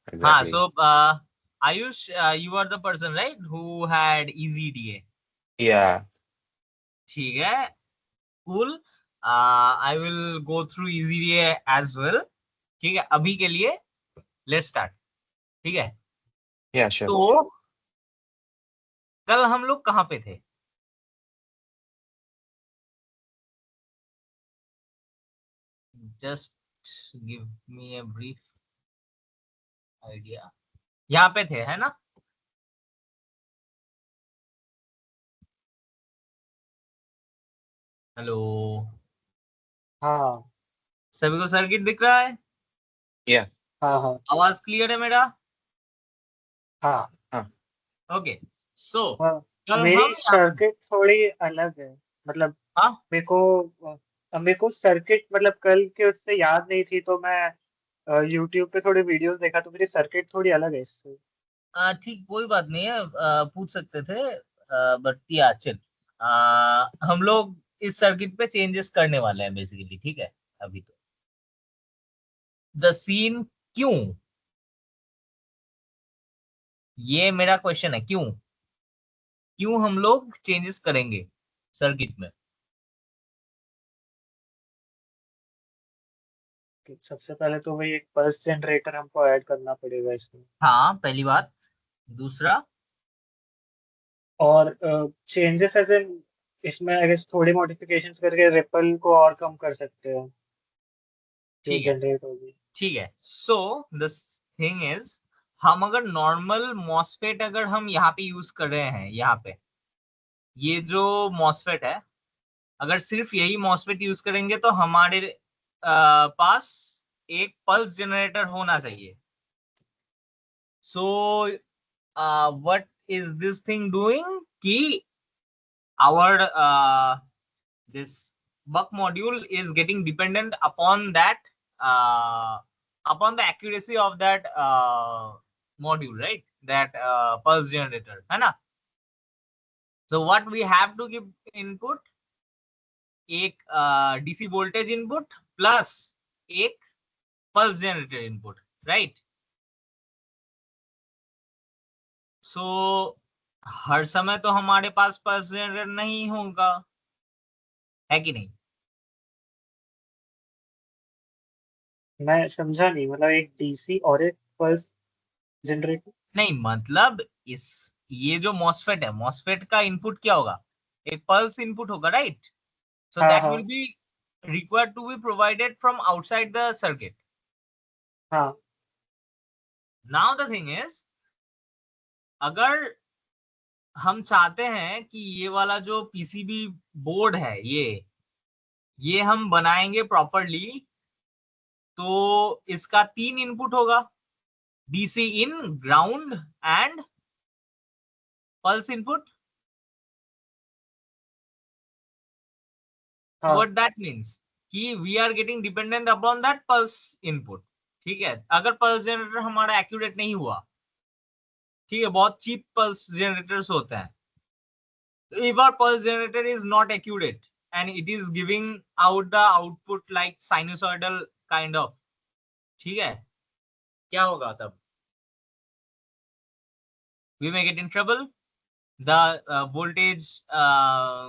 हाँ, exactly. so Ayush, you are the person, right, who had easy DA. Yeah. ठीक है, cool. I will go through easy DA as well. ठीक है, अभी के लिए let's start. ठीक है, Yeah, sure. तो कल हम लोग कहाँ पे थे? Just give me a brief idea. यहाँ पे थे, है ना? हेलो, हाँ सभी को सर्किट दिख रहा है? Yeah. हाँ हाँ आवाज क्लियर है मेरा? हाँ हाँ. ओके, सो हाँ। कल मेरी हम सर्किट थोड़ी अलग है, मतलब हाँ, मेरे को मेरे को सर्किट मतलब कल के उससे याद नहीं थी, तो मैं यूट्यूब पे थोड़े वीडियोस देखा, तो मेरी सर्किट थोड़ी अलग है इससे। ठीक, कोई बात नहीं है, पूछ सकते थे, बट या चल, हम लोग इस सर्किट पे चेंजेस करने वाले हैं बेसिकली, ठीक है? अभी तो द सीन क्यों, ये मेरा क्वेश्चन है, क्यों क्यों हम लोग चेंजेस करेंगे सर्किट में? कि सबसे पहले तो वही एक पल्स जनरेटर हमको ऐड करना पड़ेगा इसमें, हाँ, पहली बात। दूसरा, और चेंजेस ऐसे इसमें आई गेस थोड़ी मॉडिफिकेशंस करके रिपल को और कम कर सकते हो जो ठीक है, जनरेट होगी। ठीक है, सो द थिंग इज, हम अगर नॉर्मल मॉसफेट अगर हम यहाँ पे यूज कर रहे हैं, यहाँ पे ये जो मॉसफेट है, अगर सिर्फ यही मॉसफेट यूज करेंगे तो हमारे पास एक पल्स जनरेटर होना चाहिए। सो what is this thing doing कि our this buck module is getting dependent upon that, uh, upon the accuracy of that module, right? That pulse generator, है ना? So what we have to give input, एक DC voltage input plus एक pulse generator input, right? So हर समय तो हमारे पास pulse generator नहीं होगा, है कि नहीं? मैं समझा नहीं, मतलब एक डीसी और एक पल्स जनरेटर? नहीं, मतलब इस ये जो मॉसफेट है, मॉसफेट का इनपुट क्या होगा? एक पल्स इनपुट होगा, राइट? सो हाँ दैट हाँ will be required to be provided from outside the circuit. हाँ नाउ द थिंग इज, अगर हम चाहते हैं कि ये वाला जो पीसीबी बोर्ड है, ये हम बनाएंगे प्रॉपरली, तो इसका 3 इनपुट होगा, DC in, ground and pulse input. हाँ what that means कि we are getting dependent upon that pulse input। ठीक है, अगर पल्स जनरेटर हमारा एक्यूरेट नहीं हुआ, ठीक है, बहुत चीप पल्स जनरेटर्स होते हैं, if our pulse generator is not accurate and it is giving out the output like sinusoidal kind of, ठीक है, क्या होगा तब? We may get in trouble, the voltage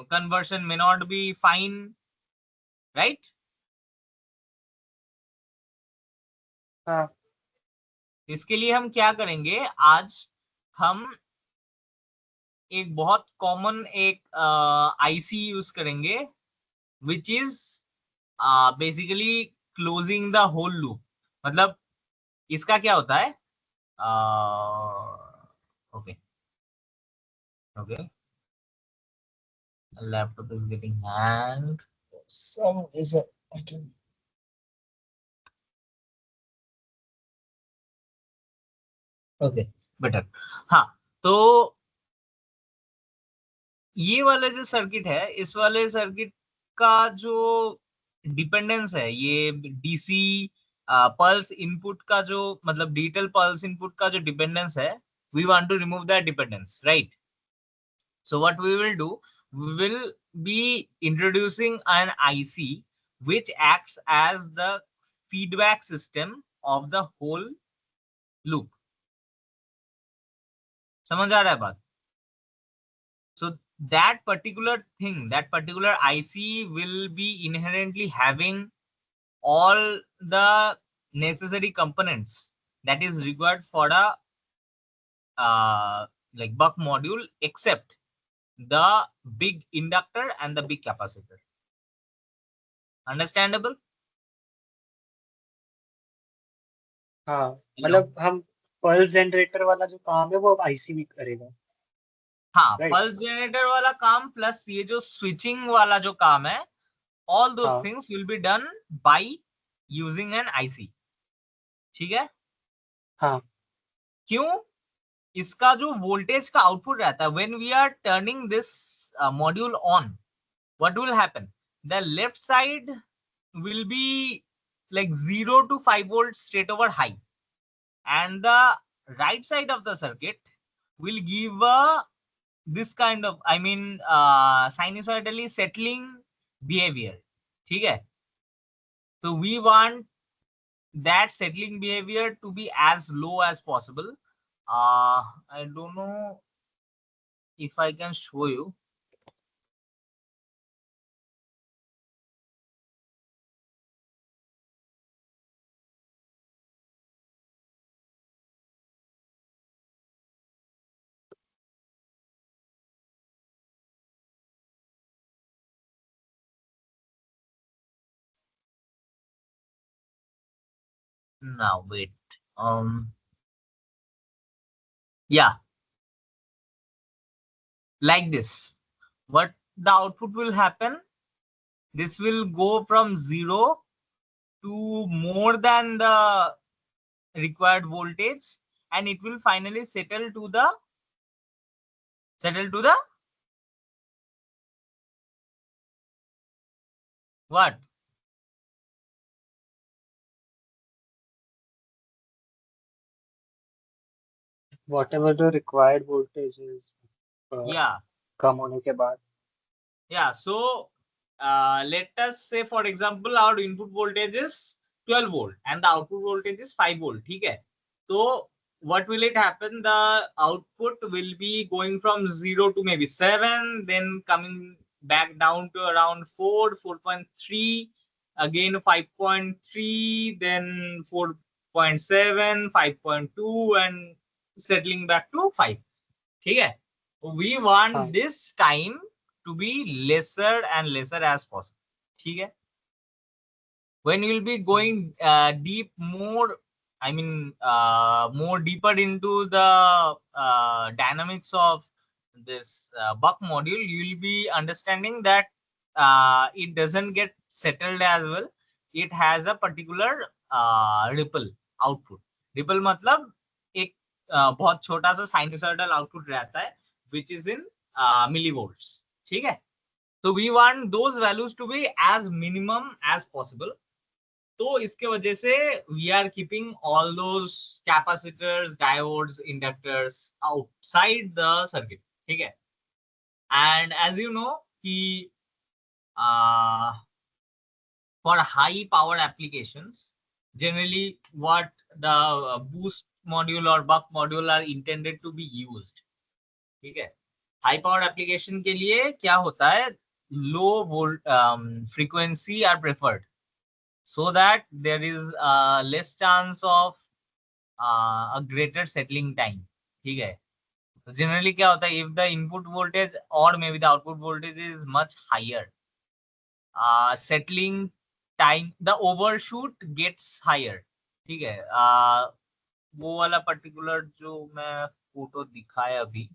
conversion may not be fine, right? हाँ इसके लिए हम क्या करेंगे आज, हम एक बहुत कॉमन एक आईसी यूज करेंगे, which is basically closing the whole loop. मतलब इसका क्या होता है, okay okay, laptop is getting hang some reason, okay, better. हाँ, तो ये वाला जो सर्किट है, इस वाले सर्किट का जो डिपेंडेंस है, ये डीसी पल्स इनपुट का जो, मतलब डिजिटल पल्स इनपुट का जो डिपेंडेंस है, we want to remove that dependence, right? So what we will do, we will be introducing an IC which acts as the feedback system of the whole loop. समझ आ रहा है बात? So that particular thing, that particular IC will be inherently having all the necessary components that is required for a like buck module, except the big inductor and the big capacitor. Understandable? हाँ, Hello? मतलब हम pulse generator वाला जो काम है वो अब IC भी करेगा। हाँ, Right. पल्स जनरेटर वाला काम प्लस ये जो स्विचिंग वाला जो काम है, all those हाँ things will be done by using an IC. ठीक है? हाँ क्यों? इसका जो वोल्टेज का आउटपुट रहता है, when we are turning this module on, what will happen? The left side will be like 0 to 5 volts straight over high, and the right side of the circuit will give this kind of, I mean, sinusoidally settling behavior. ठीक है? So we want that settling behavior to be as low as possible. I don't know if I can show you. Now wait. Yeah, like this. What the output will happen? This will go from 0 to more than the required voltage, and it will finally settle to the what? whatever the required voltage is Yeah. कम होने के बाद। Yeah, so let us say for example our input voltage is 12 volt and the output voltage is 5 volt. ठीक है? So what will it happen? The output will be going from 0 to maybe 7, then coming back down to around 4, 4.3, again 5.3, then 4.7, 5.2, and settling back to 5. ठीक है? We want हाँ this time to be lesser and lesser as possible. ठीक है? When you will be going deep more, I mean more deeper into the dynamics of this buck module, you will be understanding that it doesn't get settled as well. It has a particular ripple output. Ripple मतलब एक बहुत छोटा सा sinusoidal output रहता है, which is in millivolts. ठीक है? So we want those values to be as minimum as possible. तो इसके वजह से we are keeping all those capacitors, diodes, inductors outside the circuit. ठीक है? And as you know कि for high power applications, generally what the boost module or buck module are intended to be used. ठीक है? High power application के लिए क्या होता है? Low volt frequency are preferred, so that there is less chance of a greater settling time. ठीक है? Generally क्या होता है? If the input voltage or maybe the output voltage is much higher, settling time, the overshoot gets higher. ठीक है? वो वाला particular जो मैं फोटो दिखाया अभी,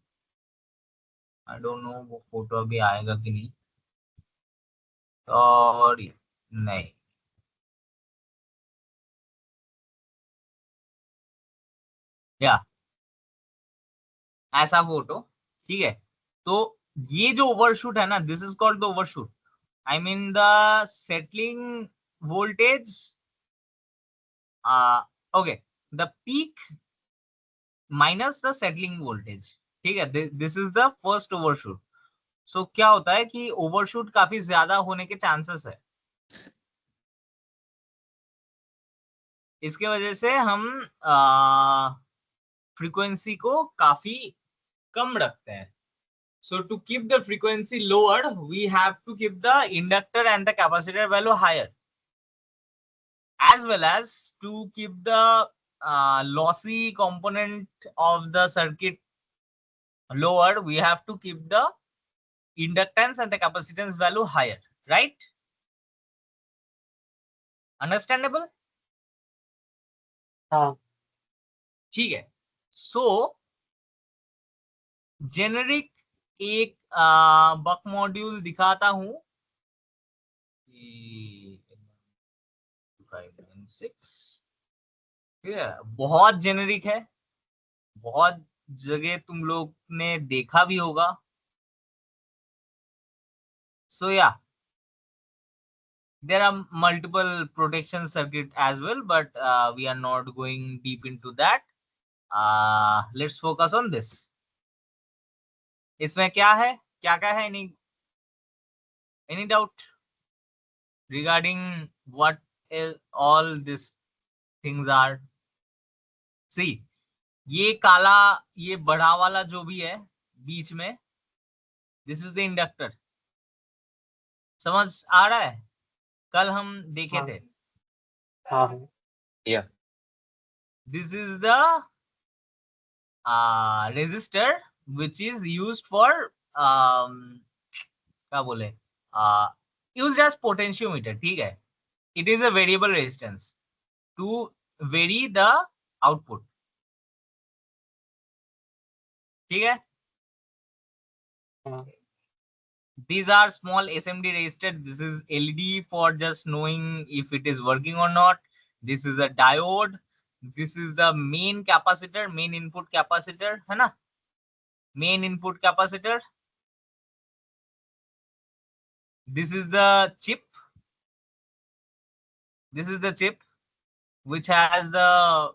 आई डोंट नो वो फोटो अभी आएगा कि नहीं, और नहीं, या ऐसा फोटो। ठीक है? तो ये जो ओवरशूट है ना, this is called the overshoot. I mean the settling voltage, okay, the peak minus the settling voltage. ठीक है? This is the first overshoot. So क्या होता है कि ओवरशूट काफी ज्यादा होने के चांसेस है। इसके वजह से हम फ्रीक्वेंसी को काफी कम रखते हैं. So to keep the frequency lower, we have to keep the inductor and the capacitor value higher, as well as to keep the lossy component of the circuit lower. We have to keep the inductance and the capacitance value higher, right? Understandable? हाँ. ठीक है. So generic एक बक module दिखाता हूं. 596. ठीक है, बहुत generic है, बहुत जगह तुम लोग ने देखा भी होगा. So yeah, there are multiple protection circuit as well, but we are not going deep into that. Let's focus on this. इसमें क्या है, क्या क्या है? Any doubt regarding what is all these things are? See, ये काला, ये बड़ा वाला जो भी है बीच में, दिस इज द इंडक्टर. समझ आ रहा है? कल हम देखे हाँ. थे. हाँ. Yeah. This is the resistor which is used for क्या बोले, used as potentiometer. ठीक है, it is a variable resistance to vary the output. ठीक है. हाँ. These are small SMD resistor. This is LED for just knowing if it is working or not. This is a diode. This is the main capacitor, main input capacitor, है ना? Main input capacitor. This is the chip. This is the chip which has the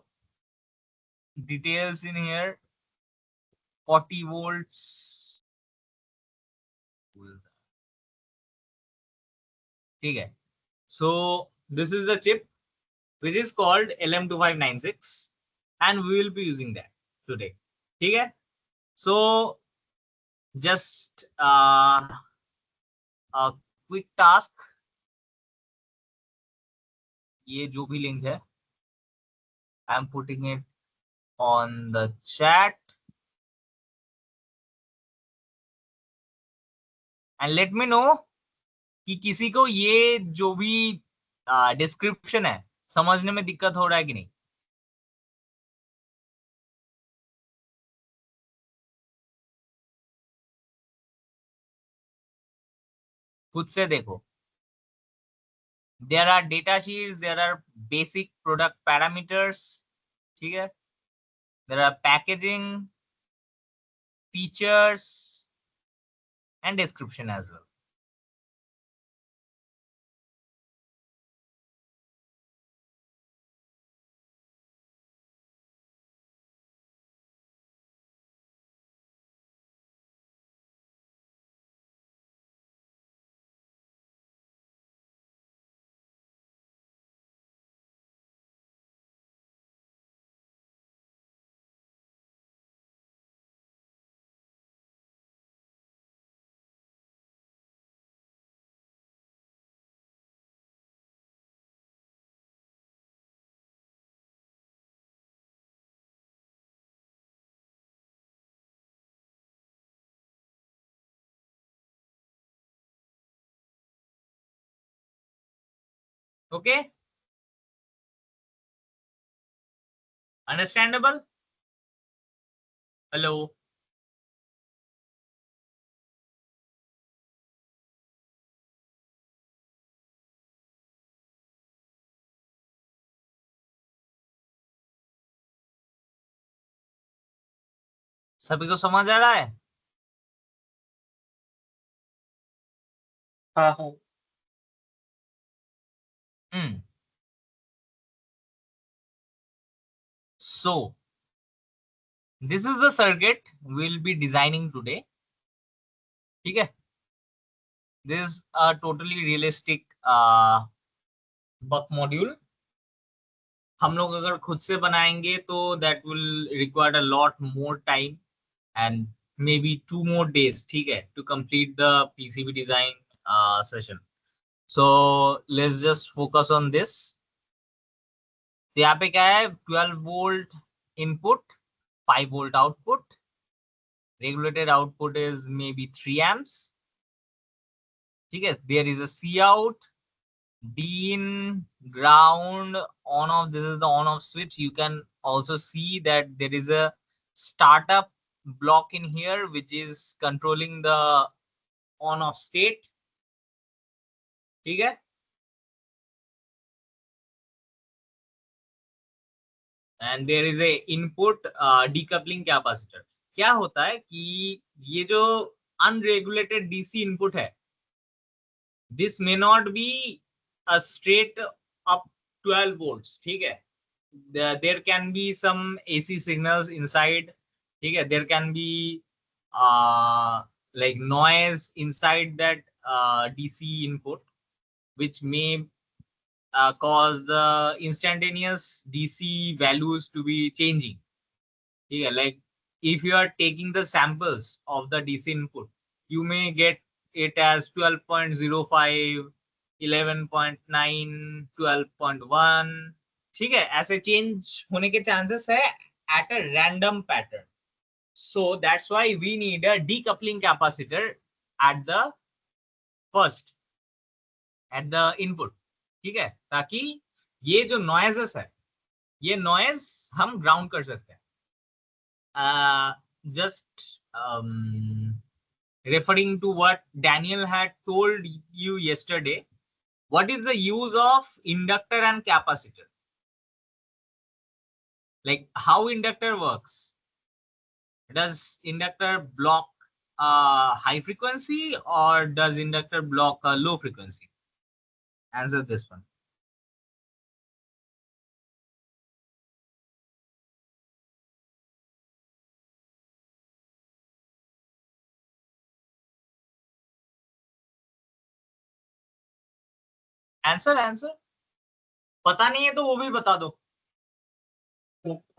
details in here. 40 volts. ठीक है. So this is the chip which is called LM2596 and we will be using that today. ठीक है. So just a quick task. ये जो भी link है, I am putting it on the chat and let me know कि किसी को ये जो भी डिस्क्रिप्शन है समझने में दिक्कत हो रहा है कि नहीं. खुद से देखो. There are data sheets, there are basic product parameters. ठीक है. There are packaging, features and description as well. Okay, understandable? Hello. सभी को समझ आ रहा है? हाँ. हाँ. So this is the circuit we'll be designing today. ठीक है. This is a totally realistic buck module. हम लोग अगर खुद से बनाएंगे तो that will require a lot more time and maybe 2 more days, ठीक है, to complete the PCB design session. So let's just focus on this. यहाँ पे क्या है, 12 volt input, 5 volt output, regulated output is maybe 3 amps, ठीक है. There is a C out, D in, ground, on off. This is the on off switch. You can also see that there is a startup block in here which is controlling the on off state, ठीक है. And there is a input decoupling capacitor. क्या होता है कि ये जो unregulated DC input है, this may not be a straight up 12 volts, ठीक है. There can be some AC signals inside, ठीक है. There can be like noise inside that DC input which may cause the instantaneous DC values to be changing, ठीक है. Like if you are taking the samples of the DC input, you may get it as 12.05, 11.9, 12.1, ठीक है. ऐसे change होने के chances है at a random pattern. So that's why we need a decoupling capacitor at the first, at the input, ठीक है, ताकि ये जो noises है, ये noise हम ground कर सकते हैं. Just referring to what Daniel had told you yesterday, what is the use of inductor and capacitor? Like how inductor works? Does inductor block high frequency or does inductor block a low frequency? Answer this one. Answer. पता नहीं है तो वो भी बता दो.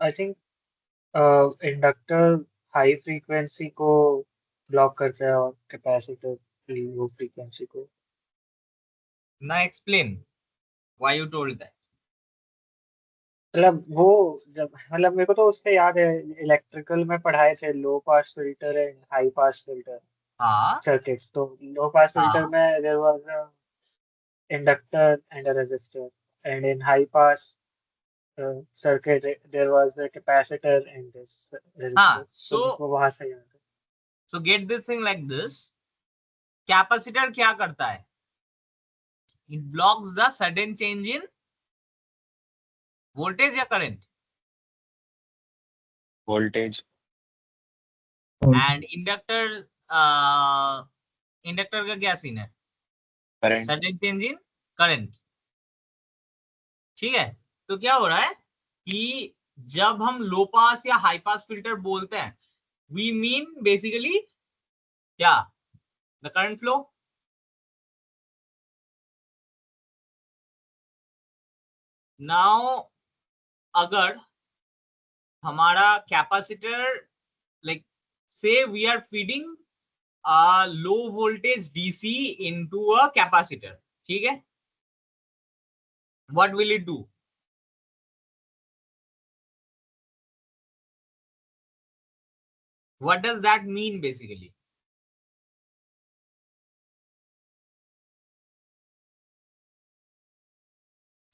I think inductor high frequency को block करता है और कैपेसिटर लो फ्रीक्वेंसी को. Now explain why you told that. मतलब वो जब मतलब मेरे को तो उससे याद है, इलेक्ट्रिकल में पढ़ाए थे low pass filter and high pass filter हाँ सर्किट्स. तो लो पास फिल्टर हाँ में there was a inductor and a resistor, and in high pass circuit there was a capacitor and this resistor. हाँ. तो मेरे को वहां से याद है. So get this thing like this. Capacitor क्या करता है? It blocks the sudden change in voltage या current. voltage. And inductor inductor का क्या सीन है? Current. Sudden change in current, ठीक है. तो क्या हो रहा है कि जब हम लो पास या हाई पास फिल्टर बोलते हैं, वी मीन बेसिकली क्या, द करंट फ्लो. नाउ अगर हमारा capacitor, like say we are feeding low voltage DC into a capacitor, ठीक है. What will it do? What does that mean basically?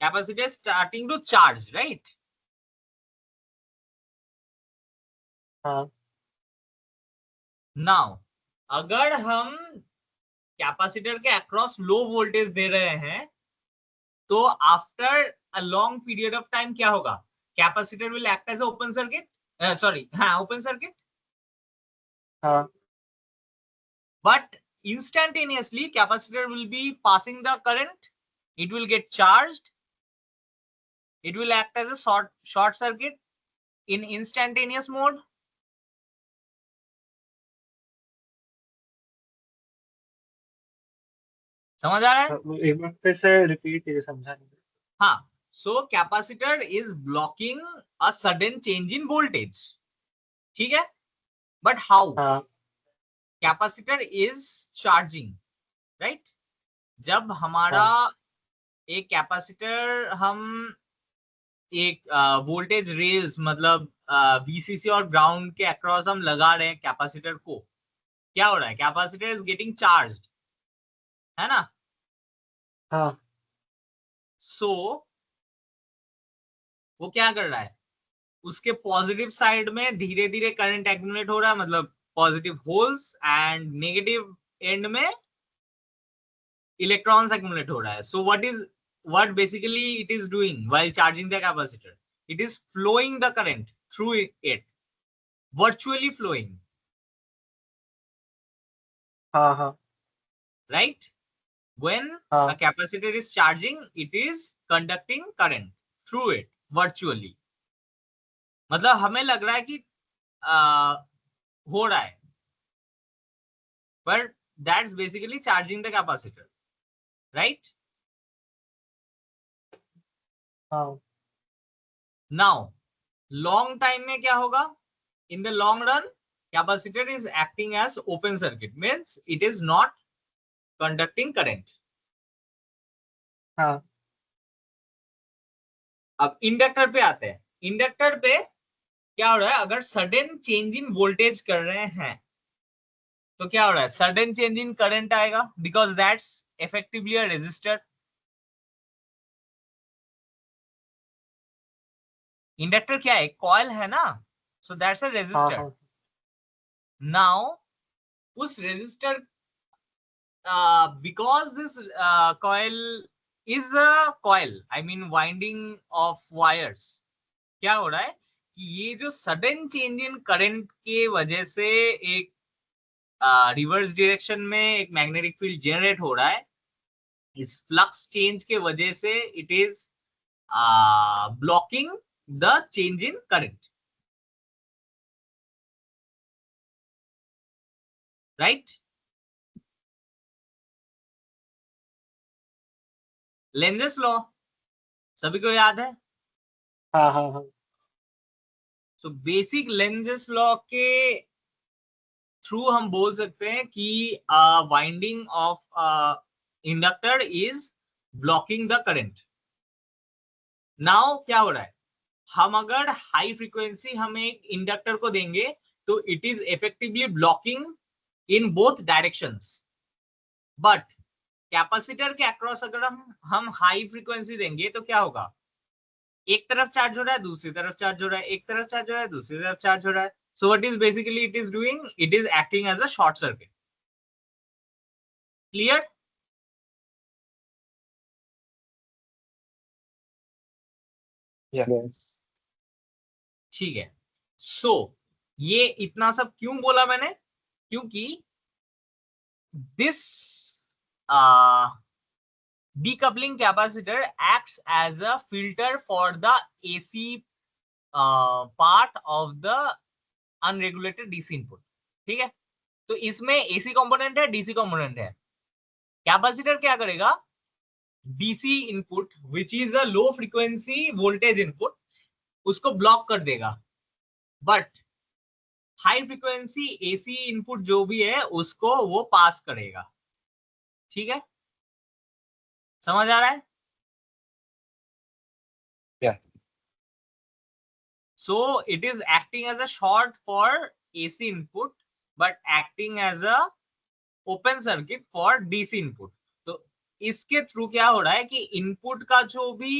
Capacitor starting to charge, right? हाँ. Now, अगर हम capacitor के across low voltage दे रहे हैं तो after a long period of time क्या होगा? Capacitor will act as open circuit, sorry हाँ ओपन सर्किट. हाँ. But instantaneously capacitor will be passing the current, it will get charged, it will act as a short circuit in instantaneous mode. समझ आ रहा है? एक बार फिर से repeat कीजिए, समझा नहीं. हाँ. So capacitor is blocking a sudden change in voltage, ठीक है, बट हाउ? हाँ कैपेसिटर इज चार्जिंग, राइट? जब हमारा हाँ एक कैपेसिटर हम एक वोल्टेज रेल्स मतलब वीसीसी और ग्राउंड के अक्रॉस हम लगा रहे हैं कैपेसिटर को, क्या हो रहा है? कैपेसिटर इज गेटिंग चार्ज्ड, है ना? हाँ सो वो क्या कर रहा है? उसके पॉजिटिव साइड में धीरे धीरे करंट एक्यूमुलेट हो रहा है, मतलब positive holes, and negative and में इलेक्ट्रॉन्स एक्यूमुलेट हो रहा है. सो what basically it is doing while charging the capacitor? It is flowing the current through it, virtually flowing, हाँ हाँ right? When a हाँ capacitor is charging, it is conducting current through it virtually. मतलब हमें लग रहा है कि हो रहा है, but that's basically charging the capacitor, right? हाँ Now long time में क्या होगा? In the long run, capacitor is acting as open circuit, means it is not conducting current. हाँ अब इंडक्टर पे आते हैं. इंडक्टर पे क्या हो रहा है? अगर सडन चेंज इन वोल्टेज कर रहे हैं तो क्या हो रहा है? सडन चेंज इन करंट आएगा, because that's effectively a resistor. Inductor क्या है? कॉइल है ना, सो दैट्स अ हाँ रेजिस्टर. हाँ नाउ उस resistor, because this coil is a coil, I mean winding of wires, क्या हो रहा है कि ये जो सडन चेंज इन करंट के वजह से एक रिवर्स डायरेक्शन में एक मैग्नेटिक फील्ड जनरेट हो रहा है. इस फ्लक्स चेंज के वजह से it is blocking the change in current, right? Lenz's law सभी को याद है. हाँ हाँ हाँ सो बेसिक लेंजेस लॉ के थ्रू हम बोल सकते हैं कि winding of inductor is blocking the current. Now क्या हो रहा है? हम अगर हाई फ्रीक्वेंसी हम एक इंडक्टर को देंगे तो it is effectively blocking in both directions. But capacitor के अक्रॉस अगर हम हाई फ्रीक्वेंसी देंगे तो क्या होगा? एक तरफ चार्ज हो रहा है, दूसरी तरफ चार्ज हो रहा है, एक तरफ चार्ज हो रहा है, दूसरी तरफ चार्ज हो रहा है. So what is basically it is doing? It is acting as a short circuit. Clear? Yes. ठीक है. सो ये इतना सब क्यों बोला मैंने? क्योंकि this decoupling capacitor acts as a filter for the AC part of the unregulated DC input. ठीक है, तो इसमें AC कंपोनेंट है, DC कंपोनेंट है. कैपेसिटर क्या करेगा? DC input which is a low frequency voltage input उसको ब्लॉक कर देगा, but high frequency AC input जो भी है उसको वो पास करेगा. ठीक है, समझ आ रहा है? Yeah. So it is acting as a short for AC input but acting as a open circuit for DC input. तो इसके थ्रू क्या हो रहा है कि इनपुट का जो भी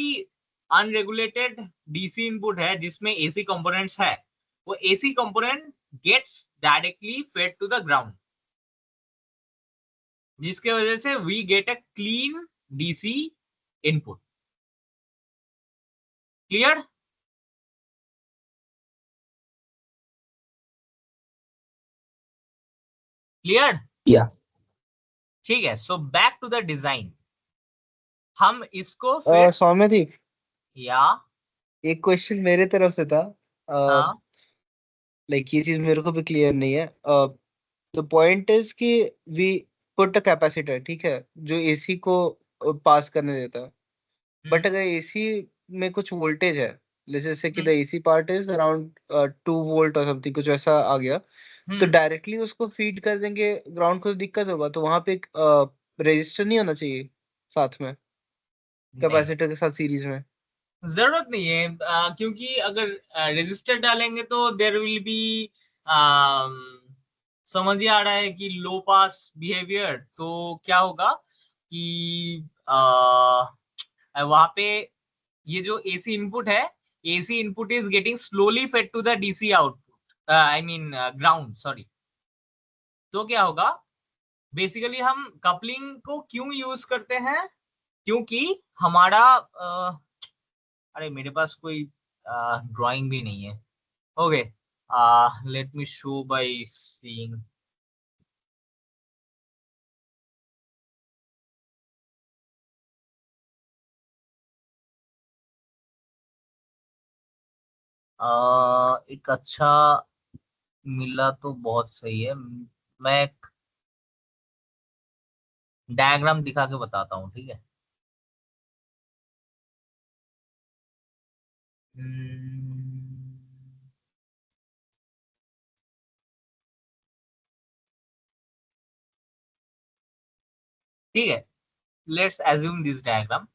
अनरेगुलेटेड DC इनपुट है जिसमें AC कंपोनेंट्स है, वो AC component gets directly fed to the ground, जिसके वजह से we get a clean DC input. Clear? Clear? Yeah. ठीक है. So back to the design. हम इसको फिर सौम्य या एक क्वेश्चन मेरे तरफ से था. हाँ लाइक ये चीज मेरे को भी क्लियर नहीं है. द पॉइंट इज कि वी पुट अ कैपेसिटर, ठीक है, जो एसी को पास करने देता है. बट अगर एसी में कुछ वोल्टेज है, जैसे कि the AC part is around 2 volt और समथिंग कुछ ऐसा आ गया, तो डायरेक्टली उसको फीड कर देंगे ग्राउंड को, तो दिक्कत होगा। तो वहां पे एक रजिस्टर नहीं होना चाहिए साथ में, नहीं, कैपेसिटर के साथ सीरीज में? जरूरत नहीं है, क्योंकि अगर रजिस्टर डालेंगे तो देर विल बी, समझ ही आ रहा है कि लो पास बिहेवियर, तो क्या होगा कि वहां पे ये जो एसी इनपुट है, AC input is getting slowly fed to the DC output, I mean ground, sorry. तो क्या होगा, बेसिकली हम कपलिंग को क्यों यूज करते हैं, क्योंकि हमारा अरे मेरे पास कोई ड्राइंग भी नहीं है। Okay, let me show by seeing. एक अच्छा मिला तो बहुत सही है, मैं एक डायग्राम दिखा के बताता हूँ, ठीक है। हम्म, ठीक है, लेट्स एज्यूम दिस डायग्राम।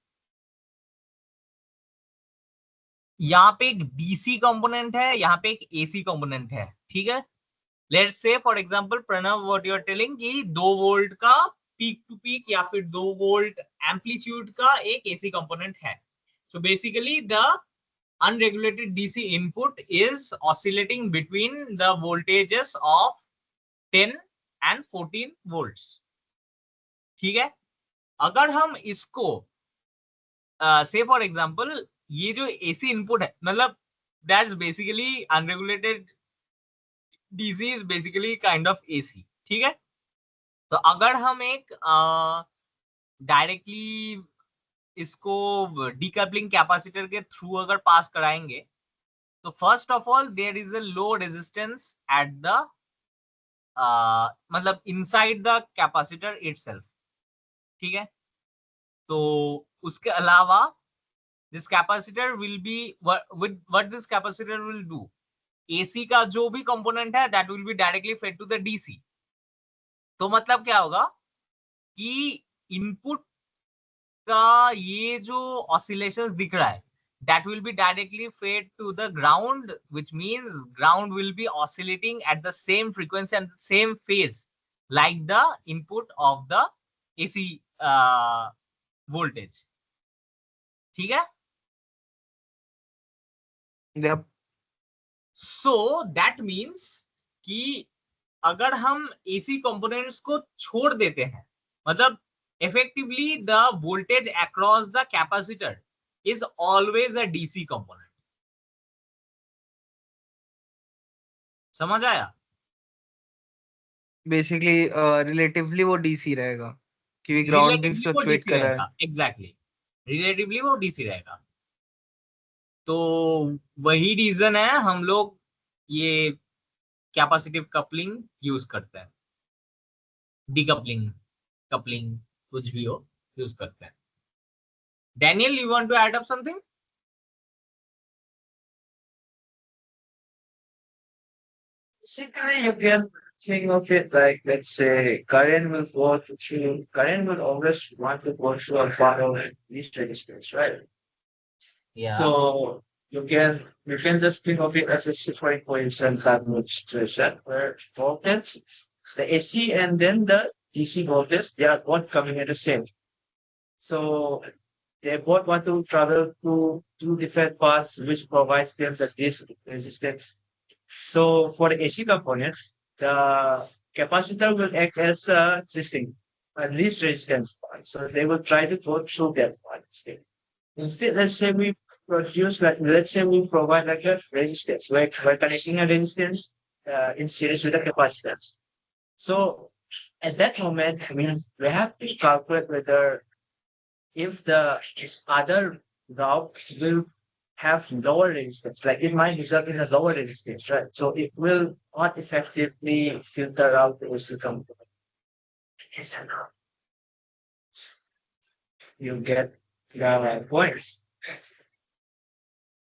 यहाँ पे एक डीसी कंपोनेंट है, यहाँ पे एक एसी कंपोनेंट है, ठीक है। Let's say for example Pranav, what you are telling कि 2 वोल्ट का पीक टू पीक या फिर 2 वोल्ट एम्पलीट्यूड का एक एसी कंपोनेंट है। So basically the unregulated DC input is oscillating between the voltages of 10 and 14 volts, ठीक है। अगर हम इसको से फॉर एग्जांपल, ये जो एसी इनपुट है, मतलब that's basically unregulated DC is basically kind of AC, ठीक है। तो अगर हम एक डायरेक्टली इसको डीकपलिंग कैपेसिटर के थ्रू अगर पास कराएंगे, तो first of all there is a low resistance at the मतलब इनसाइड द कैपेसिटर इटसेल्फ, ठीक है। तो उसके अलावा this capacitor will be what this capacitor will do, AC का जो भी कंपोनेंट है that will be directly fed to the DC. तो मतलब क्या होगा कि इनपुट का ये जो ऑसिलेशंस दिख रहा है that will be directly fed to the ground, which means ground will be oscillating at the same frequency and same phase like the input of the AC voltage, ठीक है। Yep. So that means कि अगर हम AC components को छोड़ देते हैं, मतलब effectively the voltage across the capacitor is always a DC component, समझ आया। बेसिकली रिलेटिवली वो डीसी रहेगा, क्योंकि ग्राउंड भी रिलेटिवली वो फ्लक्चुएट डीसी कर रहा है। रहेगा, एग्जैक्टली, रिलेटिवली वो डीसी रहेगा। तो वही रीजन है हम लोग ये कैपेसिटिव कपलिंग यूज करते हैं, डीकपलिंग, कपलिंग, कुछ भी हो यूज करते हैं। Daniel, you want to add up something? Basically, you can think of it like, let's say, current will always want to go through a follow these resistance, right? या So you can just think of it as a superimposition type of situation where voltage, the AC and then the DC voltage, they are both coming at the same. So they both want to travel to two different paths, which provides them the this resistance. So for the AC components, the capacitor will act as a resisting, a least resistance part. So they will try to go through that part instead. Instead, let's say we provide like a resistance. We're connecting a resistance in series with a capacitance. So at that moment, I mean, we have to calculate whether if the other route will have lower resistance, like it might result in a lower resistance, right? So it will not effectively filter out the AC component. Yes or no? You get the points.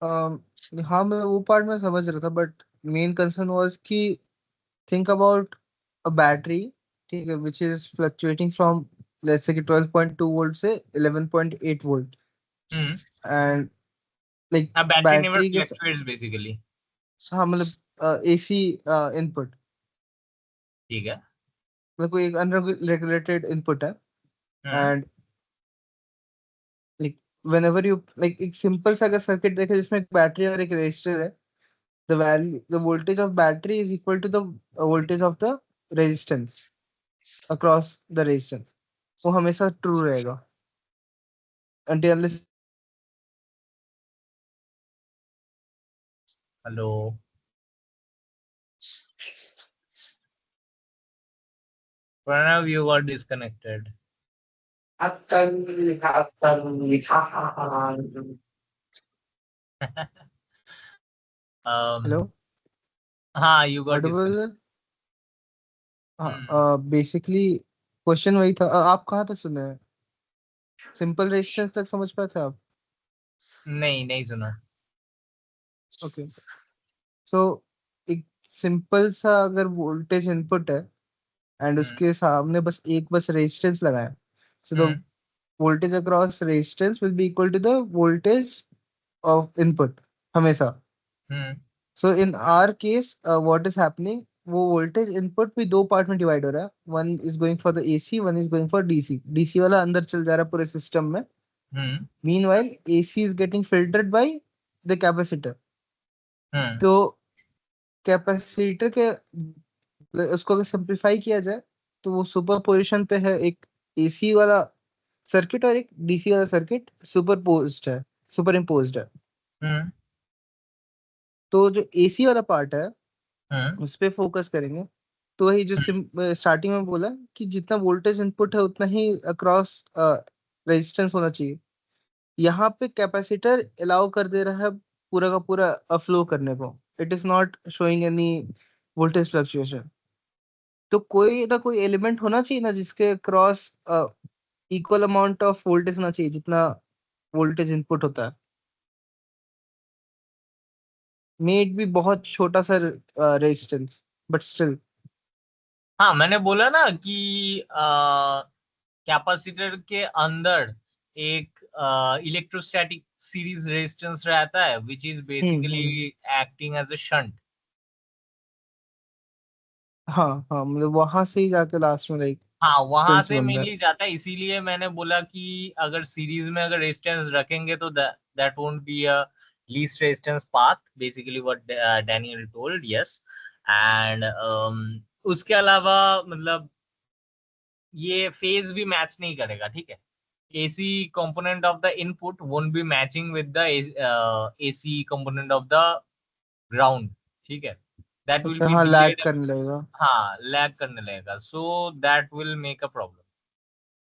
हाँ मतलब वो part मैं समझ रहा था, but main concern was कि think about a battery, ठीक है, which is fluctuating from let's say कि 12.2 वोल्ट से 11.8 volt, and like A battery never battery के fluctuates basically. हाँ मतलब एसी इनपुट, ठीक है. मतलब कोई एक अनरेगुलेटेड इनपुट है, hmm. And like whenever you like एक सिंपल सा अगर सर्किट देखे जिसमें एक बैटरी और एक रेजिस्टर है, the voltage of battery is equal to the voltage of the resistance across the resistance, वो हमेशा ट्रू रहेगा until unless Hello. Pranav, you got disconnected. hello हाँ, you got disconnected. audible। हम्म. हाँ बेसिकली क्वेश्चन वही था। आप कहाँ तक सुने हैं? सिंपल रेजिस्टेंस तक समझ पाए थे आप? नहीं, नहीं सुना. ओके, सो एक सिंपल सा अगर वोल्टेज इनपुट है एंड हम्म. उसके सामने बस रेजिस्टेंस लगाया, so the hmm. voltage across resistance will be equal to the voltage of input हमेशा। हम्म. so in our case what is happening, वो voltage input भी दो पार्ट में डिवाइड हो रहा है, one is going for the AC, one is going for DC। DC वाला अंदर चल जा रहा है पूरे सिस्टम में, हम्म. meanwhile AC is getting filtered by the capacitor। हम्म. तो कैपेसिटर के उसको अगर सिंप्लीफाई किया जाए तो वो सुपर पोजिशन पे है, एक एसी वाला सर्किट और एक डीसी वाला सर्किट सुपर इम्पोज्ड है। हम्म. तो जो एसी वाला पार्ट है हम्म. उस पे फोकस करेंगे। तो वही जो स्टार्टिंग में बोला कि जितना वोल्टेज इनपुट है उतना ही अक्रॉस रेजिस्टेंस होना चाहिए। यहाँ पे कैपेसिटर अलाउ कर दे रहा है पूरा का पूरा फ्लो करने को, it is not showing any voltage fluctuation. तो कोई ना कोई एलिमेंट होना चाहिए ना जिसके cross equal amount of voltage होना चाहिए जितना वोल्टेज इनपुट होता है, मे इट भी बहुत छोटा सा रेजिस्टेंस, बट स्टिल। हाँ, मैंने बोला ना कि कैपेसिटर के अंदर एक इलेक्ट्रोस्टैटिक सीरीज रेजिस्टेंस रहता है which is basically hmm. Acting as a shunt. हाँ हाँ मतलब वहां से ही जाके लास्ट में लाइक हाँ, वहां सेंस से बन रहा मेनली जाता है, इसीलिए मैंने बोला कि अगर सीरीज में अगर रेजिस्टेंस रखेंगे तो that won't be a least resistance path, basically what Daniel told. Yes. And उसके अलावा मतलब ये फेज भी मैच नहीं करेगा. ठीक है. AC component of the input won't be matching with the AC component of the ground. ठीक है. That है। will अच्छा be हाँ लैग delayed. करने लगेगा। हाँ, लैग करने लगेगा. So that will make a problem.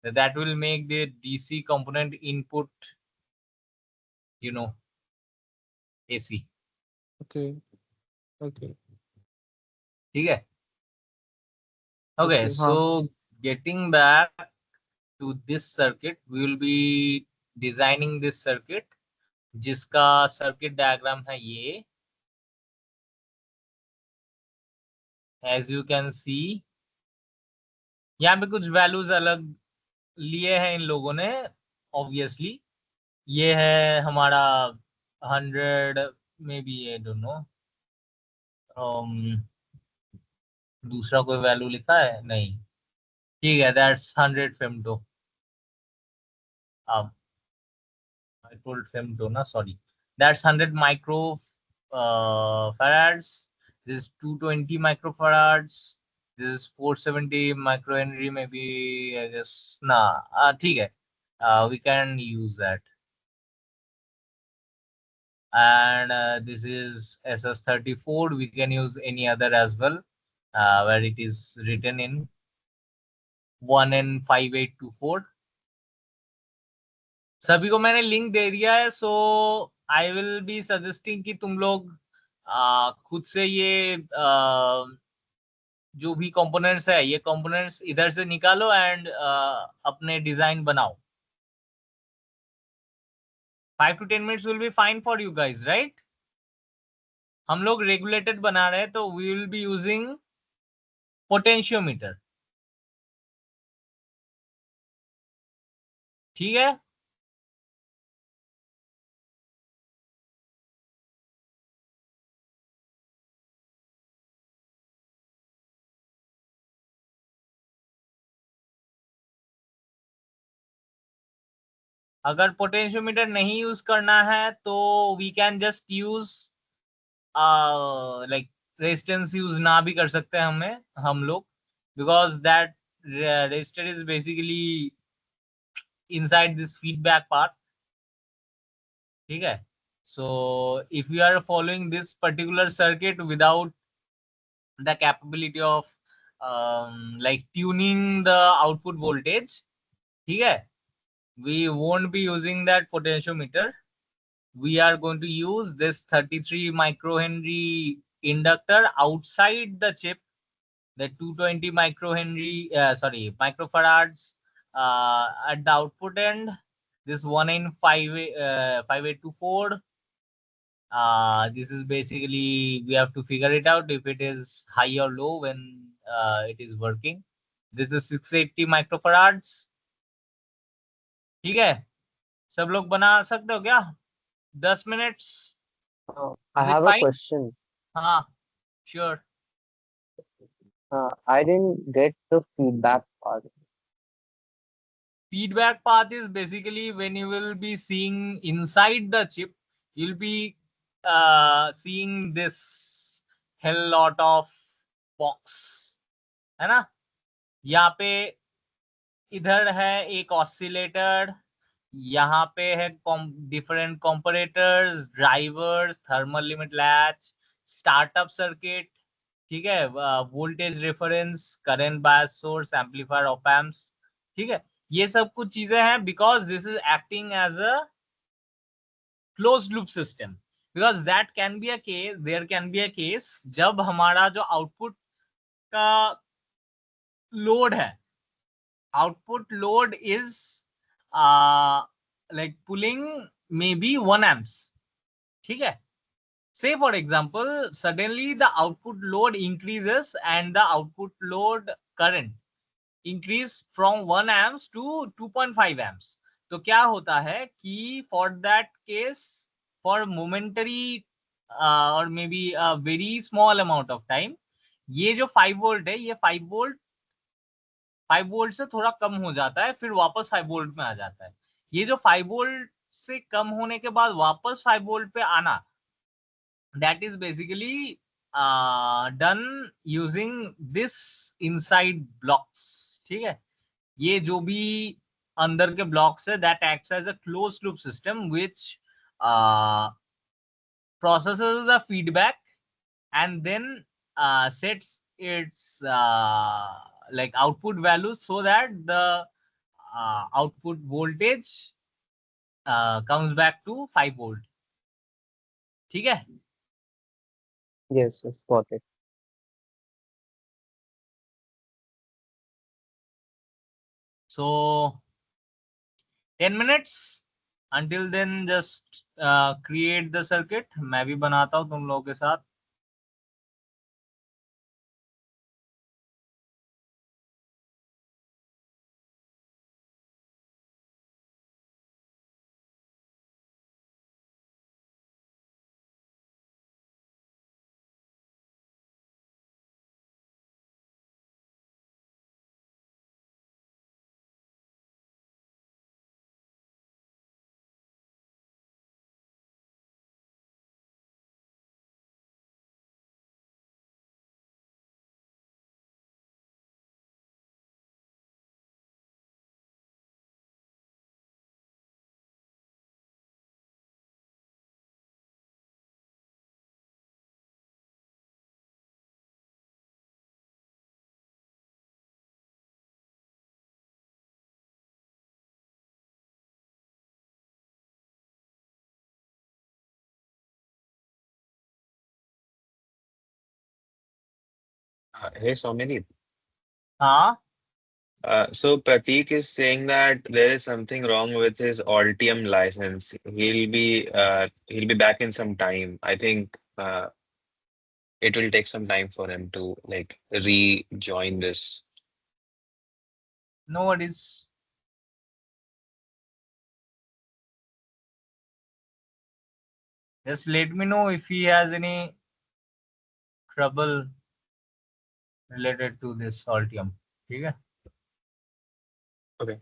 That will make the DC component input, you know, AC. Okay okay ठीक है. Okay, ओके हाँ so getting back to this circuit, we will be designing this circuit जिसका circuit diagram है ये. As you can see, यहाँ पे कुछ values अलग लिए हैं इन लोगों ने. ऑब्वियसली ये है हमारा 100 में भी, ये दोनों दूसरा कोई वैल्यू लिखा है नहीं. ठीक है, that's 100 femto. I told femto ना, sorry. That's 100 micro farads. This is 220 microfarads. This is 470 microhenry, maybe, I guess. Nah, ठीक है. We can use that. And this is SS34. We can use any other as well, where it is written in 1N5824. सभी को मैंने link दे दिया है. So I will be suggesting कि तुम लोग खुद से ये जो भी कंपोनेंट्स है ये कंपोनेंट्स इधर से निकालो एंड अपने डिजाइन बनाओ. 5 to 10 minutes will be fine for you guys, right? हम लोग regulated बना रहे हैं, तो we will be using potentiometer. ठीक है? अगर पोटेंशियोमीटर नहीं यूज करना है तो we can just use like resistance use ना भी कर सकते हैं हम लोग, because that resistor is basically inside this feedback part. ठीक है? So if you are following this particular circuit without the capability of like tuning the output voltage, ठीक है, we won't be using that potentiometer. We are going to use this 33 microhenry inductor outside the chip, the 220 microfarads at the output end, this 1 in 5824. This is basically, we have to figure it out if it is high or low when it is working. This is 680 microfarads. ठीक है? सब लोग बना सकते हो क्या? 10 minutes. I Is it have a fine? question. हाँ, sure. I didn't get the feedback part. Feedback path is basically when you will be seeing inside the chip, you'll be seeing this hell lot of box, है ना? यहाँ पे इधर है एक oscillator, यहाँ पे है different comparators, drivers, thermal limit latch, startup circuit, ठीक है, voltage reference, current bias source, amplifier, op amps. ठीक है? ये सब कुछ चीजें हैं because this is acting as a closed loop system. Because that can be a case, there can be a case जब हमारा जो आउटपुट का लोड है, output load is like pulling maybe 1 amps. ठीक है? Say for example, suddenly the output load increases and the output load current increase from 1 amps to 2.5 amps. तो क्या होता है कि for that case, for momentary or maybe a very small amount of time, ये जो 5 volt है, ये 5 volt से थोड़ा कम हो जाता है, फिर वापस 5 वोल्ट में आ जाता है. ये जो 5 वोल्ट से कम होने के बाद वापस 5 वोल्ट पे आना, that is basically done using this inside blocks. ठीक है? ये जो भी अंदर के ब्लॉक्स है, that acts as a closed loop system which processes the feedback and then sets its like output values so that the output voltage comes back to 5 volt. ठीक है? Yes, got it. So 10 minutes. Until then just create the circuit. मैं भी बनाता हूँ तुम लोगों के साथ. Hey, Soumyadeep, हाँ, So Prateek is saying that there is something wrong with his Altium license. He'll be back in some time. I think it will take some time for him to like rejoin this. No worries. Just let me know if he has any trouble related to this Altium. ठीक है? Okay.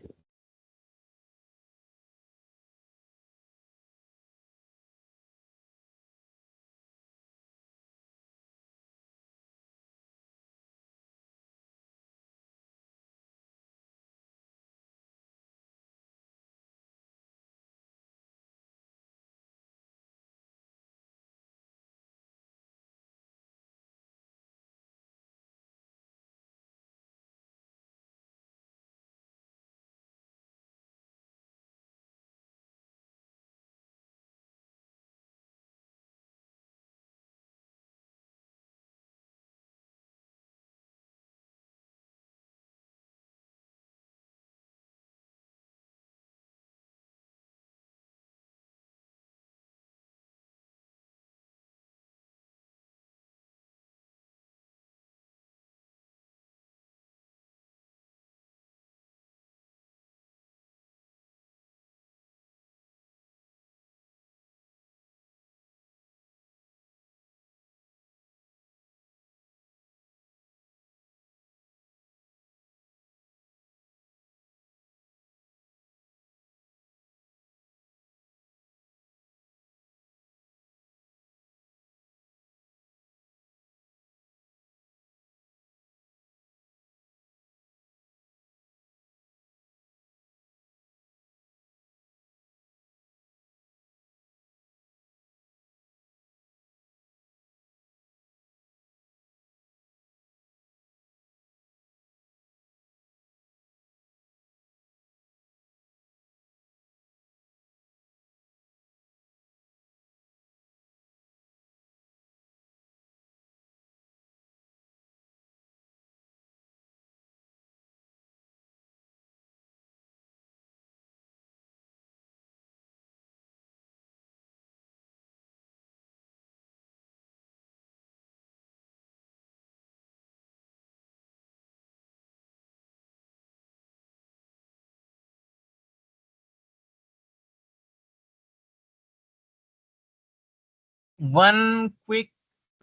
One quick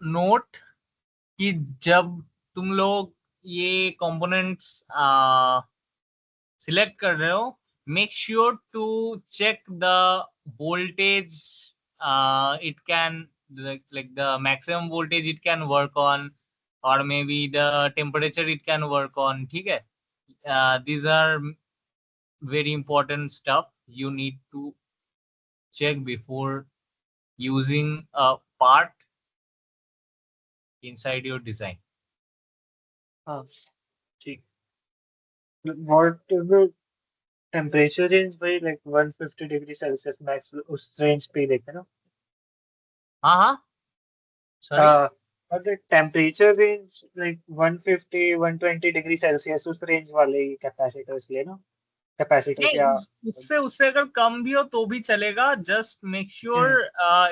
note कि जब तुम लोग ये components select कर रहे हो, make sure to check the voltage it can like the maximum voltage it can work on, or maybe the temperature it can work on. ठीक है? These are very important stuff you need to check before using a part inside your design. हाँ ठीक. What is the temperature range भाई, like 150 degree Celsius max उस range पे ही देखे ना? हाँ sorry. But the temperature range like 150 120 degree Celsius उस range वाले ही capacitors ले ना? Capacitors नहीं या उससे उससे अगर कम भी हो तो भी चलेगा. Just make sure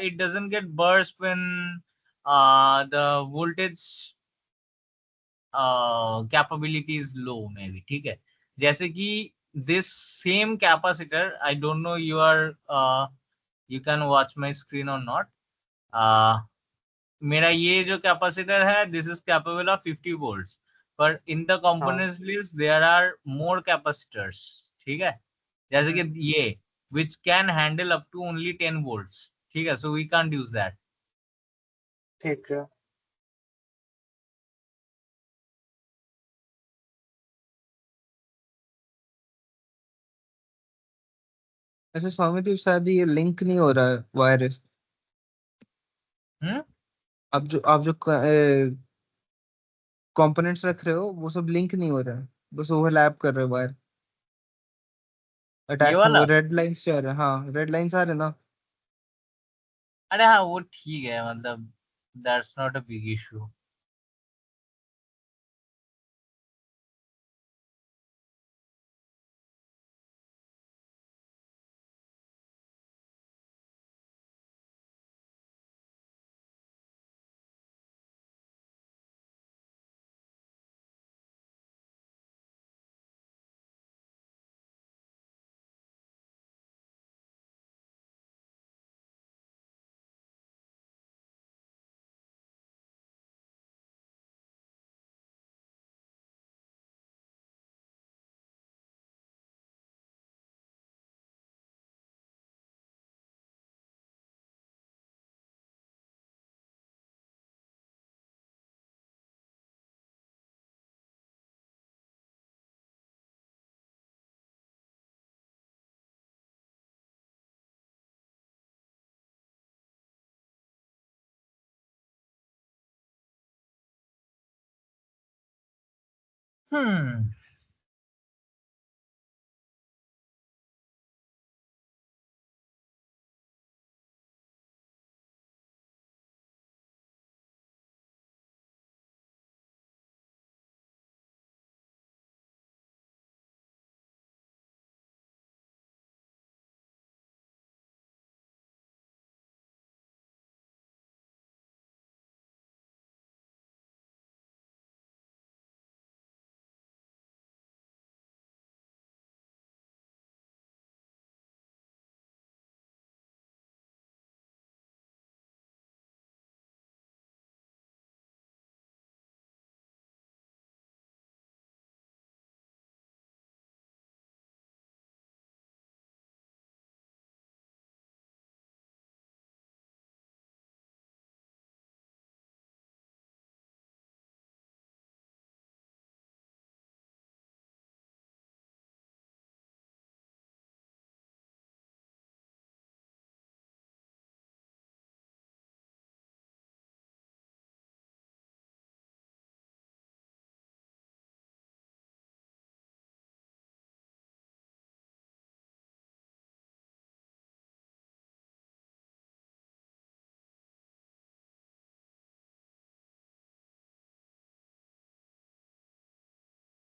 it doesn't get burst when the voltage capability is low maybe. ठीक है, जैसे कि this same capacitor, I don't know you can watch my screen और नॉट. मेरा ये जो कैपेसिटर है this is capable of 50 volts, पर in the components list there are more capacitors. ठीक है, जैसे कि ये which can handle up to only 10 volts. ठीक है, so we can't use that. ठीक है. अच्छा स्वामिदीप, शायद ये लिंक नहीं हो रहा है वायर. आप जो कंपोनेंट्स रख रहे हो वो सब लिंक नहीं हो रहा है, बस ओवरलैप कर रहे हो वायर. ये अटैच में वो वाला, रेड लाइंस आ रहे हैं. हाँ रेड लाइंस आ रहे हैं ना. अरे हाँ वो ठीक है, मतलब that's not a big issue. Hmm.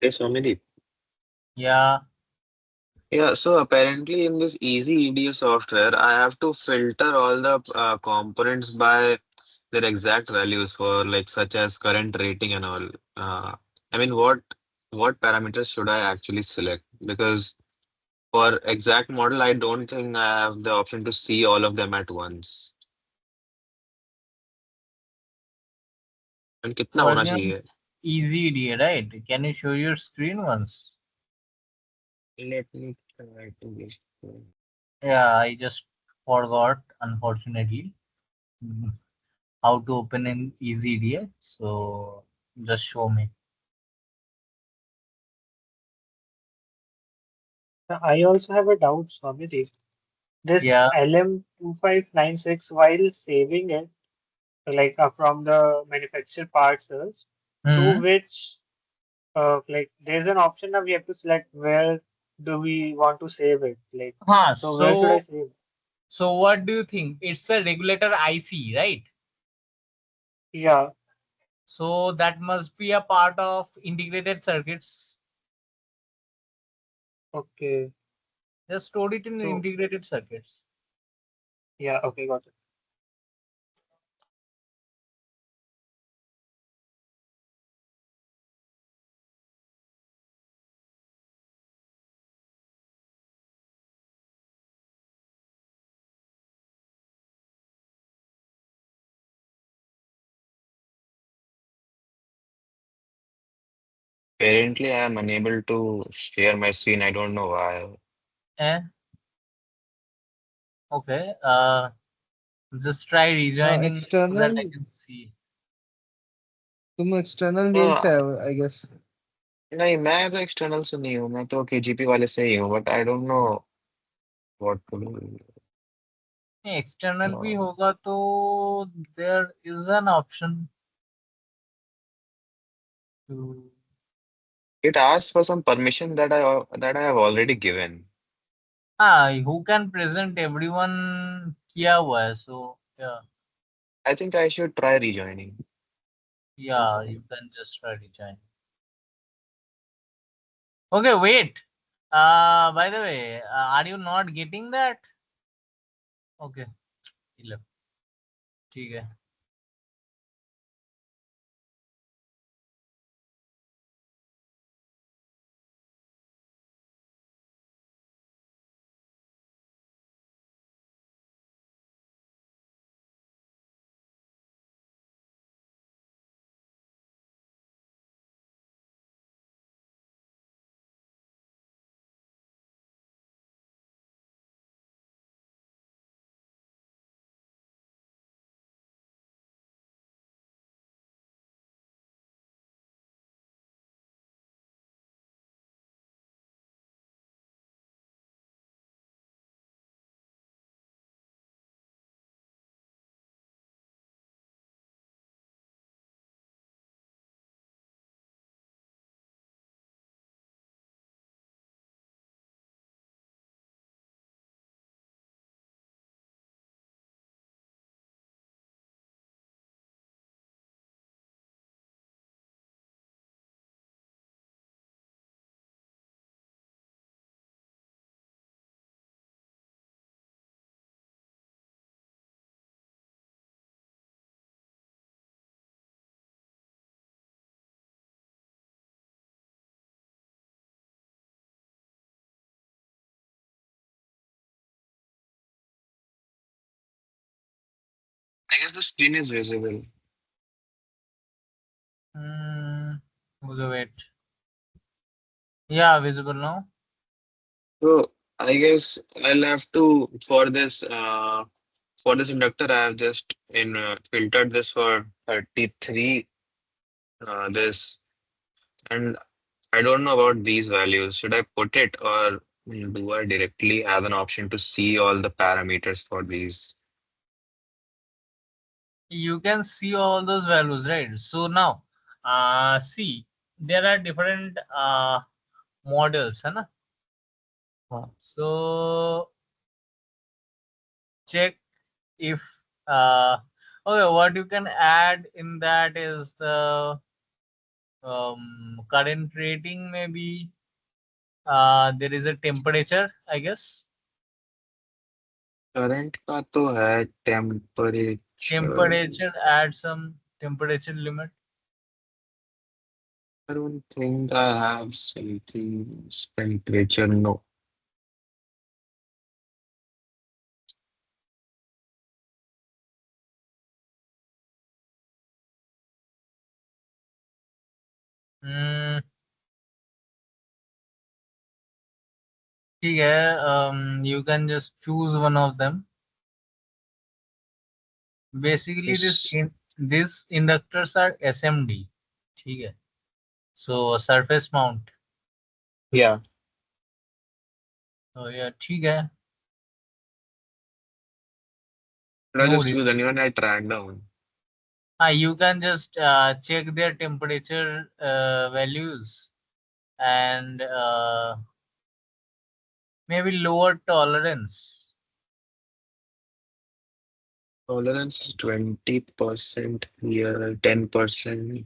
Yes, Swamidhi. Yeah. Yeah, so apparently in this easy EDA software, I have to filter all the components by their exact values for like such as current rating and all. Uh, I mean, what parameters should I actually select? Because for exact model, I don't think I have the option to see all of them at once. And कितना होना Volume चाहिए? easy DA, right? Can you show your screen once? Let me try to get. Yeah, I just forgot, unfortunately, how to open an easy DA. So just show me. I also have a doubt, Swamiji. This Yeah. LM2596, while saving it, like from the manufacturer parts to Hmm. which, like, there's an option now we have to select where do we want to save it. Like, Huh, so where should I save? so what do you think? It's a regulator IC, right? Yeah, So that must be a part of integrated circuits. okay. Just stored it in the So, integrated circuits. yeah, okay, got it. Apparently, I am unable to share my screen. I don't know why. Eh? Okay. Just try rejoining so that I External, can see. तुम external mail No, से आए हो, I guess. नहीं मैं तो external से नहीं हूँ मैं तो केजीपी वाले से ही हूँ but I don't know what to do external भी होगा तो there is an option to it asks for some permission that I have already given हाँ हु कैन प्रेजेंट एवरीवन किया हुआ है so I think I should try rejoining या you can just try rejoin okay wait by the way are you not getting that okay ठीक है the screen is visible. Wait. Yeah, visible now. So I guess I'll have to for this inductor I have just in filtered this for 33 this, and I don't know about these values. Should I put it, or do I directly have an option to see all the parameters for these? You can see all those values, right? So now, see, there are different models, है ना? So check if okay, what you can add in that is the current rating, maybe. There is a temperature, I guess. Current का तो है temperature. Temperature, add some temperature limit. I don't think I have something temperature. No. Hmm, ठीक है, you can just choose one of them. Basically, Yes. these inductors are SMD. ठीक है, so surface mount. Yeah. So yeah, ठीक है, Should I no just worries. choose anyone at random? You can just check their temperature values and maybe lower tolerance. Tolerance is 20% here, 10%.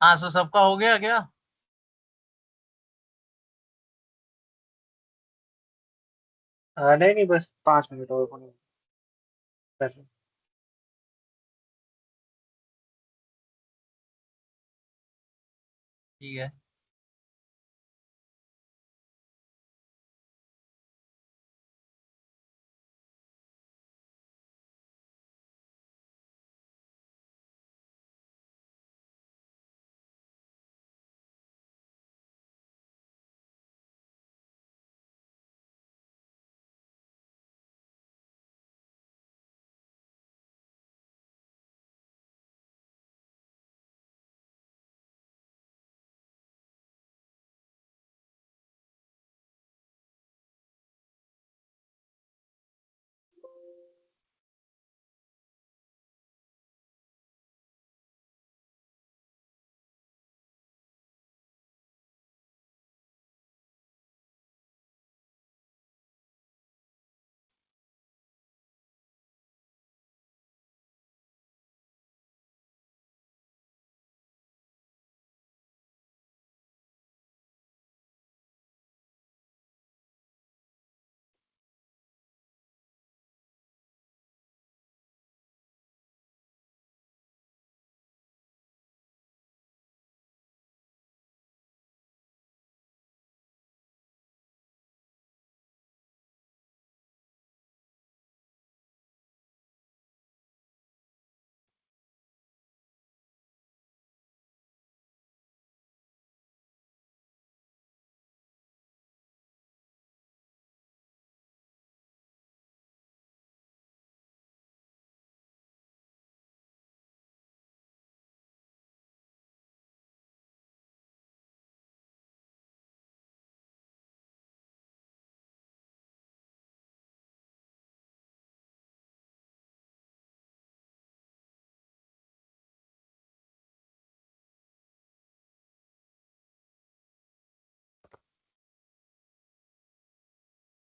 हाँ, so सबका हो गया क्या? नहीं नहीं, बस 5 मिनट और होने दो। ठीक है।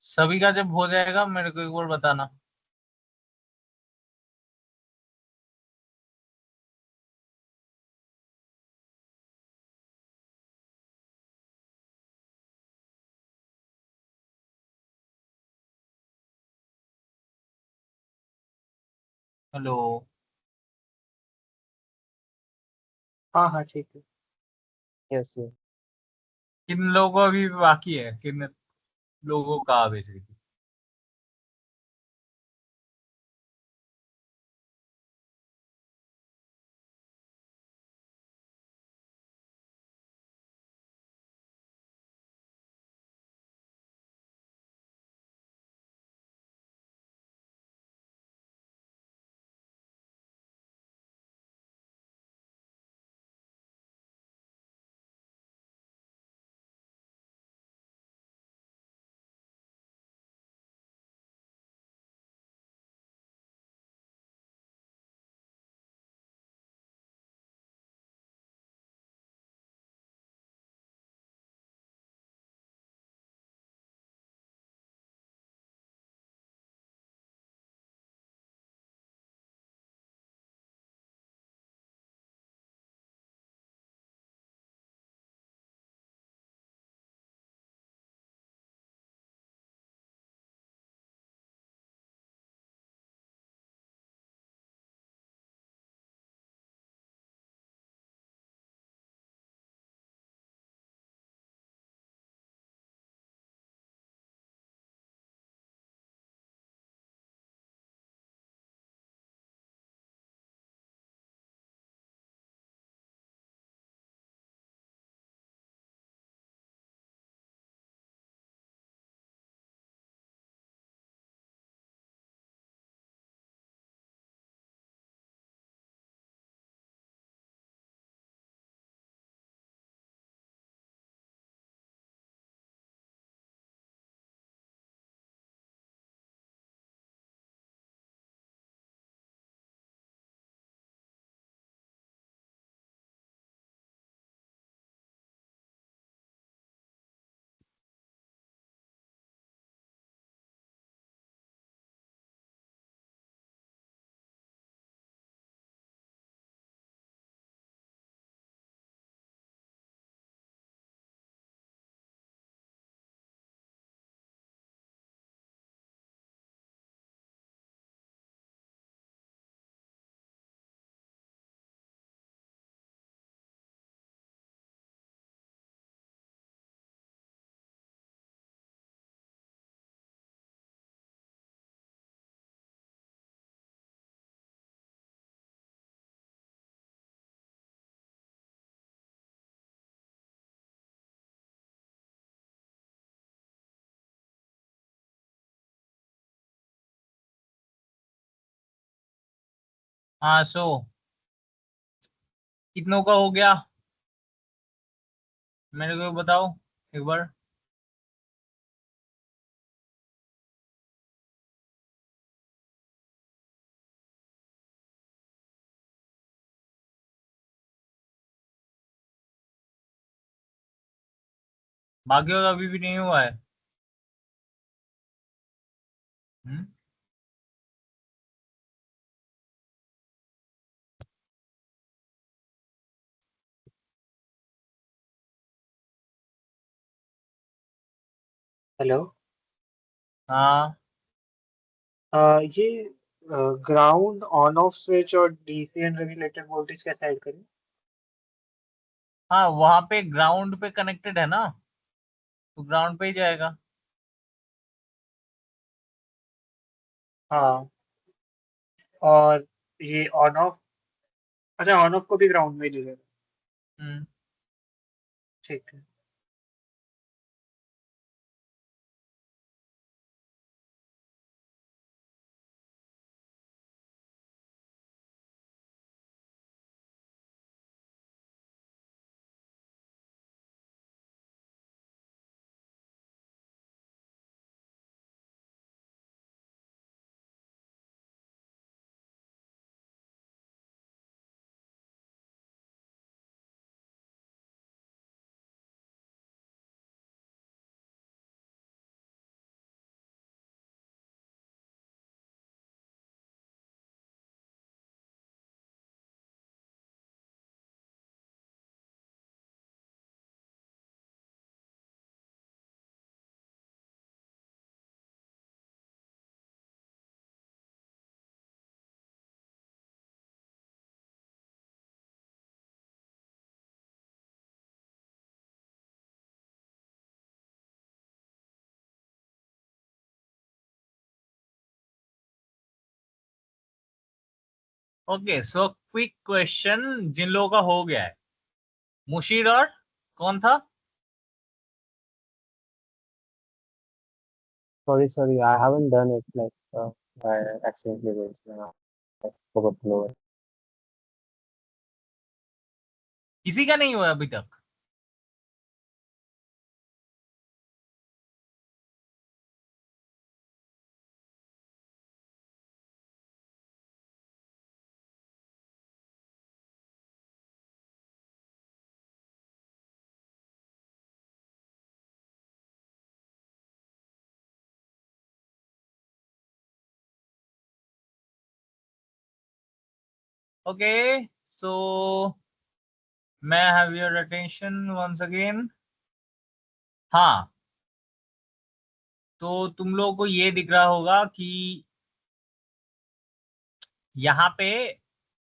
सभी का जब हो जाएगा मेरे को एक बार बताना। हेलो। हाँ हाँ ठीक है। Yes, yes. किन लोगों को अभी बाकी है, किन लोगों का बेसिकली? हाँ, सो कितनों का हो गया मेरे को बताओ एक बार। बाकी तो अभी भी नहीं हुआ है। हम्म। हेलो। हाँ ये ग्राउंड ऑन ऑफ स्विच और डीसी एंड रेगुलेटर वोल्टेज कैसे ऐड करें? हाँ, वहां पे ग्राउंड पे कनेक्टेड है ना, तो ग्राउंड पे ही जाएगा। हाँ, और ये ऑन ऑफ, अच्छा ऑन ऑफ को भी ग्राउंड में ही ले लेगा। हम्म। ठीक है। ओके, सो क्विक क्वेश्चन जिन लोगों का हो गया है, मुशीर और कौन था? Sorry, I haven't done it like I accidentally did. I forgot to do it. किसी का नहीं हुआ अभी तक? ओके, सो मैं have your attention once again. हाँ, तो तुम लोगों को ये दिख रहा होगा कि यहाँ पे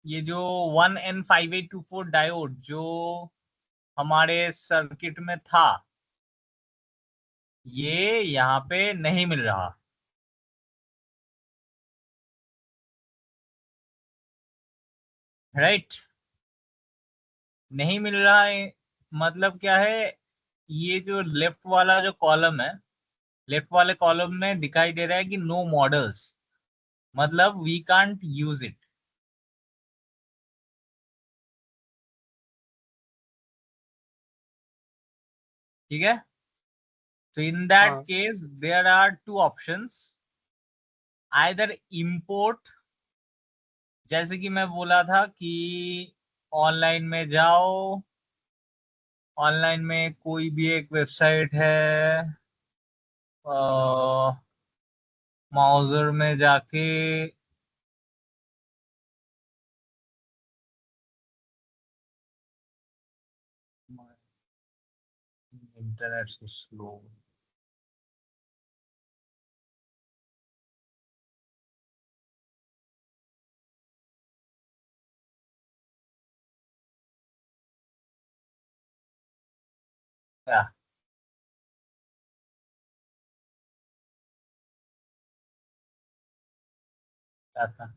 ये जो 1N5824 डायोड जो हमारे सर्किट में था, ये यहाँ पे नहीं मिल रहा। राइट, नहीं मिल रहा है मतलब क्या है? ये जो लेफ्ट वाला जो कॉलम है, लेफ्ट वाले कॉलम में दिखाई दे रहा है कि नो मॉडल्स, मतलब वी कांट यूज इट। ठीक है, तो इन दैट हाँ case there are two options, either import, जैसे कि मैं बोला था कि ऑनलाइन में जाओ, ऑनलाइन में कोई भी एक वेबसाइट है, माउजर में जाके इंटरनेट से स्लो। क्या क्या था?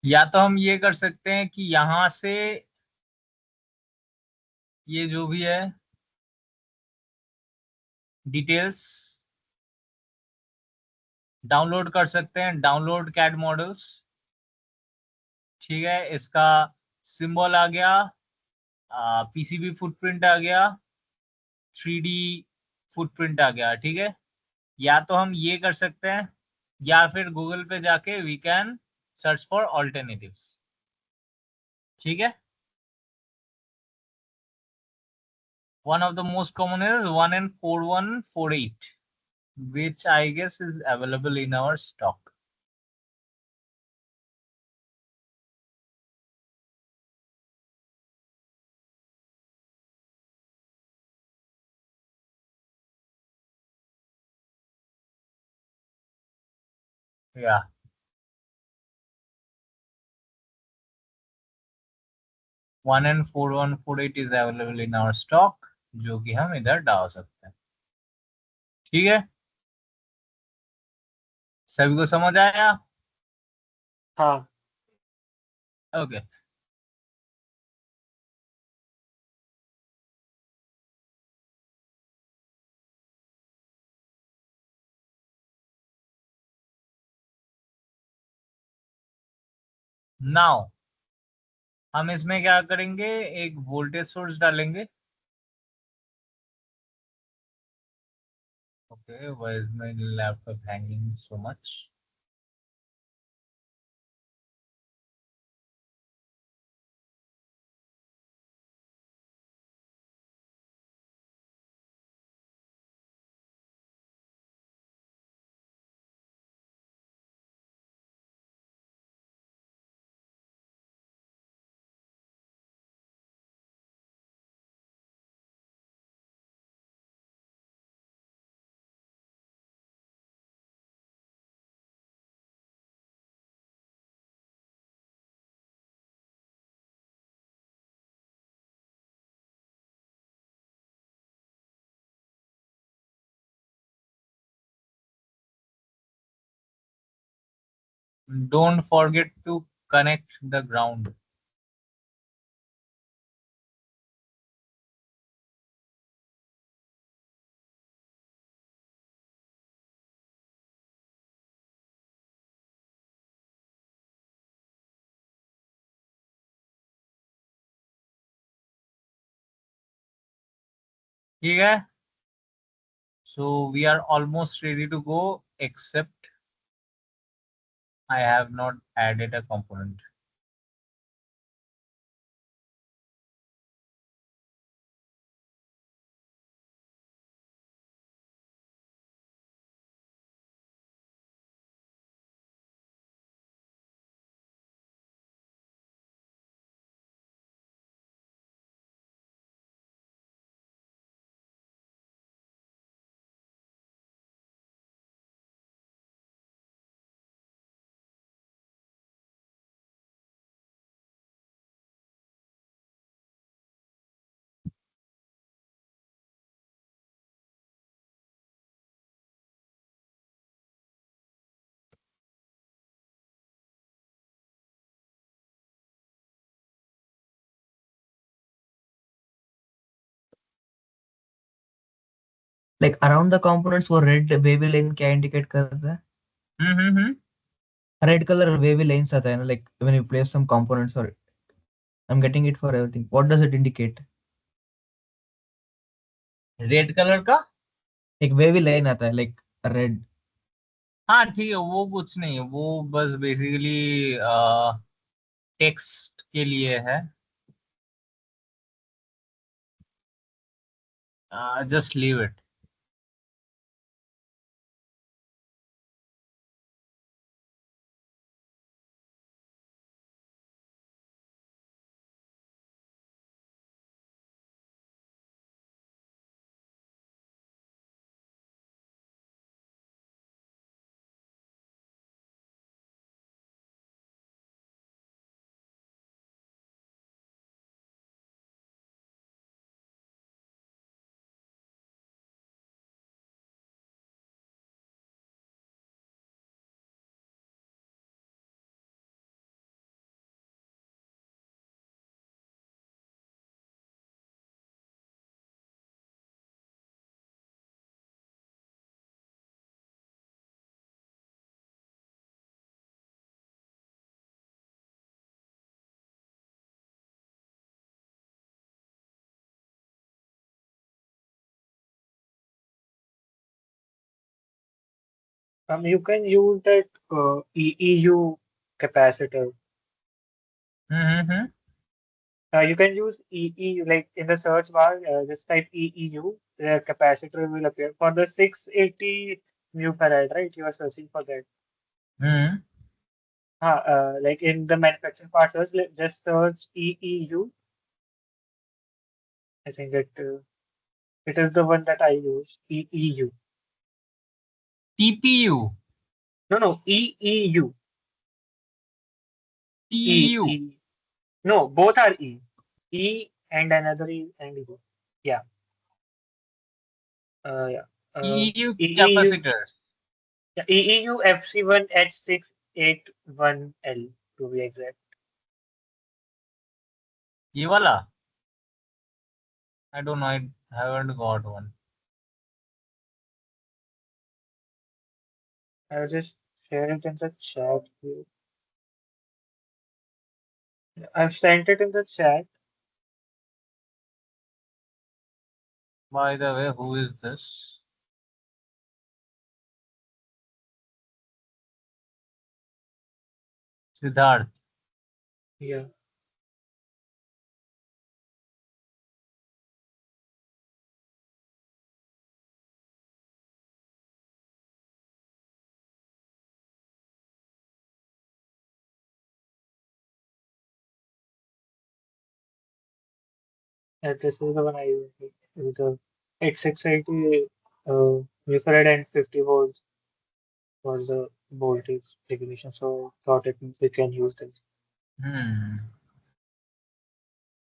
या तो हम ये कर सकते हैं कि यहां से ये जो भी है डिटेल्स डाउनलोड कर सकते हैं, डाउनलोड कैड मॉडल्स। ठीक है, इसका सिंबल आ गया, पीसीबी फुटप्रिंट आ गया, 3D फुटप्रिंट आ गया। ठीक है, या तो हम ये कर सकते हैं, या फिर गूगल पे जाके we can search for alternatives. ठीक है, one of the most common is 1N4148, which I guess is available in our stock. Yeah, 1N4148 is available in our stock, जो कि हम इधर डाल सकते हैं। ठीक है, सभी को समझ आया? हाँ ओके, नाउ हम इसमें क्या करेंगे, एक वोल्टेज सोर्स डालेंगे। Okay, why is my laptop hanging so much? Don't forget to connect the ground. ठीक है? So we are almost ready to go, except I have not added a component. Like around the components वो red wavy line क्या indicate करता है? Red color wavy lines आता है ना, like when you place some components, or I'm getting it for everything. What does it indicate? Red colour का एक wavy line आता है like red. हाँ ठीक है, वो कुछ नहीं है, वो बस बेसिकली टेक्स्ट के लिए है. Just leave it. You can use that EEU capacitor. You can use EEU, like in the search bar, just type EEU, the capacitor will appear for the 680 mu farad, right? You are searching for that. Like in the manufacturing part, just search EEU. I think it is the one that I use, EEU. TPU. No, EEU. TU. No, both are E. E and another E and E. Yeah. Yeah. EU EEU. capacitors. Yeah, EEU FC1H681L to be exact. ये वाला I don't know, I haven't got one. I'll just share it in the chat here. I've sent it in the chat. By the way, who is this? Siddharth. Yeah. This is the one I use. With the X680 microfarad and 50 volts for the voltage regulation. So thought we can use this.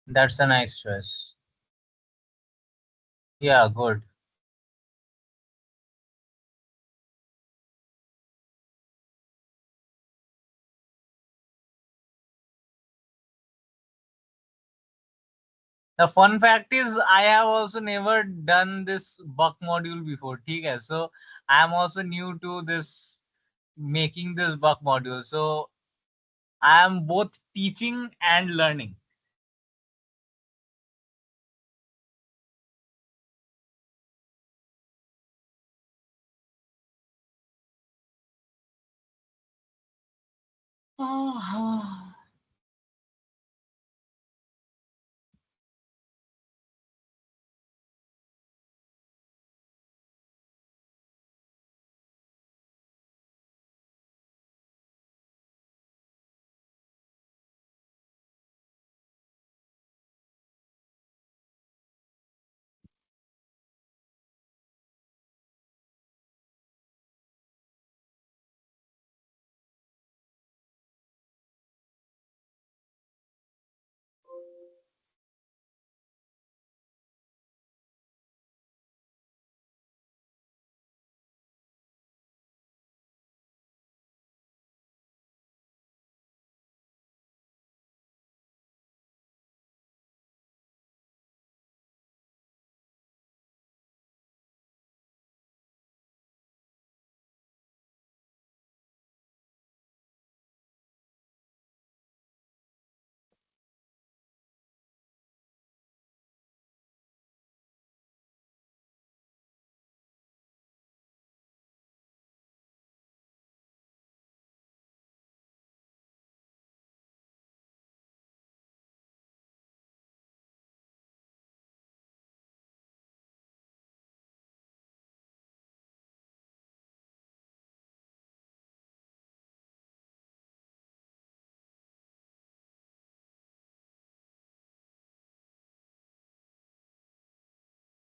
That's a nice choice. Yeah, good. The fun fact is I have also never done this buck module before. Okay, so I am also new to this making this buck module. So I am both teaching and learning.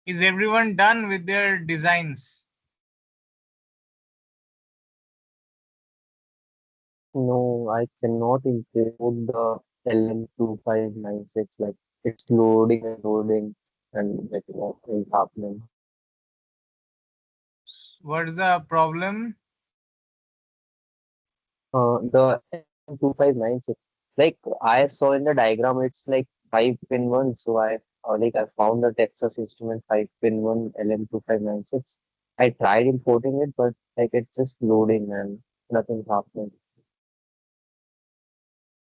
Is everyone done with their designs? No, I cannot include the LM2596. Like it's loading and like what is happening. What is the problem? The LM2596. Like I saw in the diagram, it's like 5-pin 1. So I found the Texas Instrument 5-pin 1 LM2596. I tried importing it, but like it's just loading and nothing's happening.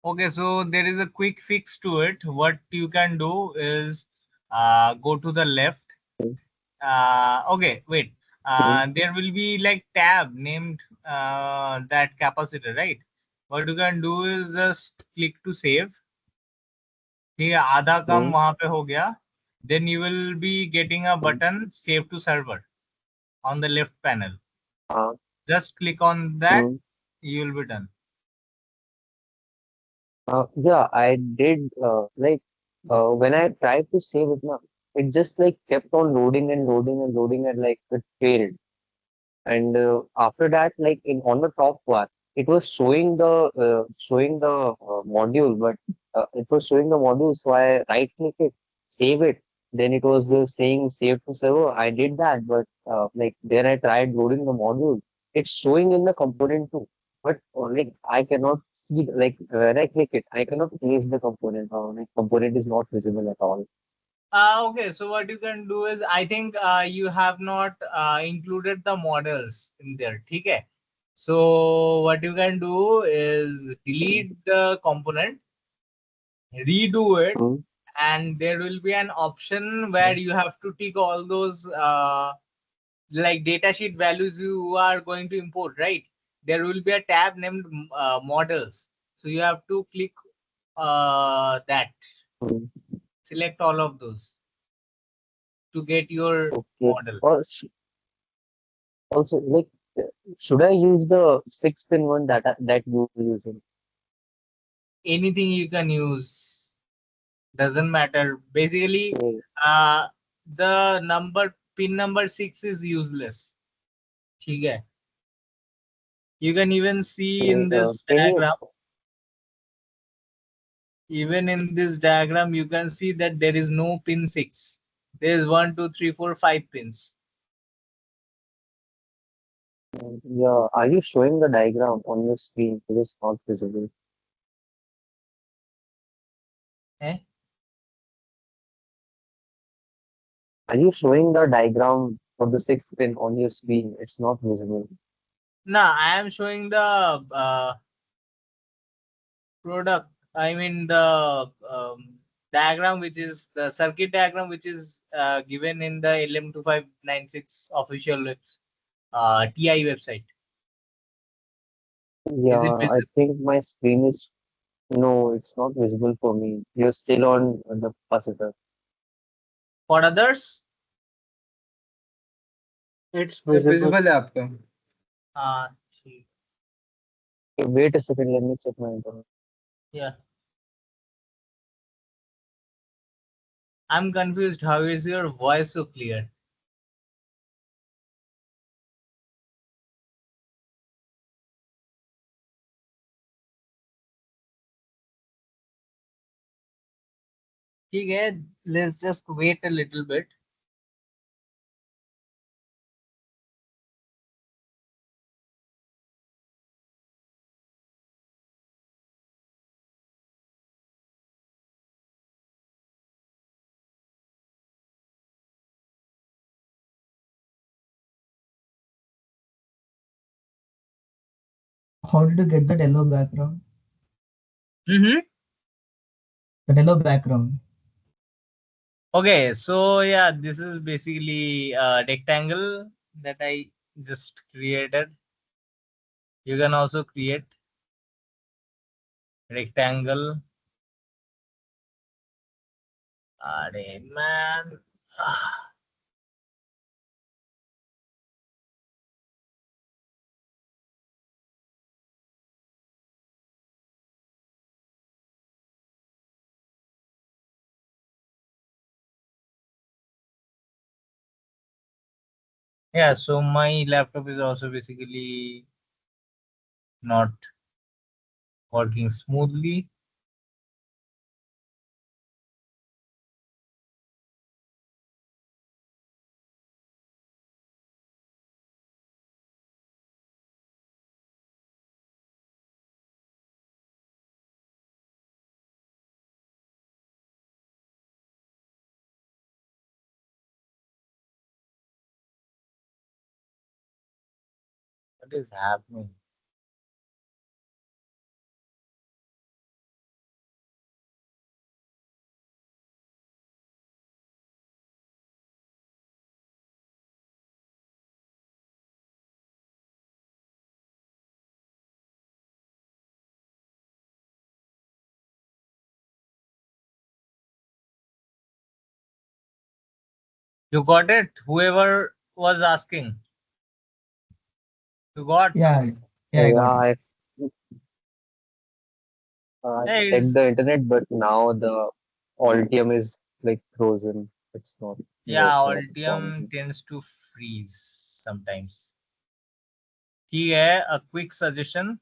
Okay, so there is a quick fix to it. What you can do is go to the left. Okay, wait. Mhm. There will be like tab named that capacitor, right? What you can do is just click to save. ठीक है, आधा काम Mhm. वहां पे हो गया. Then you will be getting a Mhm. button save to server on the left panel. Uh, Just click on that. mhm. You will be done. Yeah, I did. When I tried to save it now, it just like kept on loading and loading and loading and like it failed. And after that, like in on the top bar, it was showing the module, but it was showing the module. So I right click it, save it. Then it was saying save to server. I did that, but like then I tried loading the module. It's showing in the component too, but like I cannot see like when I click it, I cannot place the component. Like component is not visible at all. Okay, so what you can do is, I think you have not included the models in there. Okay. So what you can do is delete the component, redo it, Mm, and there will be an option where mm, you have to tick all those like datasheet values you are going to import, right? There will be a tab named models. So you have to click that, mm. select all of those to get your Okay. model. Also, like, should I use the 6-pin 1 that you were using? Anything you can use, doesn't matter. Basically, Okay, uh, the number pin number 6 is useless. ठीक है. You can even see in this can you? diagram, even in this diagram, you can see that there is no pin 6. There is 1, 2, 3, 4, 5 pins. Yeah, are you showing the diagram on your screen? It is not visible. Eh? Are you showing the diagram for the sixth pin on your screen? It's not visible. No, I am showing the product. I mean the diagram, which is the circuit diagram, which is given in the LM2596 official TI website. Is it Yeah, I visible think my screen is no, it's not visible for me. You're still on the capacitor. for others? It's सब visible. visible है आपका ठीक. Okay, wait a second, let me check my internet. Yeah, I'm confused. How is your voice so clear? ठीक है, let's just wait a little bit. How did you get that yellow background? Mm-hmm. That yellow background. Okay, so yeah, this is basically a rectangle that I just created. You can also create rectangle. Array man. Yeah, so my laptop is also basically not working smoothly. What is happening? You got it? Whoever was asking. You got? Yeah, I Yeah, got it. I Yeah, checked it's, the internet, but now the Altium is like frozen. It's not yeah, responding. Altium tends to freeze sometimes. Here, a quick suggestion.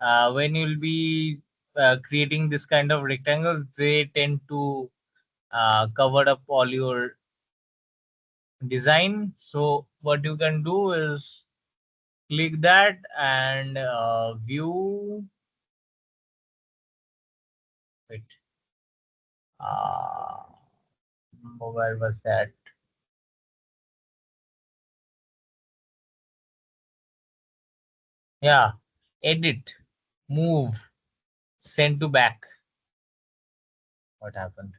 When you'll be creating this kind of rectangles, they tend to cover up all your design. So what you can do is click that and view it. Uh, where was that? Yeah, edit, move, send to back. What happened?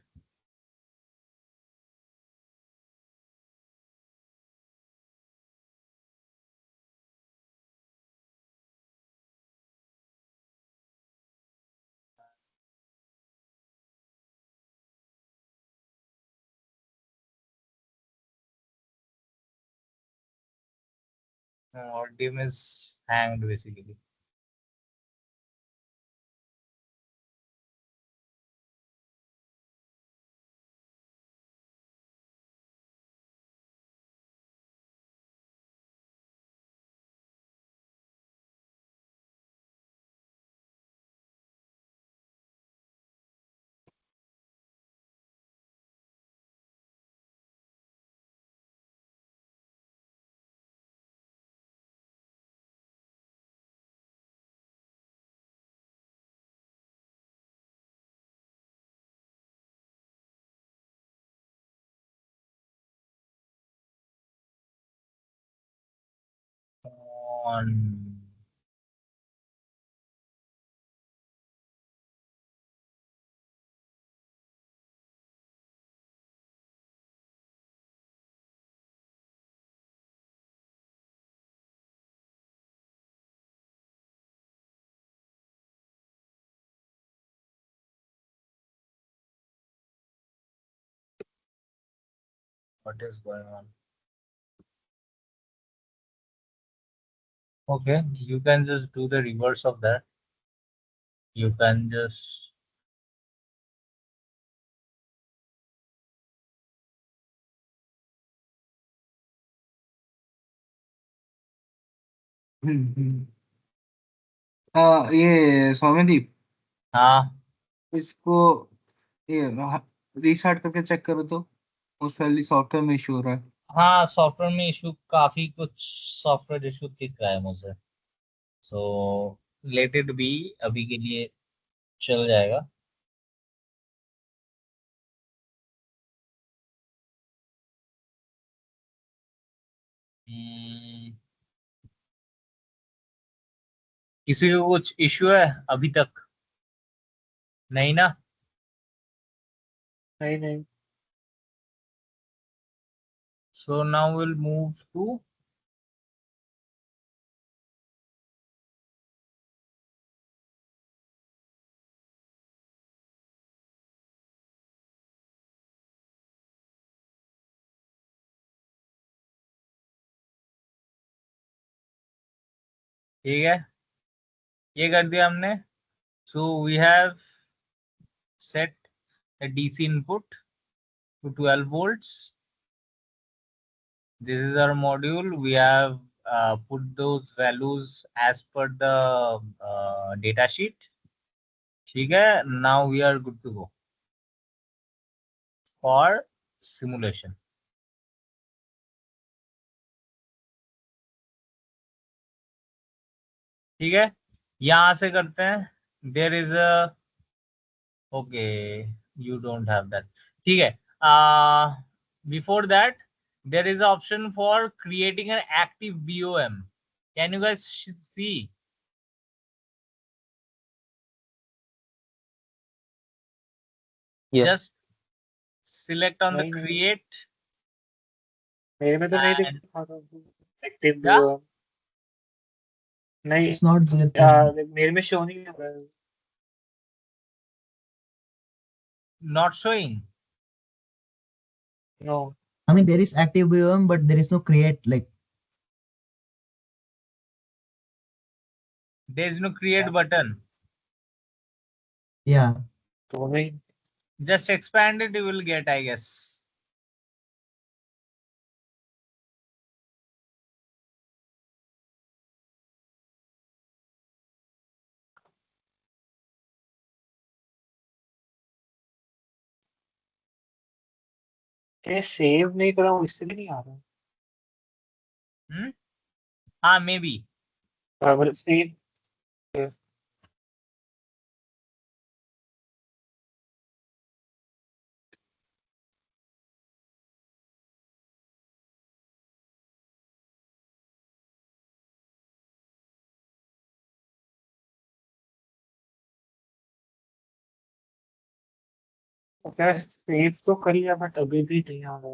Dim is hanged basically. on. What is going on? Okay, you can just do the reverse of that. You can just ये सौम्यदीप, हाँ इसको ये restart करके check करो तो उस पहले software में इशू हो रहा है। हाँ, सॉफ्टवेयर में इशू, काफी कुछ सॉफ्टवेयर इशू दिख रहा है मुझे। सो लेट इट बी, अभी के लिए चल जाएगा। किसी को कुछ इश्यू है अभी तक? नहीं ना? नहीं नहीं। So now will move to ठीक है, ये कर दिया हमने। So we have set a DC input to 12 volts. This is our module. We have put those values as per the data sheet. ठीक है, now we are good to go for simulation. ठीक है, यहां से करते हैं। There is a, okay, you don't have that. ठीक है, before that there is an option for creating an active BOM. Can you guys see? Yes. Just select on the नहीं नहीं, create मेरे में तो नहीं and दिखा रहा एक्टिव क्या? व्यू। नहीं, It's not there. Tanvi. मेरे में शो नहीं हो रहा है। Not showing. No, I mean, there is active BOM, but there is no create. Like, There is no create button. yeah. तो नहीं। Just expand it, you will get, I guess. ये save नहीं कर रहा हूँ, इससे भी नहीं आ रहा। हाँ, मे बी। मतलब सेव, क्या सेव तो कर लिया बट अभी भी नहीं आ रहा।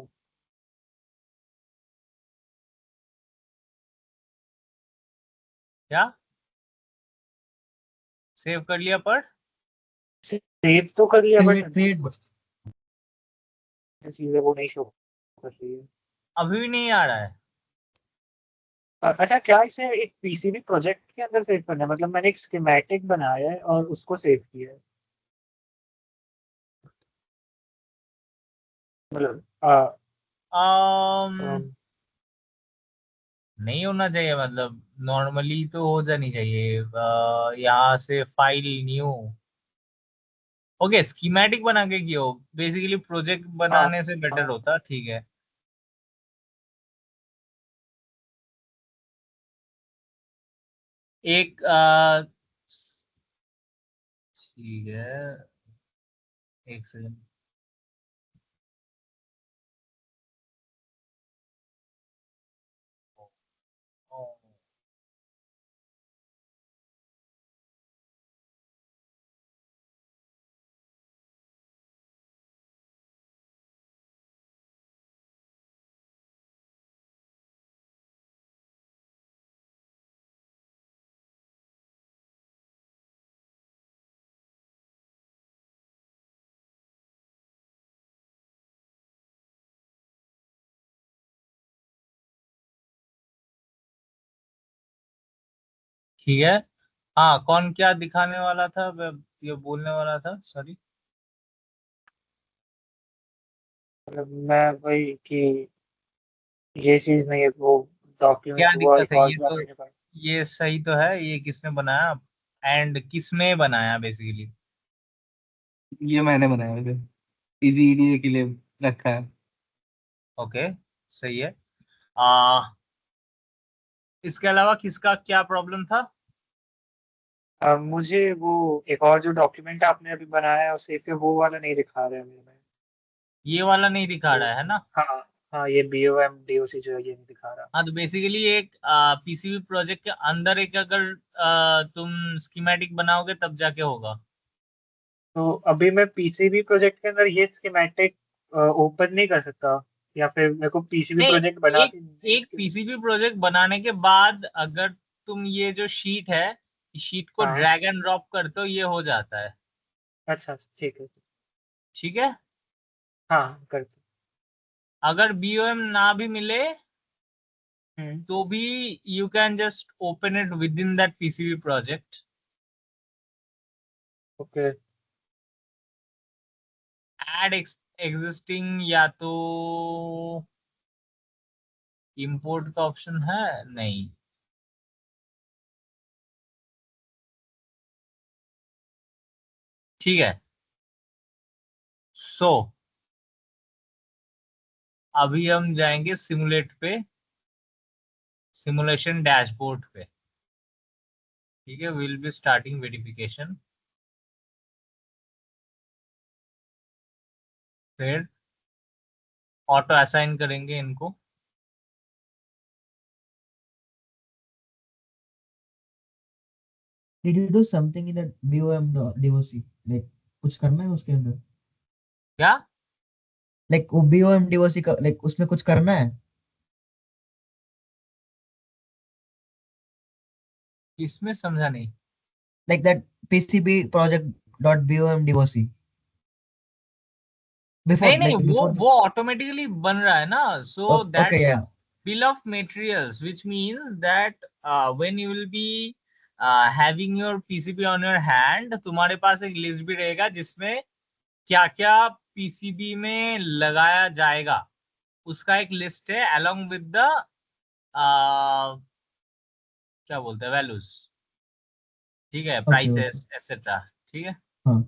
क्या सेव कर लिया पर सेव तो कर लिया बट Create. चीजें वो नहीं शो कर रही है। अभी भी नहीं आ रहा है? अच्छा, क्या इसे एक पीसीबी प्रोजेक्ट के अंदर सेव करना है? मतलब मैंने एक स्कीमेटिक बनाया है और उसको सेव किया है। मतलब um, नहीं होना चाहिए, मतलब नॉर्मली तो हो जानी चाहिए। यहाँ से फाइल न्यू, ओके, स्कीमेटिक बना के किया हो। बेसिकली प्रोजेक्ट बनाने से बेटर होता। ठीक है, एक ठीक है, एक सेकंड। ठीक है। हाँ, कौन क्या दिखाने वाला था, ये बोलने वाला था, सॉरी। मतलब मैं वही कि ये चीज नहीं है, वो क्या डॉक्यूमेंट वो दिक्कत एक है, और ये तो, बनाने का। ये सही तो है, ये किसने बनाया एंड किसमें बनाया बेसिकली? ये मैंने बनाया वैसे, इजी ईडीए के लिए रखा है। ओके, सही है। आ इसके अलावा किसका क्या प्रॉब्लम था? मुझे वो एक और जो डॉक्यूमेंट आपने अभी बनाया है उसे फिर वो वाला नहीं दिखा रहा है मेरे में। ये वाला नहीं दिखा तो रहा है ना? हाँ, हाँ ये BOM DOC जो है ये नहीं दिखा रहा। हाँ, तो बेसिकली एक पीसीबी प्रोजेक्ट के अंदर एक अगर तुम स्कीमेटिक बनाओगे तब जाके होगा। तो अभी मैं PCB प्रोजेक्ट के अंदर ये स्कीमेटिक ओपन नहीं कर सकता, या फिर मेरे को PCB नहीं, प्रोजेक्ट बना एक के नई एक पीसीबी प्रोजेक्ट बनाने के बाद अगर तुम ये जो शीट है, इस शीट को हाँ, ड्रैग एंड ड्रॉप करते हो, ये हो जाता है। अच्छा अच्छा, ठीक है। ठीक है। हाँ करते। अगर बीओएम ना भी मिले हम्म। तो भी you can just open it with in that PCB project, okay. Add existing, या तो इंपोर्ट का ऑप्शन है, नहीं। ठीक है। सो अभी हम जाएंगे सिमुलेट पे, सिमुलेशन डैशबोर्ड पे। ठीक है, विल बी स्टार्टिंग वेरिफिकेशन। फिर ऑटो असाइन करेंगे इनको। Did you do something in that BOM DOC? Like कुछ करना है उसके अंदर? क्या? Like वो BOM DOC का like उसमें कुछ करना है? इसमें समझा नहीं। Like that PCB project dot BOM DOC. Before नहीं नहीं, like वो before वो this. ऑटोमेटिकली बन रहा है ना, so that Okay, yeah. bill of materials, which means that when you will be having your PCB on your hand, तुम्हारे पास एक लिस्ट भी रहेगा जिसमें क्या क्या पीसीबी में लगाया जाएगा, उसका एक लिस्ट है along with the क्या बोलते हैं, वैल्यूज। ठीक है, Okay, okay. Prices etcetera. ठीक है। हाँ.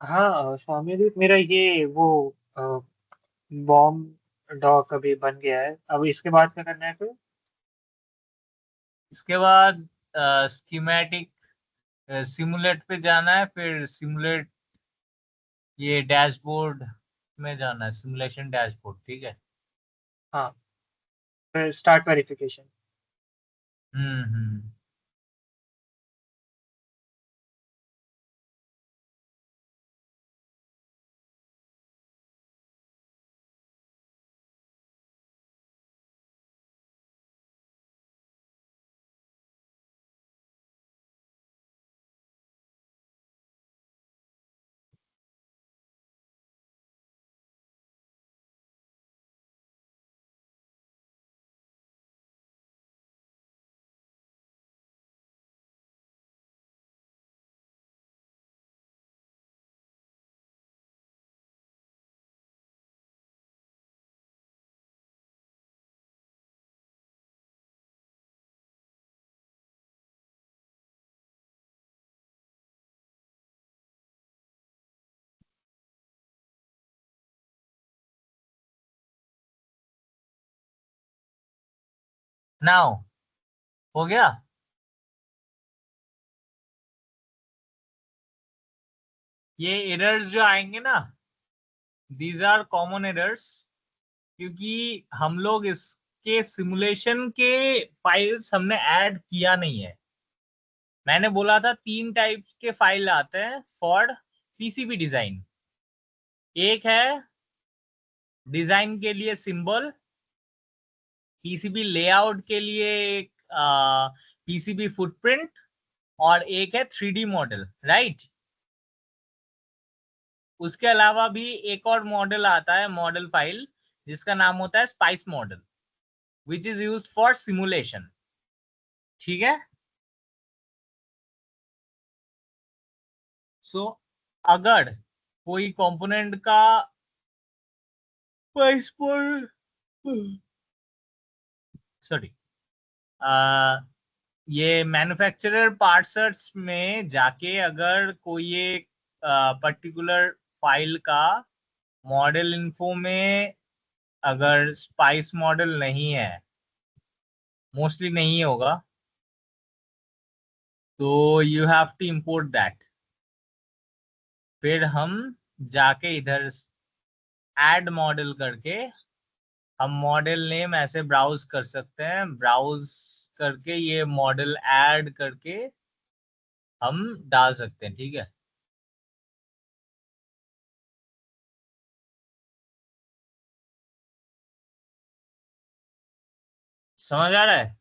हाँ स्वामी जी, मेरा ये वो बॉम्ब डॉक अभी बन गया है, अब इसके बाद क्या करना है फिर? इसके बाद स्कीमेटिक सिमुलेट पे जाना है, फिर सिमुलेट ये डैशबोर्ड में जाना है, सिमुलेशन डैशबोर्ड। ठीक है। हाँ, फिर स्टार्ट वेरिफिकेशन। हम्म। नाउ हो गया। ये एरर्स जो आएंगे ना, दीज आर कॉमन एरर्स, क्योंकि हम लोग इसके सिमुलेशन के फाइल्स हमने ऐड किया नहीं है। मैंने बोला था 3 टाइप के फाइल आते हैं फॉर पीसीबी डिजाइन। एक है डिजाइन के लिए सिंबल, पीसीबी लेआउट के लिए एक पीसीबी फुटप्रिंट, और एक है 3D मॉडल, राइट। उसके अलावा भी एक और मॉडल आता है, मॉडल फाइल, जिसका नाम होता है spice model, which is used for simulation. ठीक है। सो अगर कोई कंपोनेंट का स्पाइस मॉडल, सॉरी, ये मैन्युफैक्चरर पार्ट्स में जाके अगर कोई एक पर्टिकुलर फाइल का मॉडल इन्फो में अगर स्पाइस मॉडल नहीं है, मोस्टली नहीं होगा, तो you have to import that. फिर हम जाके इधर ऐड मॉडल करके हम मॉडल नेम ऐसे ब्राउज कर सकते हैं, ब्राउज करके ये मॉडल ऐड करके हम डाल सकते हैं। ठीक है। समझ आ रहा है?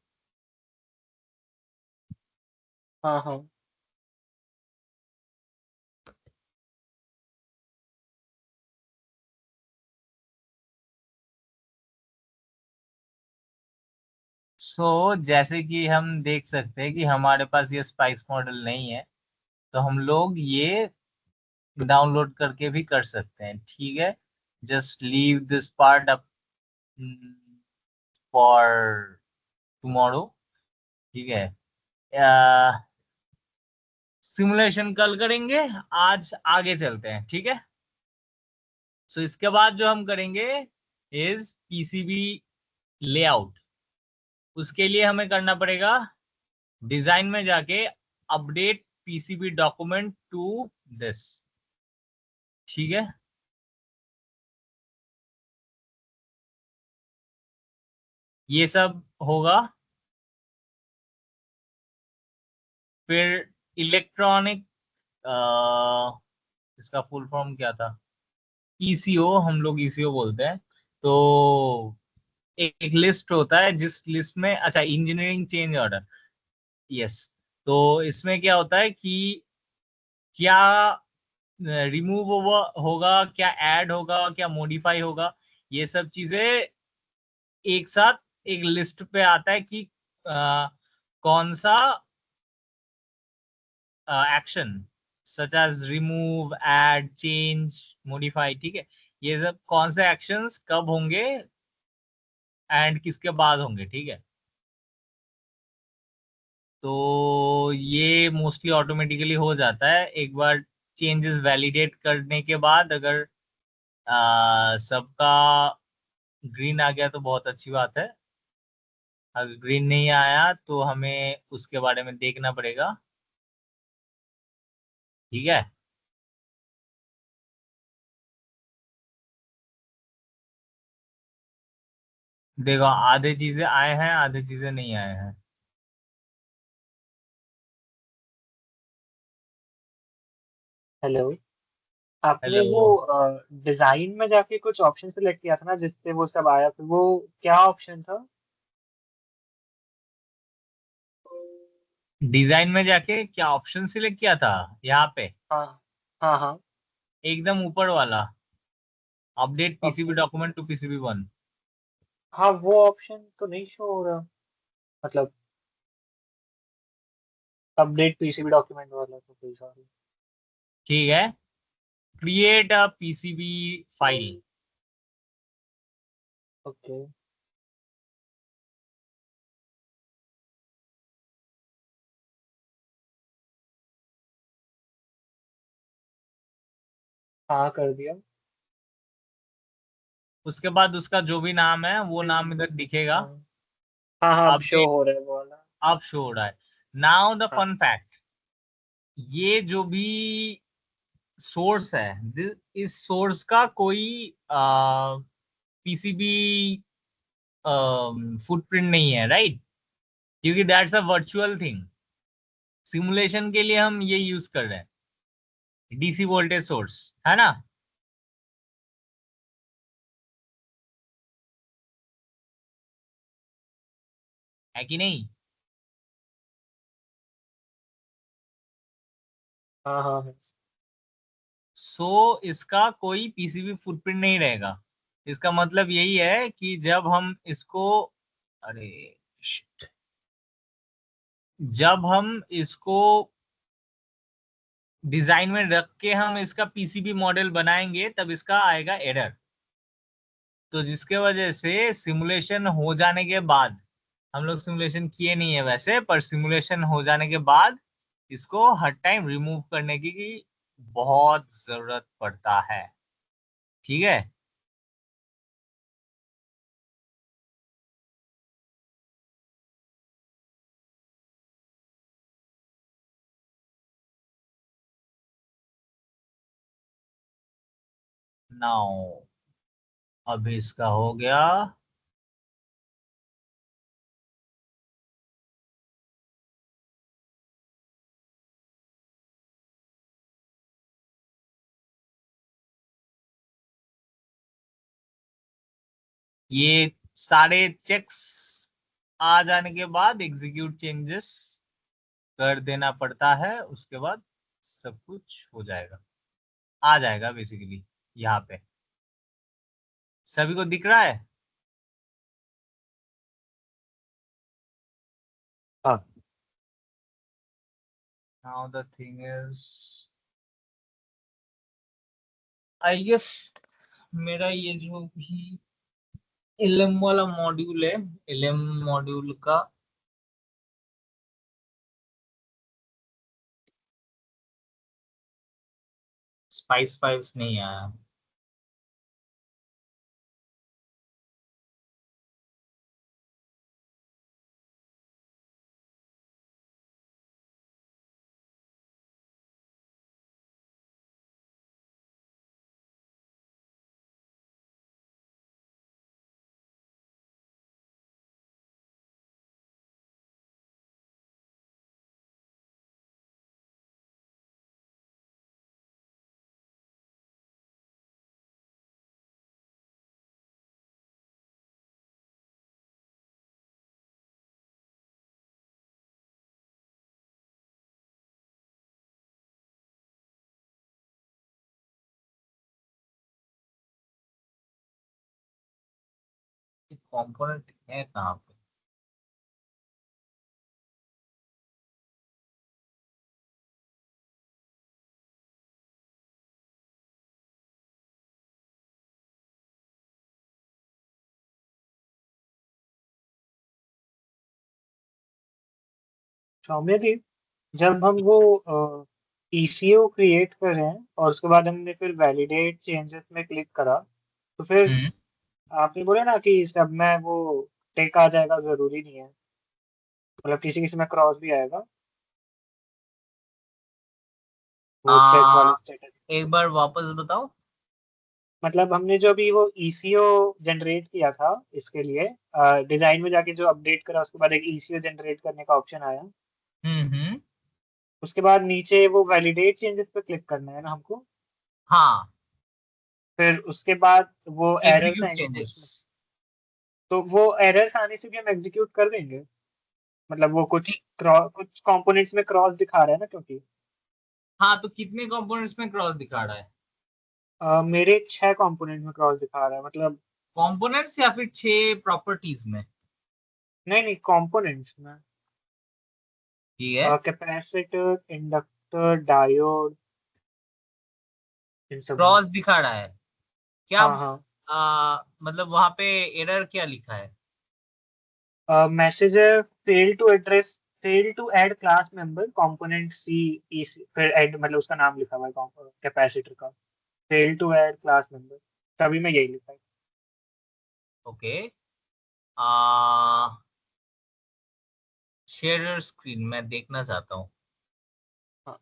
हाँ हाँ। जैसे कि हम देख सकते हैं कि हमारे पास ये स्पाइस मॉडल नहीं है, तो हम लोग ये डाउनलोड करके भी कर सकते हैं। ठीक है। Just leave this part up for tomorrow. ठीक है। सिमुलेशन कल करेंगे, आज आगे चलते हैं। ठीक है। इसके बाद जो हम करेंगे इज पीसीबी लेआउट। उसके लिए हमें करना पड़ेगा डिजाइन में जाके update PCB document to this. ठीक है। ये सब होगा। फिर इलेक्ट्रॉनिक, इसका फुल फॉर्म क्या था, ईसीओ, हम लोग ईसीओ बोलते हैं। तो एक लिस्ट होता है जिस लिस्ट में, अच्छा, इंजीनियरिंग चेंज ऑर्डर, यस। तो इसमें क्या होता है कि क्या रिमूव होगा, क्या ऐड होगा, क्या मॉडिफाई होगा, ये सब चीजें एक साथ एक लिस्ट पे आता है कि कौन सा action, such as remove, add, change, modify, ठीक है, ये सब कौन से एक्शंस कब होंगे एंड किसके बाद होंगे। ठीक है। तो ये मोस्टली ऑटोमेटिकली हो जाता है एक बार चेंजेस वैलिडेट करने के बाद। अगर सबका ग्रीन आ गया तो बहुत अच्छी बात है, अगर ग्रीन नहीं आया तो हमें उसके बारे में देखना पड़ेगा। ठीक है। देखो, आधे चीजें आए हैं, आधे चीजें नहीं आए हैं। हेलो। आपने हेलो। वो डिजाइन में जाके कुछ ऑप्शन सेलेक्ट किया था ना, जिससे वो सब आया, फिर वो क्या ऑप्शन था? डिजाइन में जाके क्या ऑप्शन सिलेक्ट किया था यहाँ पे? हाँ हाँ हाँ। एकदम ऊपर वाला, update PCB update, document to PCB one. हाँ वो ऑप्शन तो नहीं शो हो रहा, मतलब अपडेट पीसीबी डॉक्यूमेंट वाला तो कोई, सॉरी। ठीक है। Create a PCB file. Okay. हाँ कर दिया। उसके बाद उसका जो भी नाम है वो नाम इधर दिखेगा। हाँ हाँ हाँ, अब शो अपडेट, हो रहा है वो वाला। अब शो हो रहा है। नाउ द हाँ फन फैक्ट, ये जो भी सोर्स है, इस सोर्स का कोई पीसीबी फुटप्रिंट नहीं है, राइट? क्योंकि that's a virtual thing. Simulation के लिए हम ये यूज कर रहे हैं, डीसी वोल्टेज सोर्स, है ना? है कि नहीं? हाँ हाँ हाँ। सो इसका कोई पीसीबी फुटप्रिंट नहीं रहेगा। इसका मतलब यही है कि जब हम इसको, अरे shit, जब हम इसको डिजाइन में रख के हम इसका पीसीबी मॉडल बनाएंगे तब इसका आएगा एरर। तो जिसके वजह से सिमुलेशन हो जाने के बाद, हम लोग सिमुलेशन किए नहीं है वैसे, पर सिमुलेशन हो जाने के बाद इसको हर टाइम रिमूव करने की बहुत जरूरत पड़ता है। ठीक है? नाउ अभी इसका हो गया। ये सारे चेक्स आ जाने के बाद एग्जीक्यूट चेंजेस कर देना पड़ता है, उसके बाद सब कुछ हो जाएगा, आ जाएगा बेसिकली। यहाँ पे सभी को दिख रहा है? हाँ। Now the thing is, I guess मेरा ये जो भी एलएम वाला मॉड्यूल है, एलएम मॉड्यूल का स्पाइस फाइल्स नहीं आया। कंपोनेंट है कहाँ पे? सौम्य जी, जब हम वो ईसीओ क्रिएट कर रहे हैं और उसके बाद हमने फिर वैलिडेट चेंजेस में क्लिक करा, तो फिर हम्म। आपने बोला ना कि सब में वो टिक आ जाएगा, जरूरी नहीं है, मतलब किसी किसी में क्रॉस भी आएगा, वो चेक आ, वाले स्टेटस। एक बार वापस बताओ। मतलब हमने जो अभी वो ईसीओ जनरेट किया था इसके लिए, डिजाइन में जाके जो अपडेट करा उसके बाद एक ईसीओ जनरेट करने का ऑप्शन आया, हम्म। उसके बाद नीचे वो वैलिडेट चेंजेस पे क्लिक करना है ना हमको। हाँ, फिर उसके बाद वो एरर्स एग्जीक्यूट आएंगे चेंजेस। कुछ, तो वो एरर्स आने से भी हम एग्जीक्यूट कर देंगे, मतलब वो कुछ कुछ कंपोनेंट्स में क्रॉस दिखा रहा है ना, क्योंकि हाँ, तो कितने कंपोनेंट्स में क्रॉस दिखा रहा है? मेरे 6 कंपोनेंट में क्रॉस दिखा रहा है, मतलब कंपोनेंट्स या फिर 6 प्रॉपर्टीज में? नहीं नहीं, कंपोनेंट्स में ठीक है। कैपेसिटर, इंडक्टर, डायोड, इन सब में। क्रॉस दिखा रहा है क्या? हाँ हाँ। मतलब वहां पे एरर क्या लिखा है? मैसेज है, fail to add class member component C फिर ऐड, मतलब उसका नाम लिखा हुआ है कैपेसिटर का, fail to add class member, तभी मैं यही लिखा है। ओके। आ शेयर स्क्रीन मैं देखना चाहता हूँ। हाँ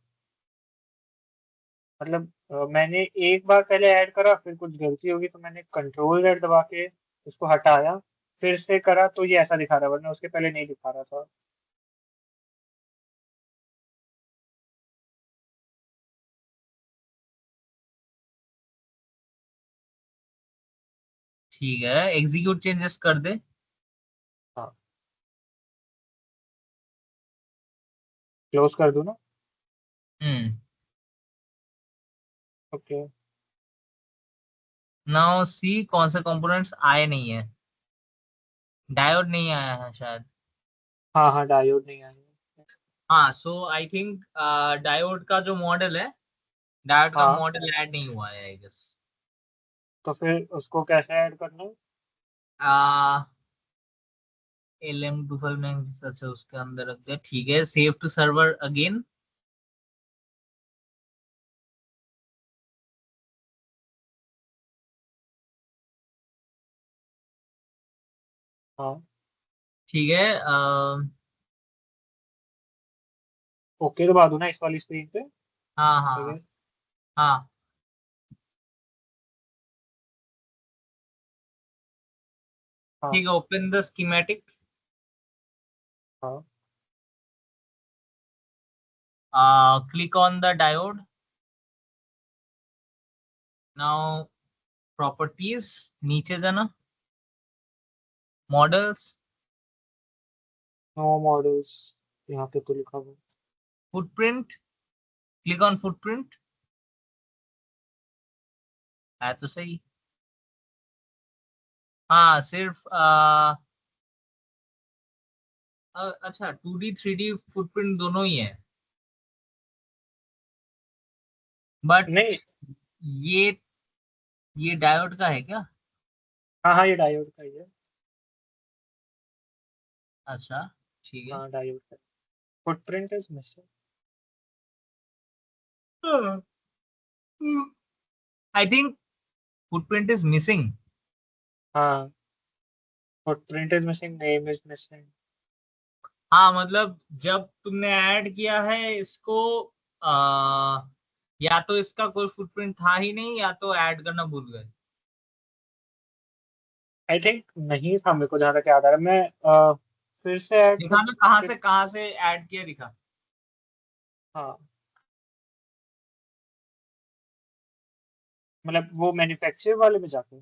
मतलब मैंने एक बार पहले ऐड करा, फिर कुछ गलती होगी तो मैंने कंट्रोल Z दबा के उसको हटाया, फिर से करा तो ये ऐसा दिखा रहा है, वरना उसके पहले नहीं दिखा रहा था। ठीक है, एग्जीक्यूट चेंजेस कर दे। हाँ, क्लोज कर दूं ना? हम्म। ओके। नाउ सी कौन से कंपोनेंट्स आए नहीं है। डायोड नहीं आया है शायद। हाँ हाँ, डायोड नहीं आया। हाँ, सो आई थिंक डायोड का जो मॉडल है, डायोड का हाँ, मॉडल ऐड नहीं हुआ है आई गेस। तो फिर उसको कैसे ऐड करना है? LM25 में, अच्छा उसके अंदर रख दिया, ठीक है। Save to server again. हाँ, ठीक है। ओके दबा दूं ना इस वाली स्क्रीन पे? हाँ I हाँ guess। हाँ। हाँ ठीक है, ओपन द स्कीमेटिक। हाँ click on the diode. Now properties, नीचे जाना, मॉडल्स, नो मॉडल्स, यहाँ पे तो लिखा हुआ। Footprint, click on footprint. है तो सही। हाँ, सिर्फ अच्छा 2D 3D फुटप्रिंट दोनों ही है, बट नहीं। ये ये डायोड का है क्या? हाँ हाँ, ये डायोड का ही है। अच्छा, ठीक है। हाँ, डायोड का। Footprint is missing. I think footprint is missing. हाँ, footprint is missing, name is missing. हाँ, मतलब जब तुमने ऐड किया है इसको, आ, या तो इसका कोई फुटप्रिंट था ही नहीं, या तो ऐड करना भूल गए। आई थिंक नहीं था, मेरे को जहाँ तक याद आ रहा है। मैं फिर से ऐड कर। दिखाना फिर कहाँ से ऐड किया, दिखा। हाँ, मतलब वो मैन्युफैक्चरर वाले में जाके।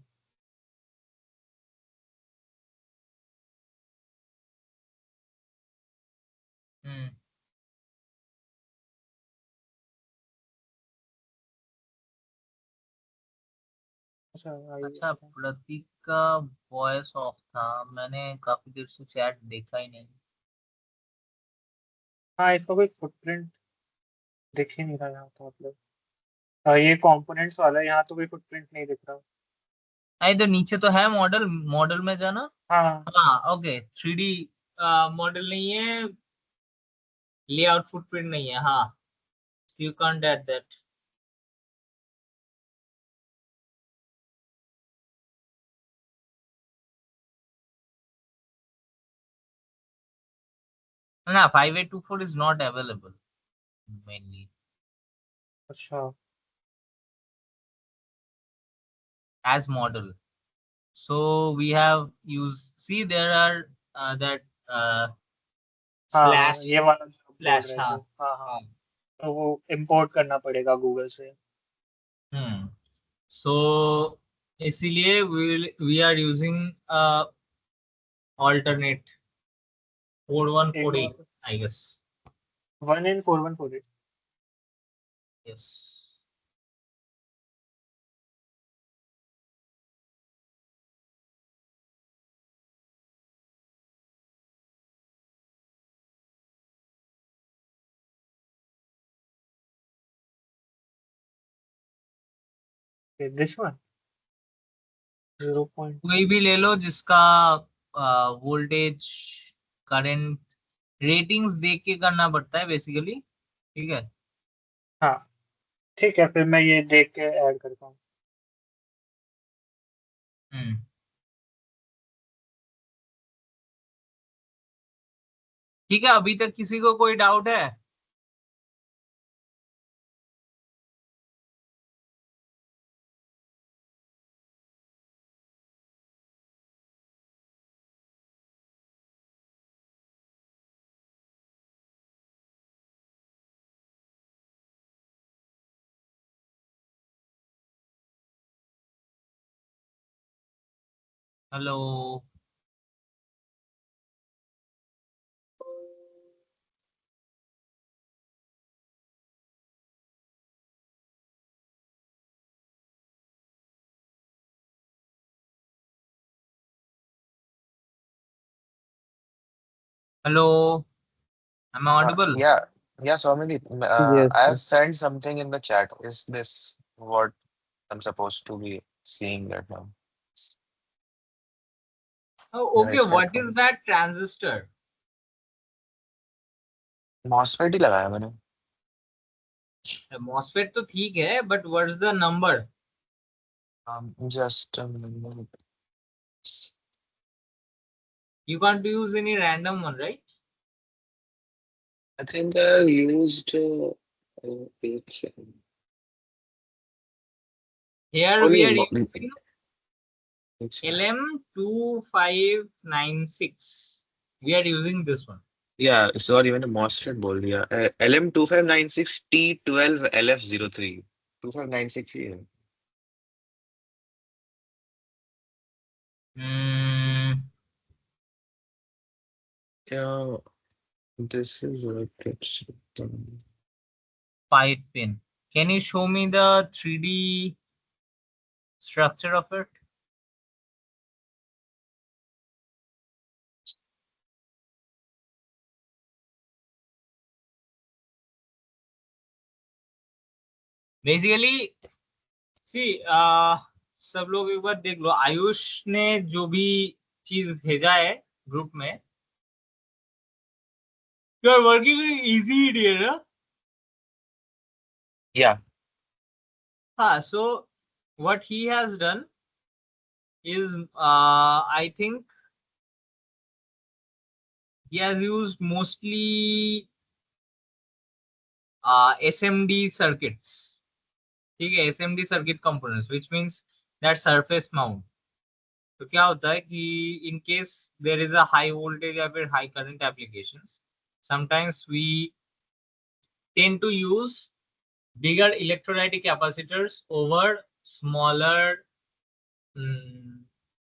हम्म। अच्छा, आई अच्छा, अच्छा। प्रतीक का वॉइस ऑफ था, मैंने काफी देर से चैट देखा ही नहीं। हाँ, इसका कोई फुटप्रिंट दिख ही नहीं रहा यहाँ तो, मतलब ये कंपोनेंट्स वाला है, यहाँ तो कोई फुटप्रिंट नहीं दिख रहा। नहीं, इधर नीचे तो है मॉडल, मॉडल में जाना। हाँ। हाँ, ओके, 3D मॉडल नहीं है, लेआउट फुटप्रिंट नहीं है, हाँ। You can't add that. ना 5824 is not available mainly अच्छा। as model. So we have used, see there are that हाँ हाँ, slash ये वाला जो आप बोल slash, रहे थे। हाँ हाँ हाँ, हाँ। तो वो इम्पोर्ट करना पड़ेगा गूगल से। हम्म। सो इसीलिए वी आर यूजिंग alternate एक 4148 बार, I guess. 1N4148। Yes. This one 0 कोई भी ले लो जिसका वोल्टेज, करंट, रेटिंग्स देख के करना पड़ता है बेसिकली। ठीक है। हाँ, ठीक है, फिर मैं ये देख के ऐड करता हूँ। हम्म। ठीक है, अभी तक किसी को कोई डाउट है? Hello hello, am I audible? Yeah, yeah, Swamini, Yes, I have yes. sent something in the chat. Is this what I'm supposed to be seeing right now? Oh, Yeah, okay, इसका what is that transistor? MOSFET ही लगाया मैंने. MOSFET तो ठीक है, but what's the number? Just a minute. You can't use any random one, right? I think I used एक second. Here Oh, we are नहीं, using एक second. LM2596. We are using this one. Yeah, sorry, मैंने MOSFET बोल दिया. LM2596 T12LF03. 2596 ही है. Yeah, this is what it's done. 5 pin. Can you show me the 3D structure of it? Basically, see, सब लोग एक बार देख लो. आयुष ने जो भी चीज भेजा है ग्रुप में, you are working with easy idiot, huh? Yeah. So what he has done is, I think he has used mostly SMD circuits. ठीक है, SMD circuit components, which means that surface mount. तो क्या होता है कि in case there is a high voltage या फिर high current applications, sometimes we tend to use bigger electrolytic capacitors over smaller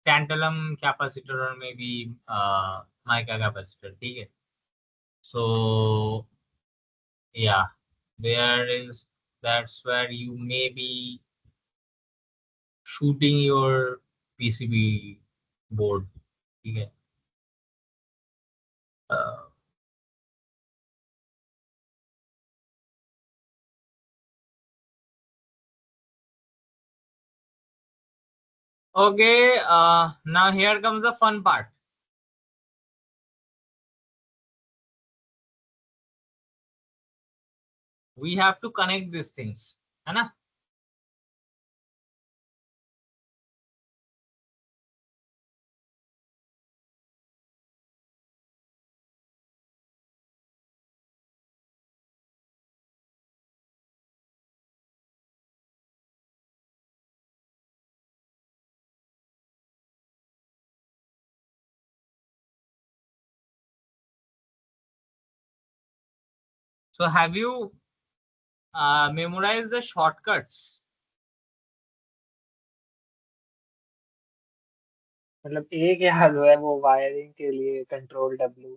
tantalum capacitor or maybe mica capacitor. ठीक है, so yeah, that's where you may be shooting your PCB board. ठीक है. Okay, now here comes the fun part. We have to connect these things, है ना? So have you memorized the shortcuts? मतलब एक याद हुआ है वो वायरिंग के लिए कंट्रोल W.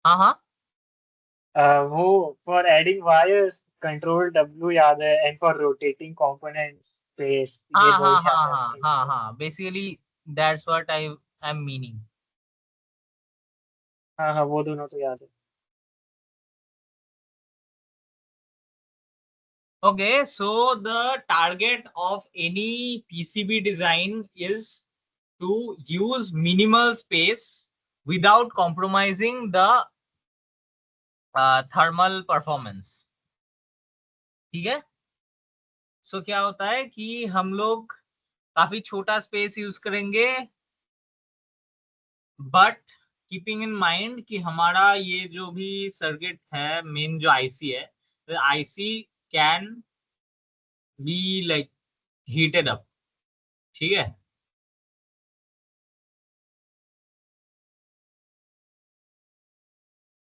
हाँ, वो for adding wires control W याद है, and for rotating components space, ये दो याद है. हाँ. Basically, that's what I'm meaning. हाँ, वो दोनों तो याद है. Okay, so the target of any PCB design is to use minimal space without compromising the thermal performance. ठीक है. So क्या होता है कि हम लोग काफी छोटा स्पेस यूज करेंगे, बट कीपिंग इन माइंड कि हमारा ये जो भी सर्किट है, मेन जो आईसी है, IC can be like heated up. ठीक है.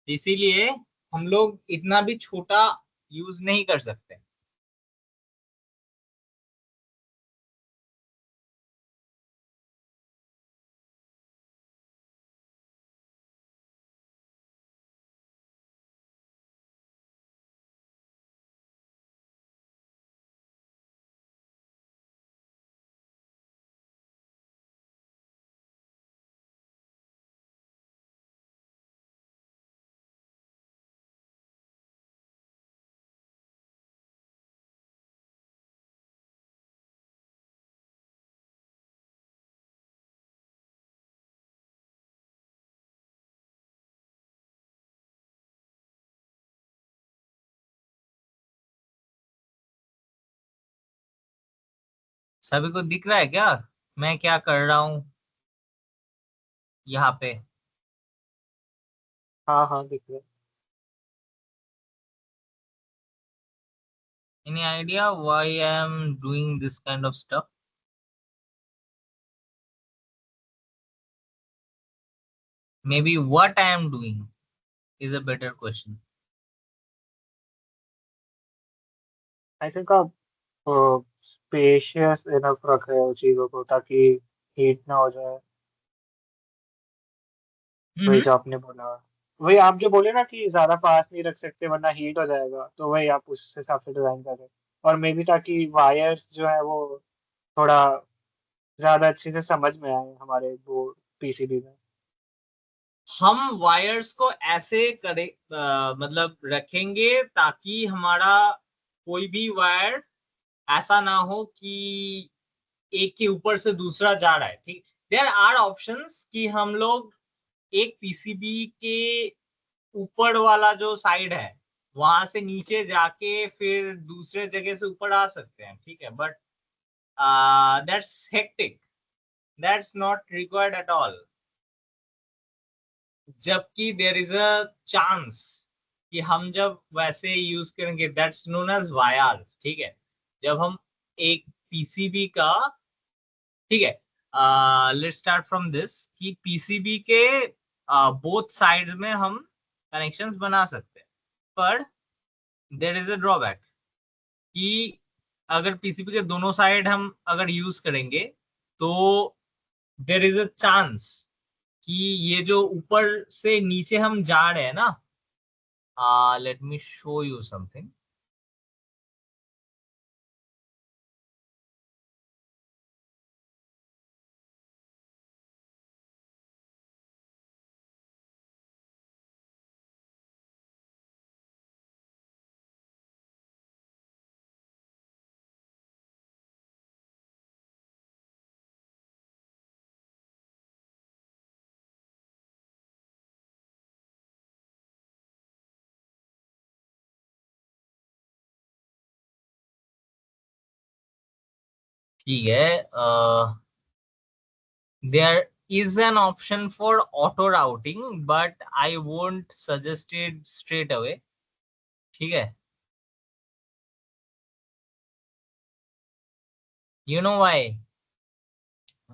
इसीलिए हम लोग इतना भी छोटा यूज नहीं कर सकते. सभी को दिख रहा है क्या मैं क्या कर रहा हूँ यहाँ पे? हाँ हाँ दिख रहा है। Any idea why I am doing this kind of stuff? Maybe what I am doing is a better question. I think आप स्पेशियस इनफ रख रहे हो चीजों को ताकि हीट ना हो जाए। वही हम्म। जो आपने बोला, वही आप जो बोले ना कि ज्यादा पास नहीं रख सकते वरना हीट हो जाएगा, तो वही आप उस हिसाब से डिजाइन कर रहे हैं। और मे बी ताकि वायर्स जो है वो थोड़ा ज्यादा अच्छे से समझ में आए हमारे वो पीसीबी में। हम वायर्स को ऐसे करे मतलब रखेंगे ताकि हमारा कोई भी वायर ऐसा ना हो कि एक के ऊपर से दूसरा जा रहा है। ठीक, देयर आर ऑप्शंस कि हम लोग एक पीसीबी के ऊपर वाला जो साइड है वहां से नीचे जाके फिर दूसरे जगह से ऊपर आ सकते हैं। ठीक है, but that's hectic, that's not required at all. जबकि देयर इज अ चांस कि हम जब वैसे यूज करेंगे, दैट्स नोन एज वायर्स। ठीक है, जब हम एक पीसीबी का, ठीक है, लेट्स स्टार्ट फ्रॉम दिस कि पीसीबी के बोथ साइड में हम कनेक्शंस बना सकते हैं, पर देयर इज अ ड्रॉबैक कि अगर पीसीबी के दोनों साइड हम अगर यूज करेंगे तो देयर इज अ चांस कि ये जो ऊपर से नीचे हम जा रहे हैं ना, let me show you something. ठीक है, there is an option for auto routing but I won't suggest it straight away. ठीक है, you know why?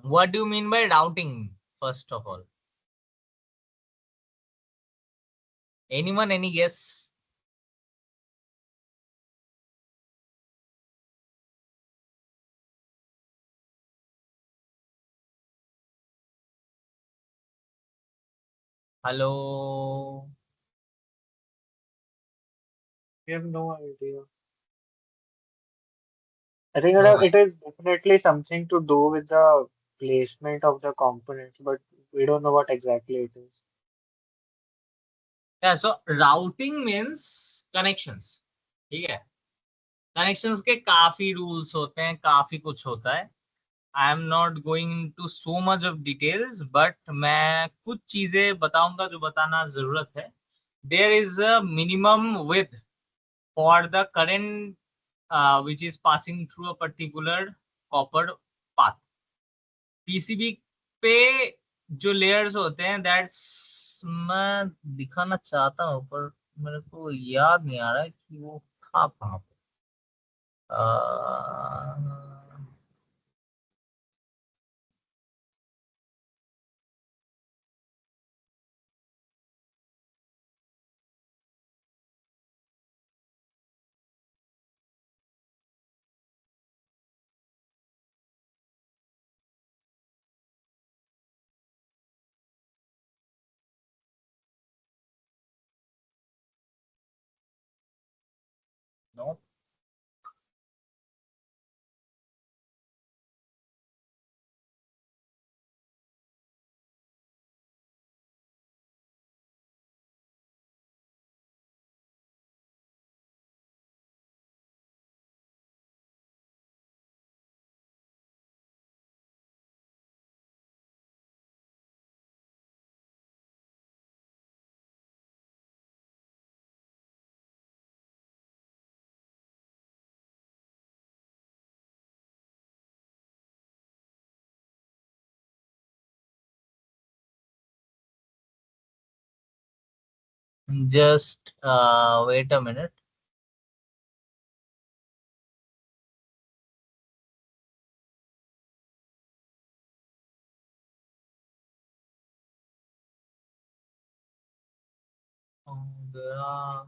What do you mean by routing? First of all, anyone, any guess? Hello? We have no idea. I think No. it is definitely something to do with the placement of the components, but we don't know what exactly it is. Yeah, so routing means connections. ठीक है, connections के काफी rules होते हैं, काफी कुछ होता है। I am not going to so much of details, but मैं कुछ चीजें बताऊंगा जो बताना जरूरत है। There is a minimum width for the current which is passing through a particular copper path. PCB पे जो लेयर्स होते हैं, दैट्स मैं दिखाना चाहता हूँ पर मेरे को याद नहीं आ रहा है कि वो था कहाँ पे। No, Just wait a minute. There are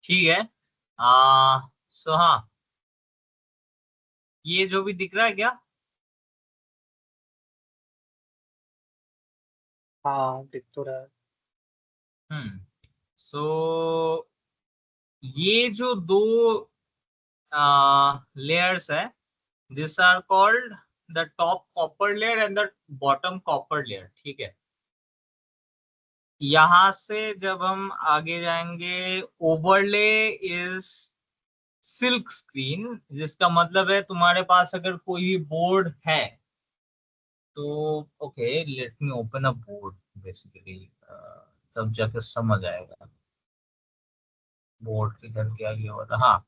ठीक है। सो हाँ, ये जो भी दिख रहा है क्या? हाँ दिख तो रहा है। सो ये जो दो लेयर्स है, this are called the top copper layer and the bottom copper layer. ठीक है, यहां से जब हम आगे जाएंगे, ओवरले इज सिल्क स्क्रीन, जिसका मतलब है तुम्हारे पास अगर कोई भी बोर्ड है तो okay, let me open a board basically, तब जाके समझ आएगा बोर्ड किधर क्या ये होता। हाँ,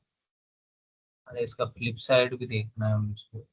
अरे इसका फ्लिप साइड भी देखना है मुझको।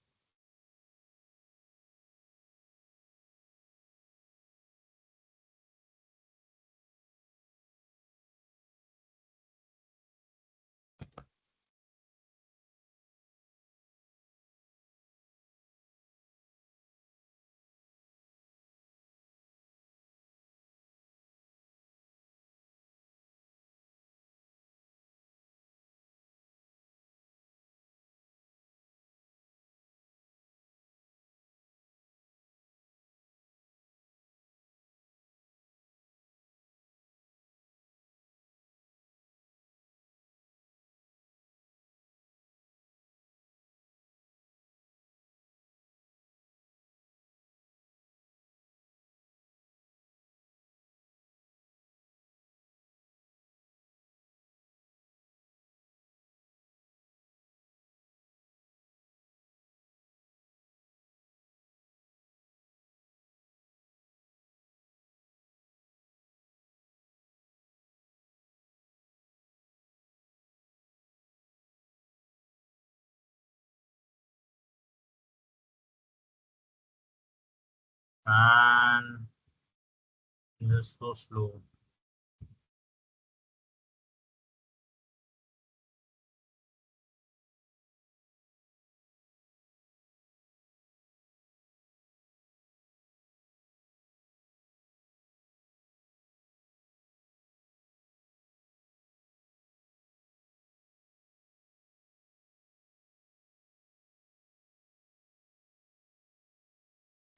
And this is so slow.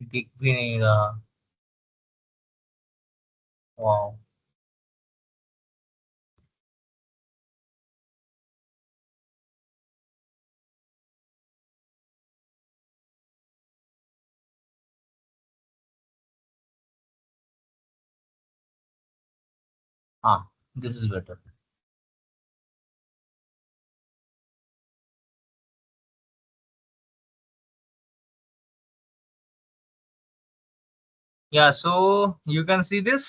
दिख भी नहीं रहा। वाओ। हाँ, this is better. Yeah, so you can see this.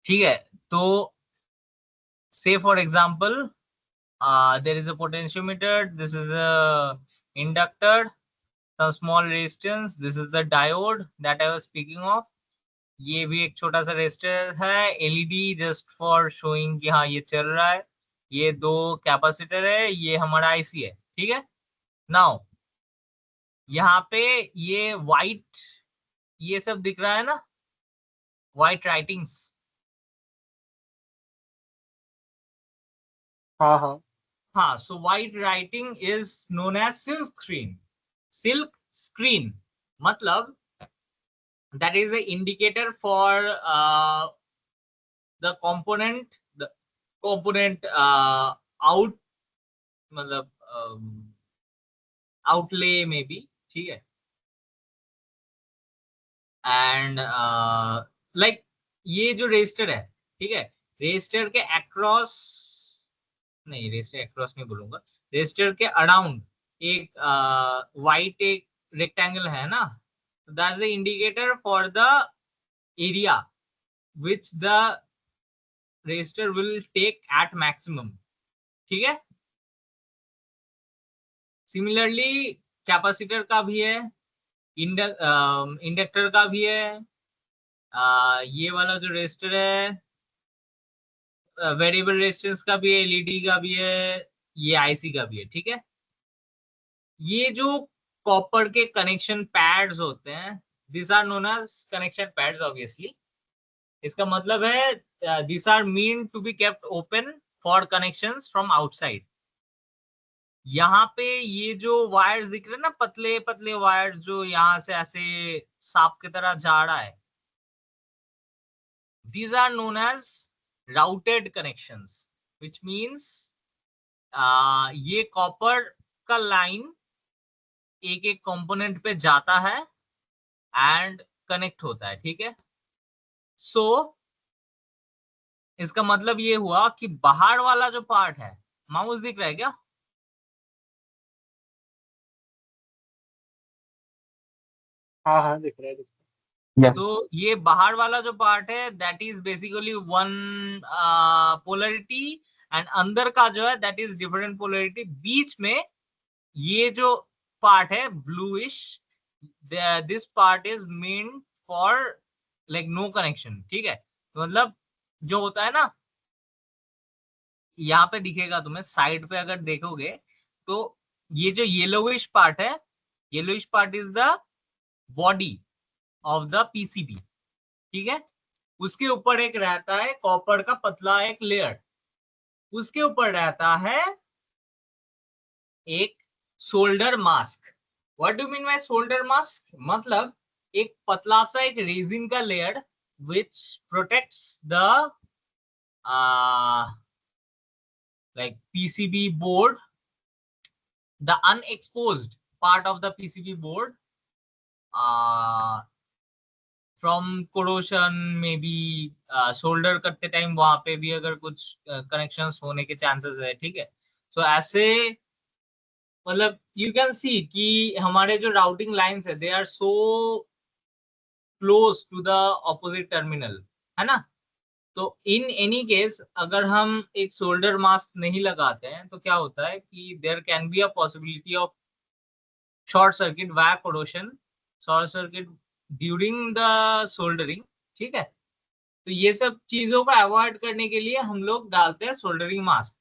ठीक है, तो say for example, there is a potentiometer, this is a inductor, some small resistance. This is the diode that I was speaking of. ये भी एक छोटा सा resistor है. LED just for showing कि हाँ ये चल रहा है. ये दो कैपेसिटर है. ये हमारा आईसी है. ठीक है. नाउ यहाँ पे ये व्हाइट ये सब दिख रहा है ना, व्हाइट राइटिंग्स. हाँ हाँ हाँ, so white writing is known as silk screen. Silk screen मतलब that is the indicator for the component out मतलब outlay में भी. ठीक है. एंड लाइक ये जो रजिस्टर है, ठीक है, रजिस्टर के अक्रॉस नहीं, रजिस्टर अक्रॉस नहीं बोलूंगा, रजिस्टर के अराउंड एक वाइट एक रेक्टेंगल है ना, that is the indicator for the area which the resistor will take at maximum. ठीक है. सिमिलरली कैपेसिटर का भी है, इंडक्टर का भी है, ये वाला जो रेजिस्टर है वेरिएबल रेजिस्टेंस का भी है, एलईडी का भी है, ये आईसी का भी है. ठीक है. ये जो कॉपर के कनेक्शन पैड्स होते हैं, this are known as connection pads obviously. इसका मतलब है this are mean to be kept open for connections from outside. यहाँ पे ये जो वायर्स दिख रहे हैं ना, पतले पतले वायर्स जो यहाँ से ऐसे सांप की तरह जा रहा है, these are known as routed connections, which means ये कॉपर का लाइन एक एक कंपोनेंट पे जाता है एंड कनेक्ट होता है. ठीक है. सो इसका मतलब ये हुआ कि बाहर वाला जो पार्ट है, माउस दिख रहा है क्या? हाँ हाँ दिख रहा है. तो ये बाहर वाला जो पार्ट है that is basically one polarity, and अंदर का जो है दैट इज डिफरेंट पोलरिटी. बीच में ये जो पार्ट है bluish, this part is main for like no connection. ठीक है. तो मतलब जो होता है ना, यहाँ पे दिखेगा तुम्हें, साइड पे अगर देखोगे तो ये जो येलोइश पार्ट है, yellowish part is the body of the PCB. ठीक है. उसके ऊपर एक रहता है कॉपर का पतला एक लेयर, उसके ऊपर रहता है एक solder mask. What do mean by solder mask? मतलब एक पतला सा एक रेजिन का layer which protects the like PCB board, the unexposed part of the PCB board from corrosion, maybe solder करते टाइम वहां पे भी अगर कुछ कनेक्शंस होने के चांसेस है. ठीक है. सो ऐसे मतलब यू कैन सी कि हमारे जो राउटिंग लाइंस है they are so close to the opposite terminal, है ना. तो इन एनी केस अगर हम एक सोल्डर मास्क नहीं लगाते हैं तो क्या होता है कि there can be a possibility of short circuit via corrosion, short circuit during the soldering. ठीक है. तो ये सब चीजों को अवॉइड करने के लिए हम लोग डालते हैं सोल्डरिंग मास्क.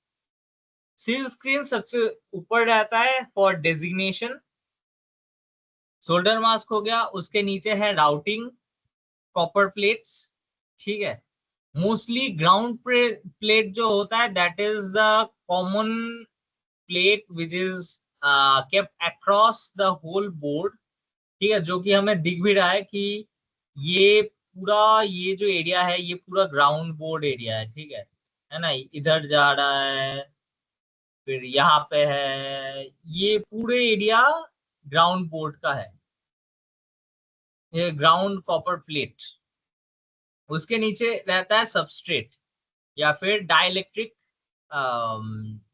सील स्क्रीन सबसे ऊपर रहता है फॉर डेजिग्नेशन. सोल्डर मास्क हो गया, उसके नीचे है राउटिंग कॉपर प्लेट्स. ठीक है. मोस्टली ग्राउंड प्लेट जो होता है that is the common plate which is kept across the whole board. ठीक है. जो कि हमें दिख भी रहा है कि ये पूरा ये जो एरिया है ये पूरा ग्राउंड बोर्ड एरिया है. ठीक है ना. इधर जा रहा है, फिर यहाँ पे है, ये पूरे एरिया ग्राउंड बोर्ड का है, ये ग्राउंड कॉपर प्लेट. उसके नीचे रहता है सबस्ट्रेट या फिर डाइलेक्ट्रिक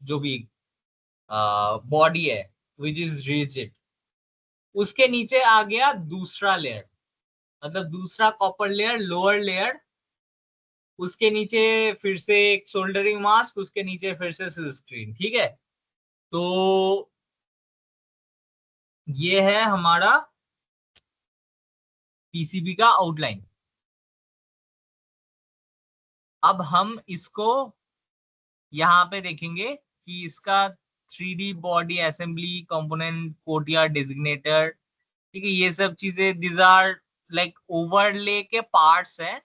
जो भी बॉडी है विच इज रिजिड. उसके नीचे आ गया दूसरा लेयर, मतलब दूसरा कॉपर लेयर, लोअर लेयर. उसके नीचे फिर से एक सोल्डरिंग मास्क, उसके नीचे फिर से सिल्क स्क्रीन. ठीक है. तो ये है हमारा पीसीबी का आउटलाइन। अब हम इसको यहाँ पे देखेंगे कि इसका 3D बॉडी असेंबली कंपोनेंट कोटिया डेजिग्नेटर, ठीक है, ये सब चीजें दिस आर लाइक ओवरले के पार्ट्स हैं।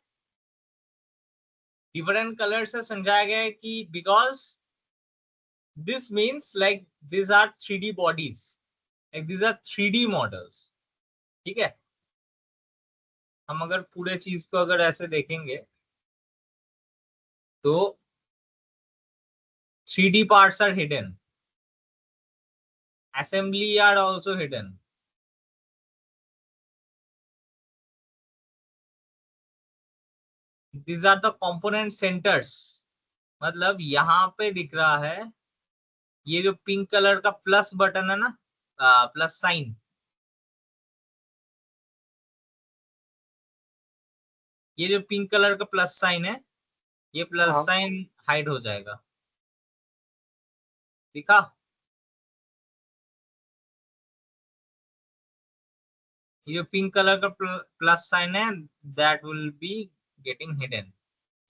डिफरेंट कलर से समझाया गया है कि because this means like this are 3D bodies, like this are 3D models. ठीक है, हम अगर पूरे चीज को अगर ऐसे देखेंगे तो 3D parts are hidden, assembly are also hidden. These are the component centers, मतलब यहाँ पे दिख रहा है ये जो पिंक कलर का प्लस बटन है ना, प्लस साइन, ये जो पिंक कलर का प्लस साइन है, ये प्लस हाँ साइन हाइड हो जाएगा, दिखा? ये जो पिंक कलर का प्लस साइन है that will be getting hidden.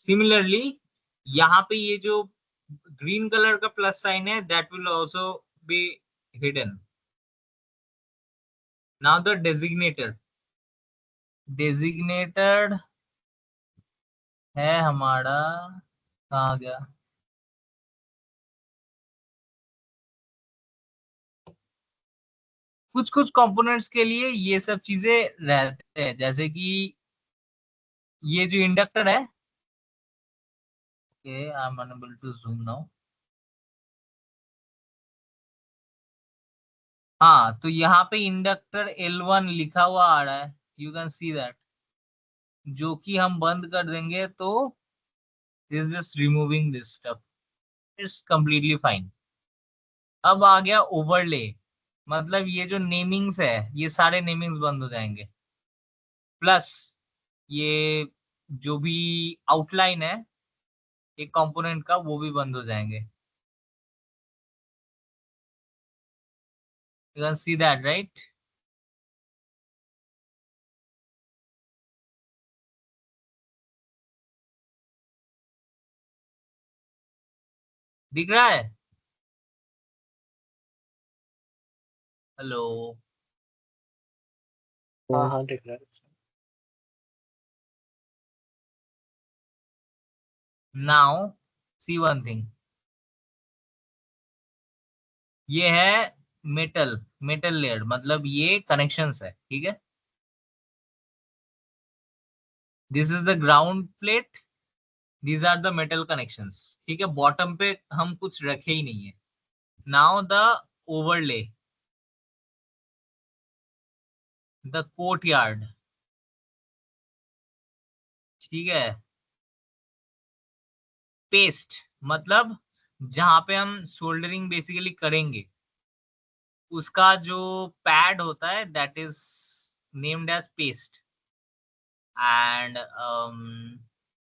Similarly यहाँ पे ये जो ग्रीन कलर का प्लस साइन है that will also be hidden. Now the designated, designated है हमारा, कहाँ गया, कुछ कुछ कंपोनेंट्स के लिए ये सब चीजें रहते हैं, जैसे कि ये जो इंडक्टर है, okay I am unable to zoom now. हाँ, तो यहाँ पे इंडक्टर L1 लिखा हुआ आ रहा है, यू कैन सी दैट, जो कि हम बंद कर देंगे तो is just removing this stuff, it's completely fine. अब आ गया ओवरले, मतलब ये जो नेमिंग्स है ये सारे नेमिंग्स बंद हो जाएंगे, प्लस ये जो भी आउटलाइन है एक कंपोनेंट का वो भी बंद हो जाएंगे। You can see that right? दिख रहा है? हेलो? हाँ हाँ Yes. दिख रहा है। नाउ सी वन थिंग, ये है मेटल, मेटल लेयर, मतलब ये कनेक्शंस है, ठीक है, this is the ground plate, these are the metal connections, ठीक है, बॉटम पे हम कुछ रखे ही नहीं है। Now the overlay, the court yard, ठीक है, पेस्ट, मतलब जहां पे हम सोल्डरिंग बेसिकली करेंगे उसका जो पैड होता है that is named as paste, and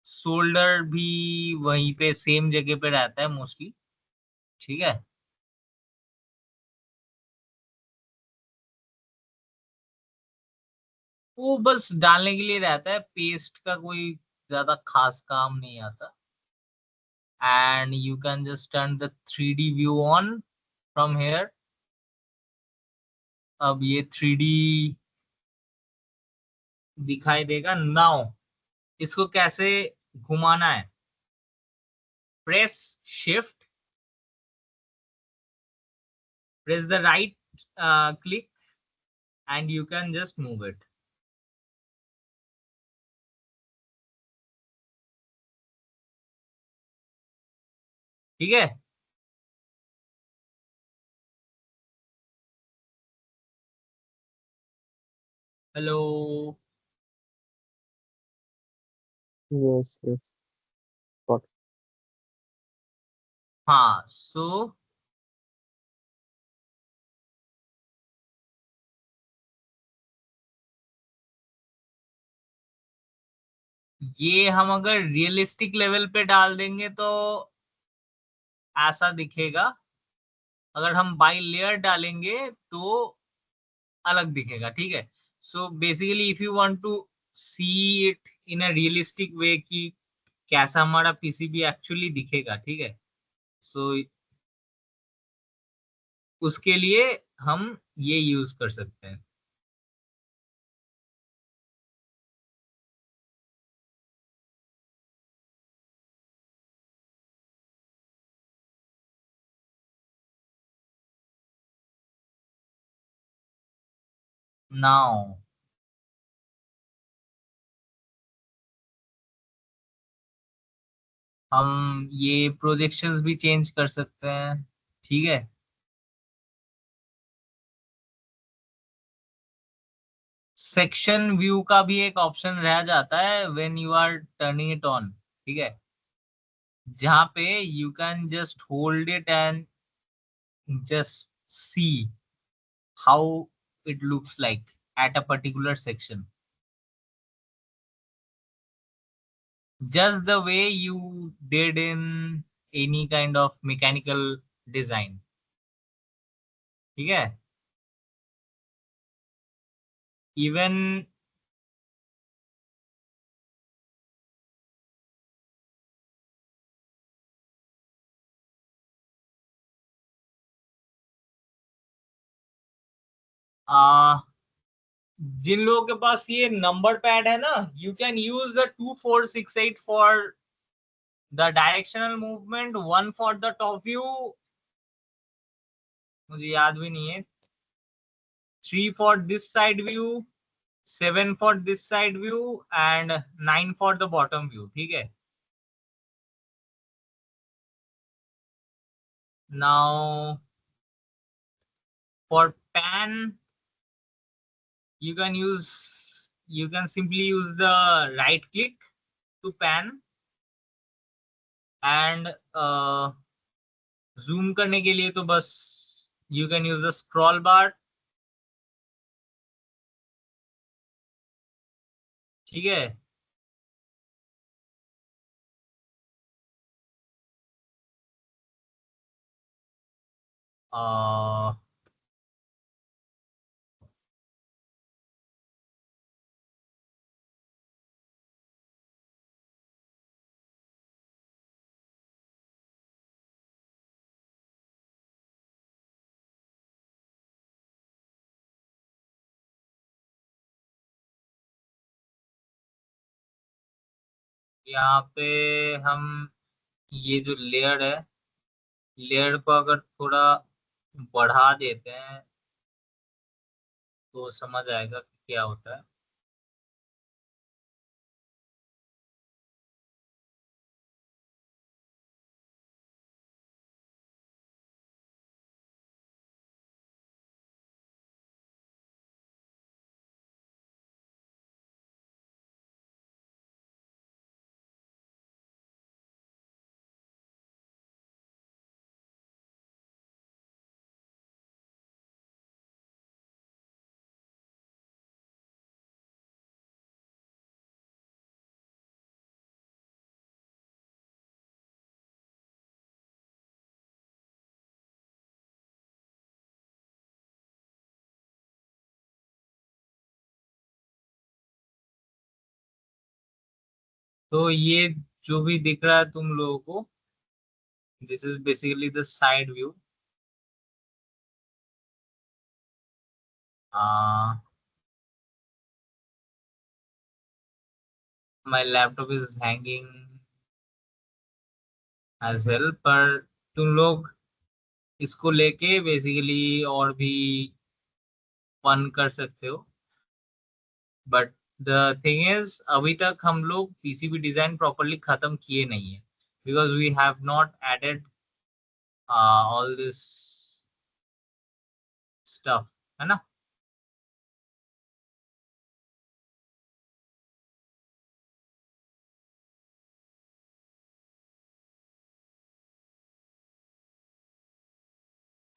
solder भी वहीं पे सेम जगह पे रहता है मोस्टली, ठीक है। वो बस डालने के लिए रहता है, पेस्ट का कोई ज्यादा खास काम नहीं आता, and you can just turn the 3D view on from here. अब ये 3D दिखाई देगा। नाउ इसको कैसे घुमाना है, press shift, press the right click and you can just move it, ठीक है। हेलो? Yes, yes. Got हाँ, सो ये हम अगर रियलिस्टिक लेवल पे डाल देंगे तो ऐसा दिखेगा, अगर हम बाई लेयर डालेंगे तो अलग दिखेगा, ठीक है। So basically if you want to see it in a realistic way कि कैसा हमारा पीसीबी एक्चुअली दिखेगा, ठीक है, सो उसके लिए हम ये यूज कर सकते हैं। नाउ हम ये प्रोजेक्शंस भी चेंज कर सकते हैं, ठीक है। सेक्शन व्यू का भी एक ऑप्शन रह जाता है when you are turning it on, ठीक है, जहाँ पे you can just hold it and just see how it looks like at a particular section, just the way you did in any kind of mechanical design, ठीक है। even जिन लोगों के पास ये number pad है ना, you can use the 2468 for the directional movement, 1 for the top view, मुझे याद भी नहीं है, 3 for this side view, 7 for this side view and 9 for the bottom view, ठीक है। Now for pan, you can simply use the right click to pan and zoom करने के लिए तो बस you can use the scroll bar, ठीक है। uh, यहाँ पे हम ये जो लेयर है, लेयर को अगर थोड़ा बढ़ा देते हैं तो समझ आएगा कि क्या होता है। तो ये जो भी दिख रहा है तुम लोगों को, this is basically the side view. My laptop is hanging as well, पर तुम लोग इसको लेके बेसिकली और भी फन कर सकते हो। बट द थिंग इज अभी तक हम लोग पीसीबी डिजाइन प्रॉपरली खत्म किए नहीं है, because we have not added all this stuff, है ना।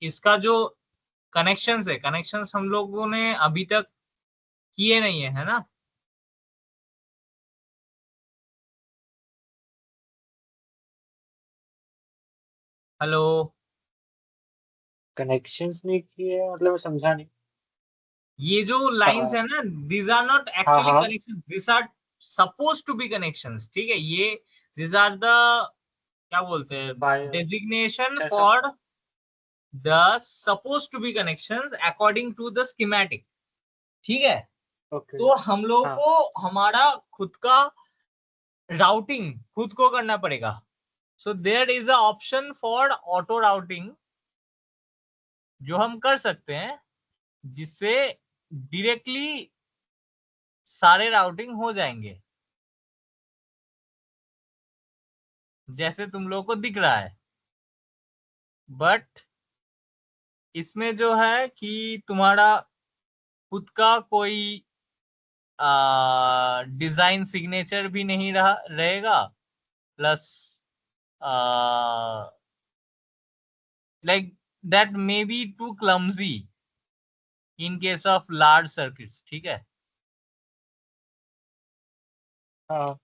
इसका जो कनेक्शंस है, कनेक्शंस हम लोगों ने अभी तक किए नहीं है ना। हेलो, कनेक्शंस नहीं किए मतलब मैं समझा नहीं। ये जो लाइंस है ना, these are not actually हाँ connections, these are supposed to be connections, ठीक है। ये these are the, क्या बोलते हैं, बायो designation अच्छा for the supposed to be connections according to the schematic, ठीक है। ओके तो हम लोगों हाँ को हमारा खुद का राउटिंग खुद को करना पड़ेगा। So there is a option for auto routing जो हम कर सकते हैं, जिससे डायरेक्टली सारे राउटिंग हो जाएंगे, जैसे तुम लोगों को दिख रहा है। बट इसमें जो है कि तुम्हारा खुद का कोई डिजाइन सिग्नेचर भी नहीं रहेगा, plus like that may be too clumsy in case of large circuits, ठीक है। हाँ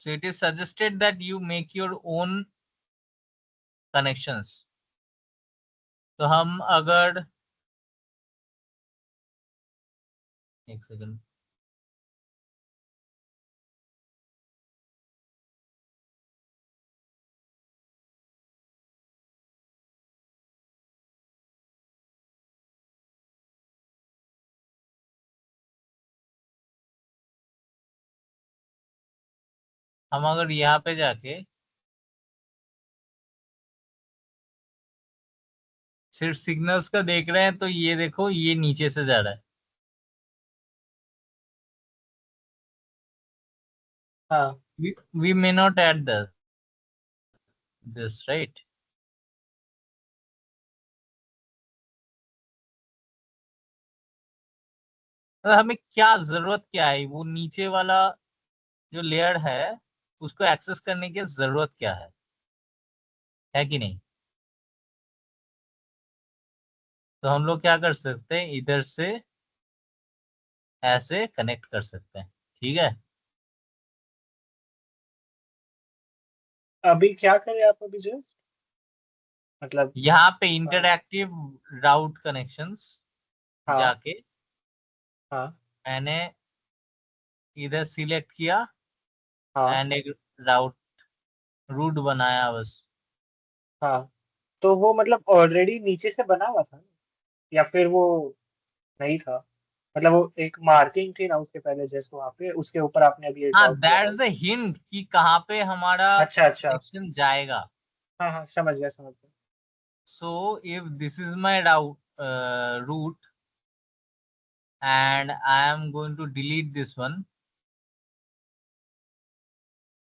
So it is suggested that you make your own connections. तो हम अगर एक सेकंड, हम अगर यहाँ पे जाके सिर्फ सिग्नल्स का देख रहे हैं, तो ये देखो ये नीचे से जा रहा है। हाँ We may not add this, right? हमें क्या जरूरत क्या है, वो नीचे वाला जो लेयर है उसको एक्सेस करने की जरूरत क्या है कि नहीं। तो हम लोग क्या कर सकते हैं, इधर से ऐसे कनेक्ट कर सकते हैं, ठीक है। अभी क्या करें आप अभी जस्ट मतलब यहाँ पे हाँ इंटरएक्टिव राउट कनेक्शंस हाँ जाके हाँ मैंने इधर सिलेक्ट किया हाँ एंड एक राउट रूट बनाया बस। हाँ तो वो मतलब ऑलरेडी नीचे से बना हुआ था ना? या फिर वो नहीं था मतलब वो एक मार्किंग थी ना उसके पहले जस्ट वहाँ पे उसके ऊपर आपने अभी ये हाँ, ड्रॉप किया दैट्स राइट। द हिंट कि कहाँ पे हमारा अच्छा अच्छा कनेक्शन जाएगा। हाँ हाँ समझ गया so if this is my route and I am going to delete this one,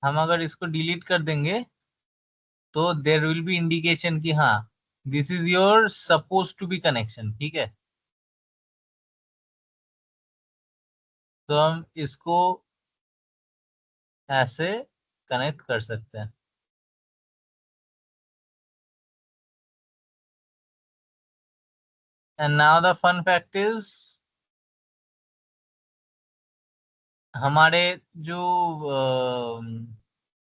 हम अगर इसको डिलीट कर देंगे तो देर विल बी इंडिकेशन कि हाँ this is your suppose to be connection, ठीक है। तो हम इसको ऐसे कनेक्ट कर सकते हैं। And now the fun fact is, हमारे जो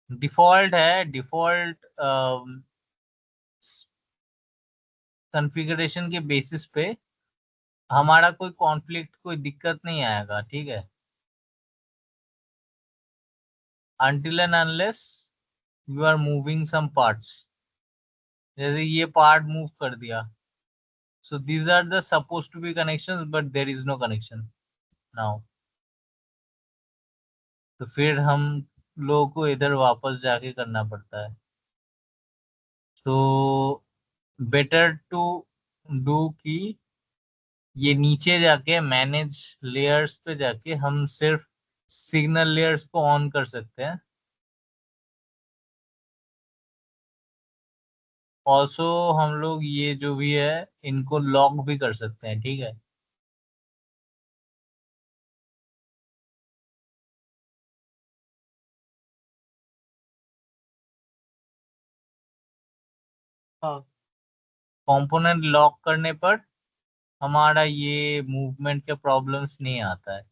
डिफॉल्ट है, डिफॉल्ट कॉन्फ़िगरेशन के बेसिस पे हमारा कोई कॉन्फ्लिक्ट, कोई दिक्कत नहीं आएगा, ठीक है। until and unless you are moving some parts, जैसे ये पार्ट मूव कर दिया, so these are the supposed to be connections but there is no connection now। तो फिर हम लोगों को इधर वापस जाके करना पड़ता है। तो बेटर टू डू कि ये नीचे जाके मैनेज लेयर्स पे जाके हम सिर्फ सिग्नल लेयर्स को ऑन कर सकते हैं। ऑल्सो हम लोग ये जो भी है इनको लॉक भी कर सकते हैं, ठीक है। हाँ कंपोनेंट लॉक करने पर हमारा ये मूवमेंट के प्रॉब्लम्स नहीं आता है।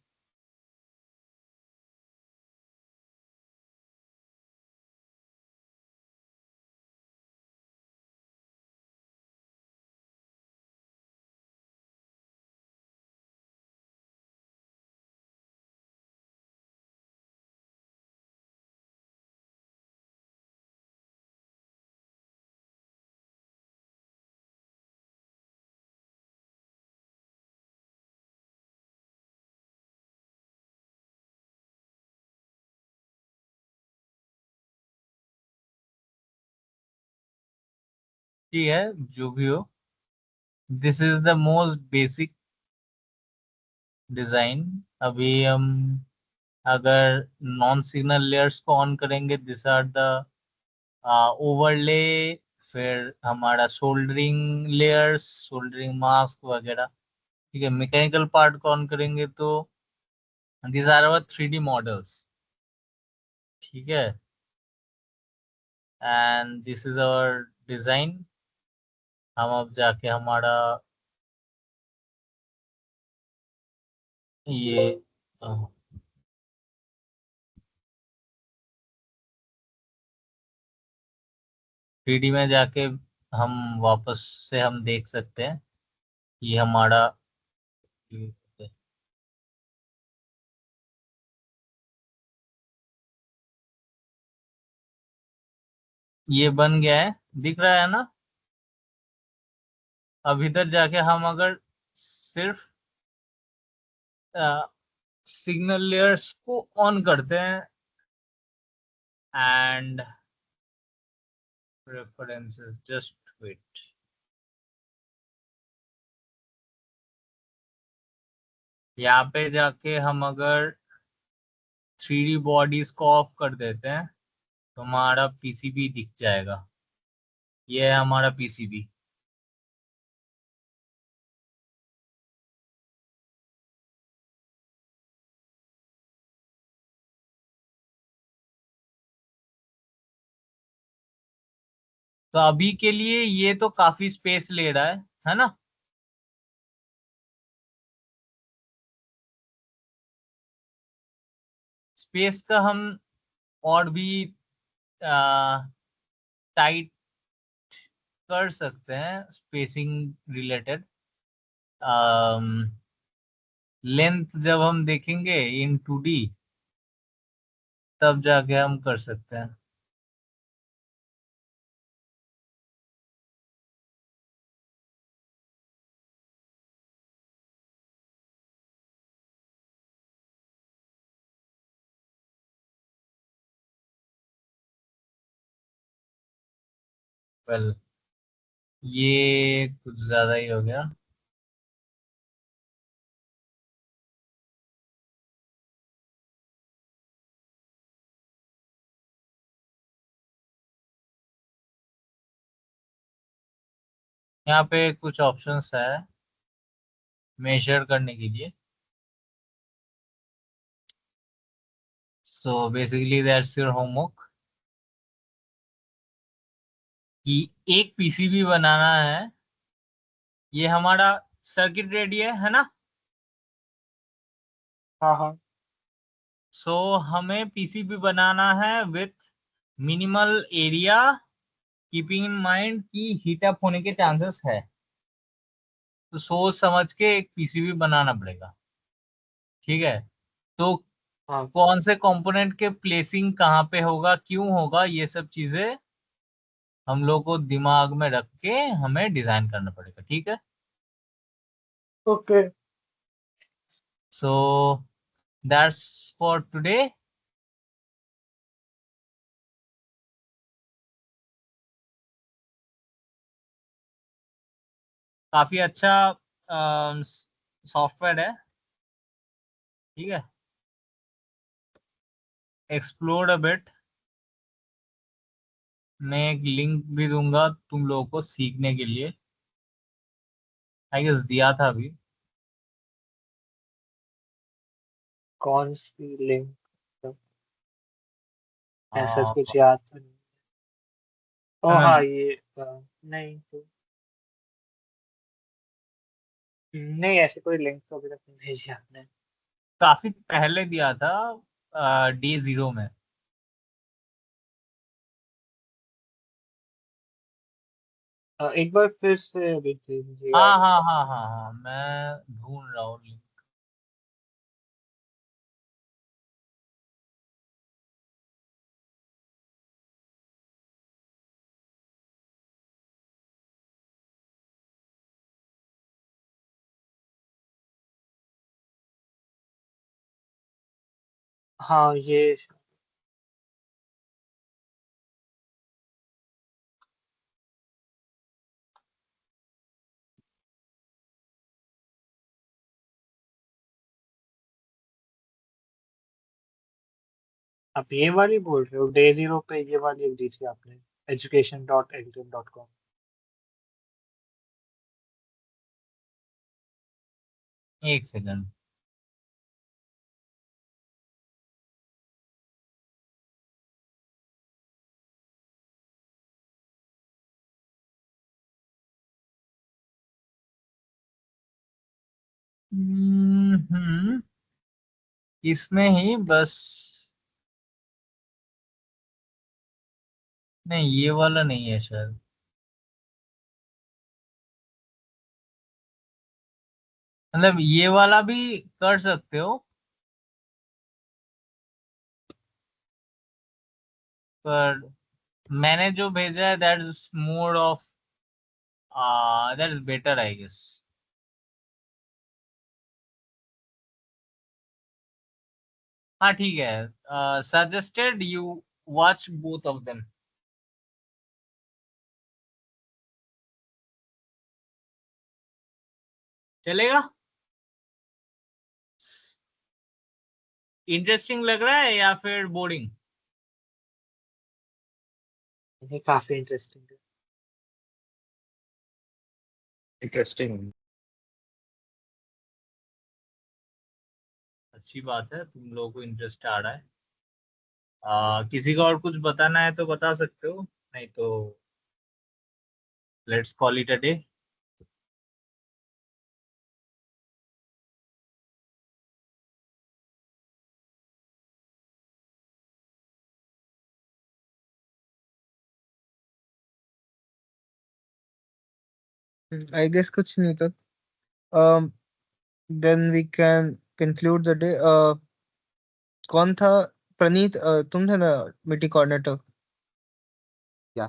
ठीक है, जो भी हो, this is the most basic design. अभी हम अगर नॉन सिग्नल लेयर्स को ऑन करेंगे, दिस आर द ओवरले, फिर हमारा सोल्डरिंग लेयर्स, सोल्डरिंग मास्क वगैरह। ठीक है, मैकेनिकल पार्ट को ऑन करेंगे तो these are our 3D models. ठीक है, and this is our design. हम अब जाके हमारा ये 3D में जाके हम वापस से हम देख सकते हैं ये हमारा ये बन गया है, दिख रहा है ना। अब इधर जाके हम अगर सिर्फ सिग्नल लेयर्स को ऑन करते हैं एंड प्रेफरेंसेस, जस्ट वेट। यहाँ पे जाके हम अगर 3D बॉडीज को ऑफ कर देते हैं तो हमारा पीसीबी दिख जाएगा। ये है हमारा पीसीबी। तो अभी के लिए ये तो काफी स्पेस ले रहा है ना। स्पेस का हम और भी टाइट कर सकते हैं, स्पेसिंग रिलेटेड। लेंथ जब हम देखेंगे इन 2D, तब जाके हम कर सकते हैं। वेल, ये कुछ ज्यादा ही हो गया। यहाँ पे कुछ ऑप्शंस है मेजर करने के लिए। So basically that's your homework कि एक पीसीबी बनाना है। ये हमारा सर्किट रेडी है ना। हाँ हाँ। सो हमें पीसीबी बनाना है with minimal area, keeping in mind कि हीट अप होने के चांसेस है। तो सोच समझ के एक पीसीबी बनाना पड़ेगा। ठीक है, तो हाँ कौन से कंपोनेंट के प्लेसिंग कहाँ पे होगा, क्यों होगा, ये सब चीजें हम लोग को दिमाग में रख के हमें डिजाइन करना पड़ेगा। ठीक है, okay. So that's for today. काफी अच्छा सॉफ्टवेयर है। ठीक है, एक्सप्लोर अ बिट। मैं एक लिंक भी दूंगा तुम लोगों को सीखने के लिए। आई गेस दिया था अभी। कौन सी लिंक? ऐसा आ, कुछ याद तो नहीं। ओ हाँ, मैं ये नहीं तो, नहीं ऐसे कोई लिंक तो अभी तक नहीं भेजी आपने। काफी पहले दिया था डे 0 में। एक बार फिर से भेज दीजिएगा। हाँ हाँ हाँ हाँ हाँ, मैं ढूंढ रहा हूँ link। हाँ ये आप ये वाली बोल रहे हो? डे 0 पे ये वाली एक दी थी आपने, education.ltm.com। एक सेकंड। इसमें ही बस। नहीं, ये वाला नहीं है शायद। मतलब ये वाला भी कर सकते हो, पर मैंने जो भेजा है that is more of, that is better I guess. हाँ ठीक है, suggested you watch both of them. चलेगा? इंटरेस्टिंग लग रहा है या फिर बोरिंग? ये काफी इंटरेस्टिंग है। इंटरेस्टिंग। अच्छी बात है, तुम लोगों को इंटरेस्ट आ रहा है। किसी को और कुछ बताना है तो बता सकते हो, नहीं तो let's call it a day. I guess कुछ नहीं था. Then we can conclude the day. कौन था? प्रणीत, तुम थे ना मीटिंग कोऑर्डिनेटर? Yeah.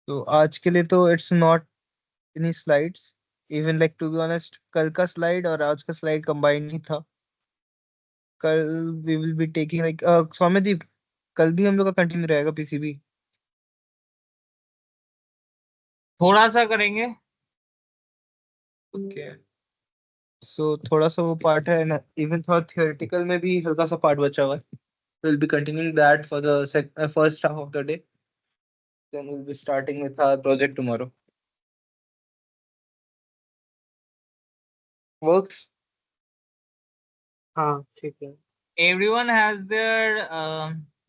तो आज के लिए तो it's not any slides. Even like to be honest, कल का स्लाइड और आज का स्लाइड कंबाइन नहीं था. कल we will be taking like Soumyadeep, कल भी हम लोग का कंटिन्यू रहेगा पीसीबी. थोड़ा सा करेंगे। ओके. सो थोड़ा सा वो पार्ट है ना, इवन थोड़ा थियोरेटिकल में भी हल्का सा पार्ट बचा हुआ है. We'll be continuing that for the first half of the day. Then we'll be starting with our project tomorrow. Works? हाँ ठीक है। Everyone has their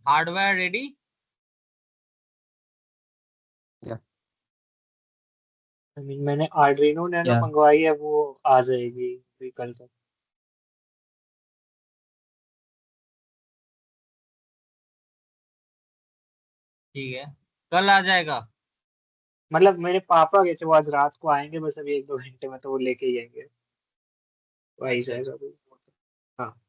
hardware ready? I mean मैंने आर्डिनो नैनो Yeah. मंगवाई है, वो आ जाएगी अभी कल तक। ठीक है, कल आ जाएगा। मतलब मेरे पापा गए थे, वो आज रात को आएंगे, बस अभी 1-2 घंटे में तो वो लेके ही आएंगे। वो आ ही अच्छा जाएगा अच्छा। अभी। हाँ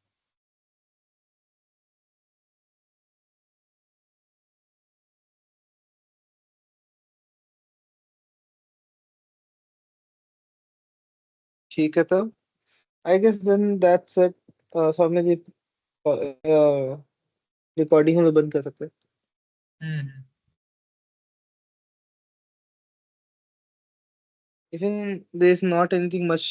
ठीक है तब. I guess then that's it. Soumya ji, recording हम लोग बंद कर सकते हैं. हम्म। Even there is not anything much